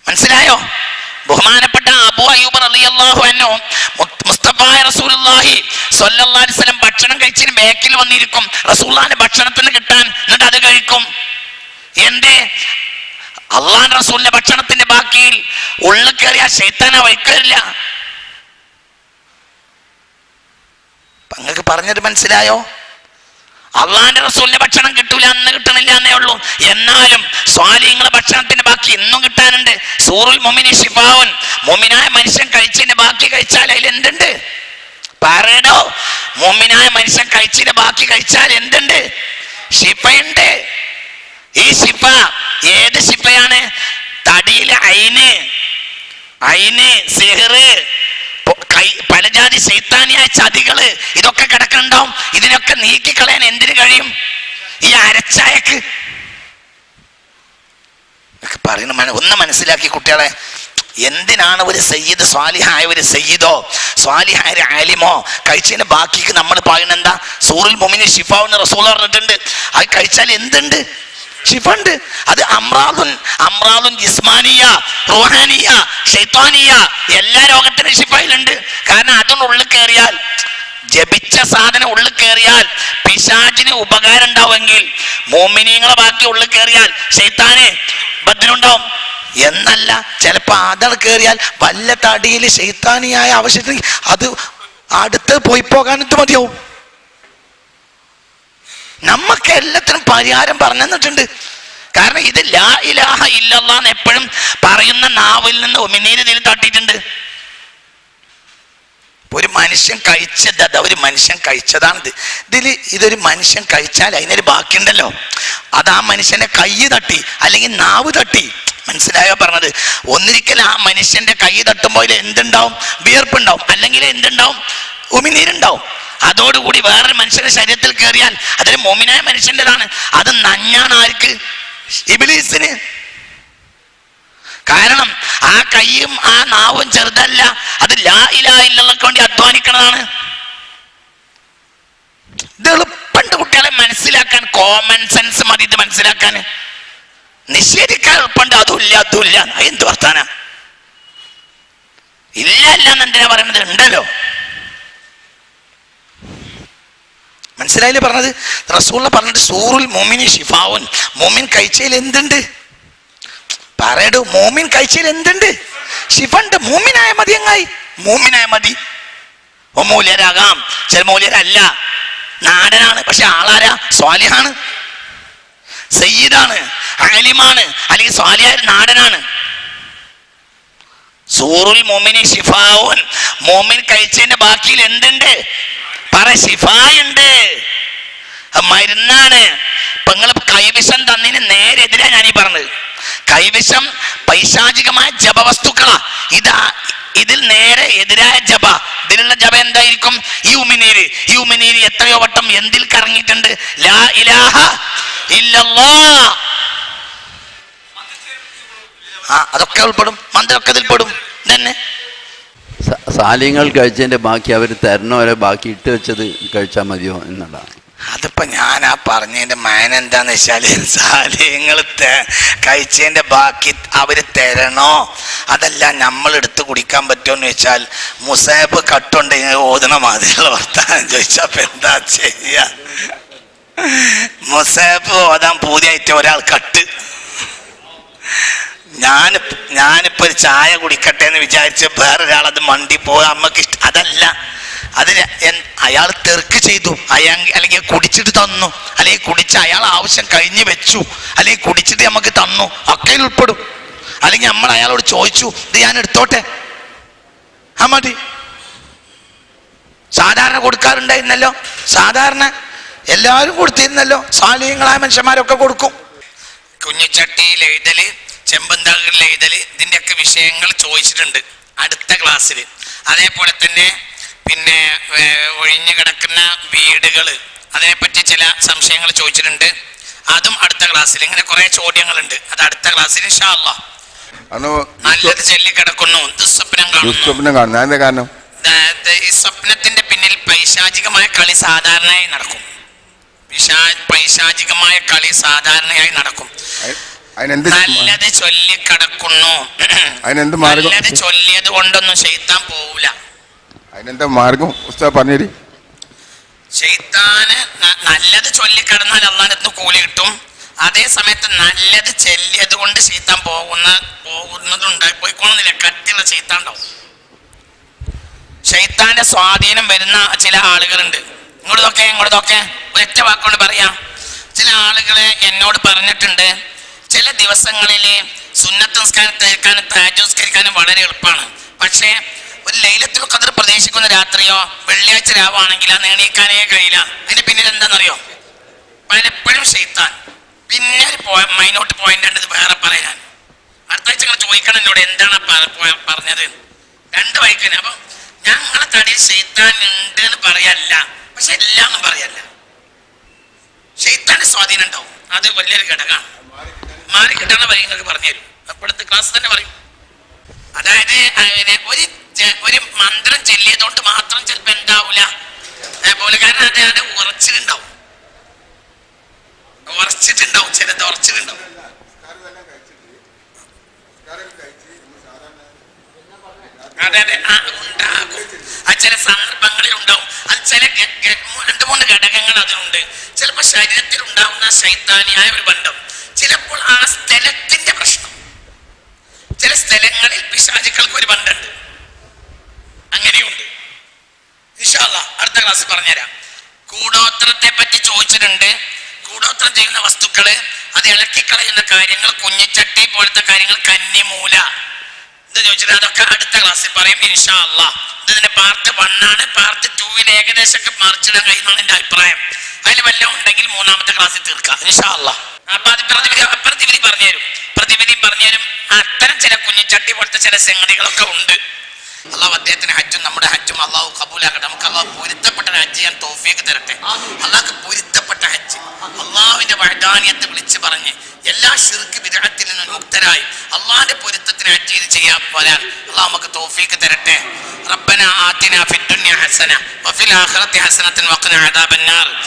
മനസ്സിലായോ? ബഹുമാനപ്പെട്ട അബൂ അയ്യൂബ് റളിയല്ലാഹു അൻഹു മുസ്തഫ റസൂലുള്ളാഹി സ്വല്ലല്ലാഹു അലൈഹി വസല്ലം ഭക്ഷണം കഴിച്ചതിന് ബാക്കിൽ വന്നിരിക്കും റസൂലുള്ളാഹിന്റെ ഭക്ഷണത്തിന് കിട്ടാൻ. എന്നിട്ട് അത് കഴിക്കും. എന്തേ? അള്ളാഹുവിന്റെ റസൂലിന്റെ ഭക്ഷണത്തിന്റെ ബാക്കിയിൽ ഉള്ളിൽ കയറിയ ശൈത്താനെ വഴിക്കില്ല. നിങ്ങൾക്ക് പറഞ്ഞത് മനസ്സിലായോ? അള്ളാന്റെ റസൂലിന്റെ ഭക്ഷണം കിട്ടൂല, അന്ന് കിട്ടണില്ല എന്നേ ഉള്ളൂ. എന്നാലും സ്വാലിഹ്യങ്ങളുടെ ഭക്ഷണത്തിന്റെ ബാക്കി ഇന്നും കിട്ടാനുണ്ട്. സൂറുൽ മുഅ്മിനി ശിഫാഉൻ, മുഅ്മിനായ മനുഷ്യൻ കഴിച്ചതിന്റെ ബാക്കി കഴിച്ചാൽ അതിൽ എന്തുണ്ട്? പറയടോ, മുഅ്മിനായ മനുഷ്യൻ കഴിച്ചതിന്റെ ബാക്കി കഴിച്ചാൽ എന്തുണ്ട്? ശിഫയുണ്ട്. ഈ ശിഫ ഏത് ശിഫയാണ്? തടിയിലെ ഐന്, സിഹ്റ്, പലജാതി ശൈത്താനിയായ ചതികള്, ഇതൊക്കെ കിടക്കുന്നുണ്ടാവും. ഇതിനൊക്കെ നീക്കിക്കളയാൻ എന്തിനു കഴിയും? ഈ അരച്ചായക്ക്. പറയുന്ന ഒന്ന് മനസ്സിലാക്കി കുട്ടികളെ. എന്തിനാണ് ഒരു സയ്യിദ്, സ്വാലിഹായ ഒരു സയ്യിദോ സ്വാലിഹായ ഒരു ആലിമോ കഴിച്ചതിന് ബാക്കിക്ക് നമ്മൾ പറയുന്നത് എന്താ? സൂറുൽ മുഅ്മിനി ശിഫാഉൻ റസൂൽ പറഞ്ഞിട്ടുണ്ട്. അത് കഴിച്ചാൽ എന്തുണ്ട്? ശിഫുണ്ട്. അത് അമ്രാദുൻ ജിസ്മാനിയ, റൂഹാനിയ, ശൈത്വാനിയ, എല്ലാ രോഗത്തിനും ശിഫയിലുണ്ട്. കാരണം അതിനുള്ളിൽ കയറിയാൽ ജപിച്ച സാധനം ഉള്ളിൽ കയറിയാൽ പിശാചിന് ഉപകാരം ഉണ്ടാവുമെങ്കിൽ മോമിനീങ്ങളെ ബാക്കി ഉള്ളിൽ കയറിയാൽ ശൈത്താന് ബദ്ധിനുണ്ടാവും എന്നല്ല. ചിലപ്പോ അതൾ കയറിയാൽ വല്ല തടിയിൽ ശൈത്താനിയായ ആവശ്യത്തിന് അത് അടുത്ത് പോയി പോകാനിട്ട് മതിയാവും. നമുക്ക് എല്ലാത്തിനും പരിഹാരം പറഞ്ഞു തന്നിട്ടുണ്ട്. കാരണം ഇത് ലാ ഇലാഹ ഇല്ലല്ലാഹ് എന്ന് എപ്പോഴും പറയുന്ന നാവിൽ നിന്ന് ഉമിനീര് ഇതിൽ തട്ടിയിട്ടുണ്ട്. ഒരു മനുഷ്യൻ കഴിച്ചതാണിത്. ഇതൊരു മനുഷ്യൻ കഴിച്ചാൽ അതിനൊരു ബാക്കിയുണ്ടല്ലോ, അത് ആ മനുഷ്യന്റെ കൈ തട്ടി അല്ലെങ്കിൽ നാവ് തട്ടി. മനസ്സിലായോ പറഞ്ഞത്? ഒന്നിരിക്കൽ ആ മനുഷ്യന്റെ കൈ തട്ടുമ്പോൾ എന്തുണ്ടാവും? വിയർപ്പുണ്ടാവും, അല്ലെങ്കിൽ എന്തുണ്ടാവും? ഉമിനീരുണ്ടാവും. അതോടുകൂടി വേറൊരു മനുഷ്യന്റെ ശരീരത്തിൽ കയറിയാൽ അതൊരു മോമിനായ മനുഷ്യൻ്റെതാണ്. അത് നഞ്ഞാണ് ആർക്ക്? ഇബ്ലീസിന്. കാരണം ആ കൈയും ആ നാവും ചെറുതല്ല, അത് ലാ ഇലാഹ ഇല്ലല്ലാഹ്ക്ക് വേണ്ടി അധ്വാനിക്കണതാണ്. ഇത് എളുപ്പമുണ്ട് കുട്ടികളെ മനസ്സിലാക്കാൻ. കോമൺ സെൻസ് മതി ഇത് മനസ്സിലാക്കാൻ. നിഷേധിക്കാൻ എളുപ്പമുണ്ട്. അതുമില്ല എന്ത് വർത്താന? ഇല്ല എന്നെന്തിനാ പറയണത്? ഉണ്ടല്ലോ. മനസ്സിലായില്ലേ പറഞ്ഞത്? റസൂലുള്ള പറഞ്ഞിട്ട് സൂറുൽ മോമിനി ഷിഫാവുൻ. മോമിൻ കഴിച്ചതിൽ എന്തുണ്ട് പറയടൂ? മോമിൻ കഴിച്ചതിൽ എന്തുണ്ട്? ഷിഫണ്ട്. മോമിനായ മതി. അങ്ങായി മോമിനായ മതി. ഓ മൂല്യരാകാം, ചില മൂല്യരല്ല, നാടനാണ്, പക്ഷെ ആളാരാ? സ്വാലിഹാണ്, സയ്യിദാണ്, ആലിമാണ്, അല്ലെങ്കിൽ സ്വാലിഹായ നാടനാണ്. സൂറുൽ മോമിനി ഷിഫാവുൻ. മോമിൻ കഴിച്ചതിന്റെ ബാക്കിയിൽ എന്തുണ്ട് പറ? ഷിഫായുണ്ട്, മരുന്നാണ്. ഇപ്പൊ നിങ്ങൾ കൈവിഷം തന്നതിന് നേരെ എതിരാ ഞാനീ പറഞ്ഞത്. കൈവിഷം പൈശാചികമായ ജപവസ്തുക്കളാ. ഇതിൽ നേരെ എതിരായ ജപ. ഇതിലുള്ള ജപ എന്തായിരിക്കും? ഈ ഉമിനീര് എത്രയോ വട്ടം എന്തിൽ കറങ്ങിയിട്ടുണ്ട്? ലാ ഇലാഹ ഇല്ലല്ലാഹ്. അതൊക്കെ ഉൾപ്പെടും, മന്ത്രമൊക്കെ ഇതിൽപ്പെടും തന്നെ. സാലിങ്ങൾ കഴിച്ചതിന്റെ ബാക്കി അവർ തരണോ, അവരെ ബാക്കി ഇട്ട് വെച്ചത് കഴിച്ചാൽ മതിയോ എന്നുള്ളതാണ്. അതിപ്പോ ഞാൻ ആ പറഞ്ഞതിന്റെ മാന എന്താന്ന് വെച്ചാല്, സാലിങ്ങൾ കഴിച്ചതിന്റെ ബാക്കി അവര് തരണോ അതല്ല നമ്മൾ എടുത്ത് കുടിക്കാൻ പറ്റുമോന്ന് വെച്ചാൽ, മുസാബ് കട്ടുണ്ട് ഓതണ മാതിരിയുള്ള വർത്താനം ചോദിച്ചപ്പോ എന്താ ചെയ്യ? മുസാബ് ഓതാൻ പൂതിയായിട്ട് ഒരാൾ കട്ട്. ഞാനിപ്പോ ഒരു ചായ കുടിക്കട്ടെ എന്ന് വിചാരിച്ച് വേറൊരാൾ അത് മണ്ടി പോകാൻ അമ്മക്ക് ഇഷ്ടം. അതല്ല, അതിന് അയാൾ തെർക്ക് ചെയ്തു, അല്ലെങ്കിൽ കുടിച്ചിട്ട് തന്നു, അല്ലെങ്കിൽ കുടിച്ച് അയാൾ ആവശ്യം കഴിഞ്ഞ് വെച്ചു, അല്ലെങ്കിൽ കുടിച്ചിട്ട് നമുക്ക് തന്നു, ഒക്കെ ഉൾപ്പെടും. അല്ലെങ്കിൽ നമ്മൾ അയാളോട് ചോദിച്ചു, ഇത് ഞാൻ എടുത്തോട്ടെ, ആ മതി. സാധാരണ കൊടുക്കാറുണ്ടായിരുന്നല്ലോ, സാധാരണ എല്ലാവരും കൊടുത്തിരുന്നല്ലോ, സാലിഹ്യങ്ങളായ മനുഷ്യന്മാരൊക്കെ കൊടുക്കും. കുഞ്ഞിച്ചട്ടിയിൽ എഴുതല്, ചെമ്പന്താകളിൽ എഴുതല്, ഇതിൻ്റെയൊക്കെ വിഷയങ്ങൾ ചോദിച്ചിട്ടുണ്ട് അടുത്ത ക്ലാസ്സിൽ. അതേപോലെ തന്നെ പിന്നെ ഒഴിഞ്ഞു കിടക്കുന്ന വീടുകൾ, അതിനെപ്പറ്റി ചില സംശയങ്ങൾ ചോദിച്ചിട്ടുണ്ട്. അതും അടുത്ത ക്ലാസ്സിൽ. ഇങ്ങനെ കുറെ ചോദ്യങ്ങളുണ്ട്, അത് അടുത്ത ക്ലാസ്സിൽ ഇൻഷാ അല്ലാഹ്. നല്ലത് ചൊല്ലി കിടക്കുന്നു, ദുസ്വപ്നം കാണുന്നു. ഈ സ്വപ്നത്തിന്റെ പിന്നിൽ പൈശാചികമായ കളി സാധാരണയായി നടക്കും. പൈശാചികമായ കളി സാധാരണയായി നടക്കും. നല്ലത് ചൊല്ലി കിടക്കുന്നു, നല്ലത് ചൊല്ലിയത് കൊണ്ടൊന്നും ശൈത്താൻ പോവില്ല. അതിനെന്താ മാർഗം പറഞ്ഞു? ശൈത്താന് നല്ലത് ചൊല്ലിക്കിടന്നാൽ അള്ളാഹുവിന് കൂലി കിട്ടും. അതേ സമയത്ത് നല്ലത് ചെല്ലിയത് കൊണ്ട് ശൈത്താൻ പോകുന്നതുണ്ടായി പോയിക്കൊള്ളുന്നില്ല. കട്ടിയുള്ള ശൈത്താൻ ഉണ്ടാവും. ശൈത്താന്റെ സ്വാധീനം വരുന്ന ചില ആളുകളുണ്ട്. ഇങ്ങോട്ടൊക്കെ ഒറ്റ വാക്കുകൊണ്ട് പറയാം. ചില ആളുകളെ എന്നോട് പറഞ്ഞിട്ടുണ്ട്, ചില ദിവസങ്ങളില് സുന്നത്ത് നിസ്കാരം തഹജ്ജുദ് നിസ്കരിക്കാനും വളരെ എളുപ്പമാണ്. പക്ഷേ ഒരു ലൈലത്തുൽ ഖദ്ർ പ്രതീക്ഷിക്കുന്ന രാത്രിയോ വെള്ളിയാഴ്ച രാവാണെങ്കിൽ അത് എണീക്കാനേ കഴിയില്ല. അതിന് പിന്നിൽ എന്താണെന്നറിയോ? പലപ്പോഴും ശൈത്താൻ. പിന്നെ ഒരു മൈനോട്ട് പോയിന്റ് ഉണ്ട്, ഇത് വേറെ പറയാൻ. അടുത്ത ആഴ്ച നിങ്ങൾ ചോദിക്കണം എന്നോട് എന്താണ് പറഞ്ഞത്. രണ്ട് വൈക്കിന്. അപ്പം ഞങ്ങളെ തടിയിൽ ശൈത്താൻ ഉണ്ട് എന്ന് പറയല്ല, പക്ഷെ എല്ലാന്നും പറയല്ല. ശൈത്താന്റെ സ്വാധീനം ഉണ്ടാവും, അത് വലിയൊരു ഘടകമാണ്. മാറി കിട്ടാനുള്ള വഴി നിങ്ങൾക്ക് പറഞ്ഞുതരും, അപ്പോഴത്തെ ക്ലാസ് തന്നെ പറയും. അതായത് ഒരു മന്ത്രം ചെല്ലിയതുകൊണ്ട് മാത്രം ചിലപ്പോൾ ഉണ്ടാവില്ല പോലെ, കാരണം അത് ഉറച്ചിട്ടുണ്ടാവും, ചിലത് ഉറച്ചിട്ടുണ്ടാവും. അതെ ഉണ്ടാകും. ചില സന്ദർഭങ്ങളിൽ ഉണ്ടാവും. അത് ചില 2-3 ഘടകങ്ങൾ അതിനുണ്ട്. ചിലപ്പോൾ ശരീരത്തിൽ ഉണ്ടാവുന്ന ശൈത്താനിയായ ഒരു ബന്ധം, ചിലപ്പോൾ ആ സ്ഥലത്തിന്റെ പ്രശ്നം. ചില സ്ഥലങ്ങളിൽ പിശാചുക്കൾക്ക് ഒരു ബന്ധമുണ്ട്, അങ്ങനെയുണ്ട്. ഇൻഷാ അല്ലാഹ് അടുത്ത ക്ലാസ് പറഞ്ഞുതരാം. കൂടോത്രത്തെ പറ്റി ചോദിച്ചിട്ടുണ്ട്. കൂടോത്രം ചെയ്യുന്ന വസ്തുക്കള്, അത് ഇളക്കിക്കളയുന്ന കാര്യങ്ങൾ, കുഞ്ഞിച്ചട്ടി പോലത്തെ കാര്യങ്ങൾ, കന്നിമൂല ഇത് ചോദിച്ചിട്ട് അതൊക്കെ അടുത്ത ക്ലാസ്സിൽ പറയും ഇൻഷാ അല്ലാഹ്. ഇതിന്റെ പാർട്ട് 1 ആണ്. പാർട്ട് 2 ഏകദേശമൊക്കെ മറിച്ചിടാൻ കഴിയുന്നതാണ് എന്റെ അഭിപ്രായം. അതിൽ വല്ലതും ഉണ്ടെങ്കിൽ 3-ാമത്തെ ക്ലാസ്സിൽ തീർക്കാം ഇൻഷാ അല്ലാഹ്. അപ്പൊ അത് പ്രതിവിധി പറഞ്ഞുതരും, പ്രതിവിധിയും പറഞ്ഞുതരും. അത്തരം ചില കുഞ്ഞിച്ചട്ടി പോലത്തെ ചില സംഗതികളൊക്കെ ഉണ്ട്. അള്ളാഹു അദ്ദേഹത്തിന് ഹജ്ജും നമ്മുടെ ഹജ്ജും അള്ളാഹു കബൂലാക്കട്ടെ. നമുക്ക് അള്ളാഹു പൊരുത്തപ്പെട്ട ഹജ്ജ് ചെയ്യാൻ തൗഫീഖ് തരട്ടെ. അള്ളാഹ്ക്ക് പൊരുത്തപ്പെട്ട ഹജ്ജ്, അള്ളാഹുവിന്റെ വഹദാനിയത്ത് വിളിച്ചു പറഞ്ഞ് എല്ലാ ശിർക്ക് ബിദ്അത്തിൽ നിന്നും മുക്തരായി അള്ളാഹിന്റെ പൊരുത്തത്തിന് ഹജ്ജ് ചെയ്ത് ചെയ്യാൻ പോരാൻ അള്ളാഹു നമുക്ക് തൗഫീഖ് തരട്ടെ. റബ്ബന ആതിനാ ഫിദ്ദുനിയ ഹസന വഫിൽ ആഖിറതി ഹസനതൻ വഖിനാ അദാബന്നാർ.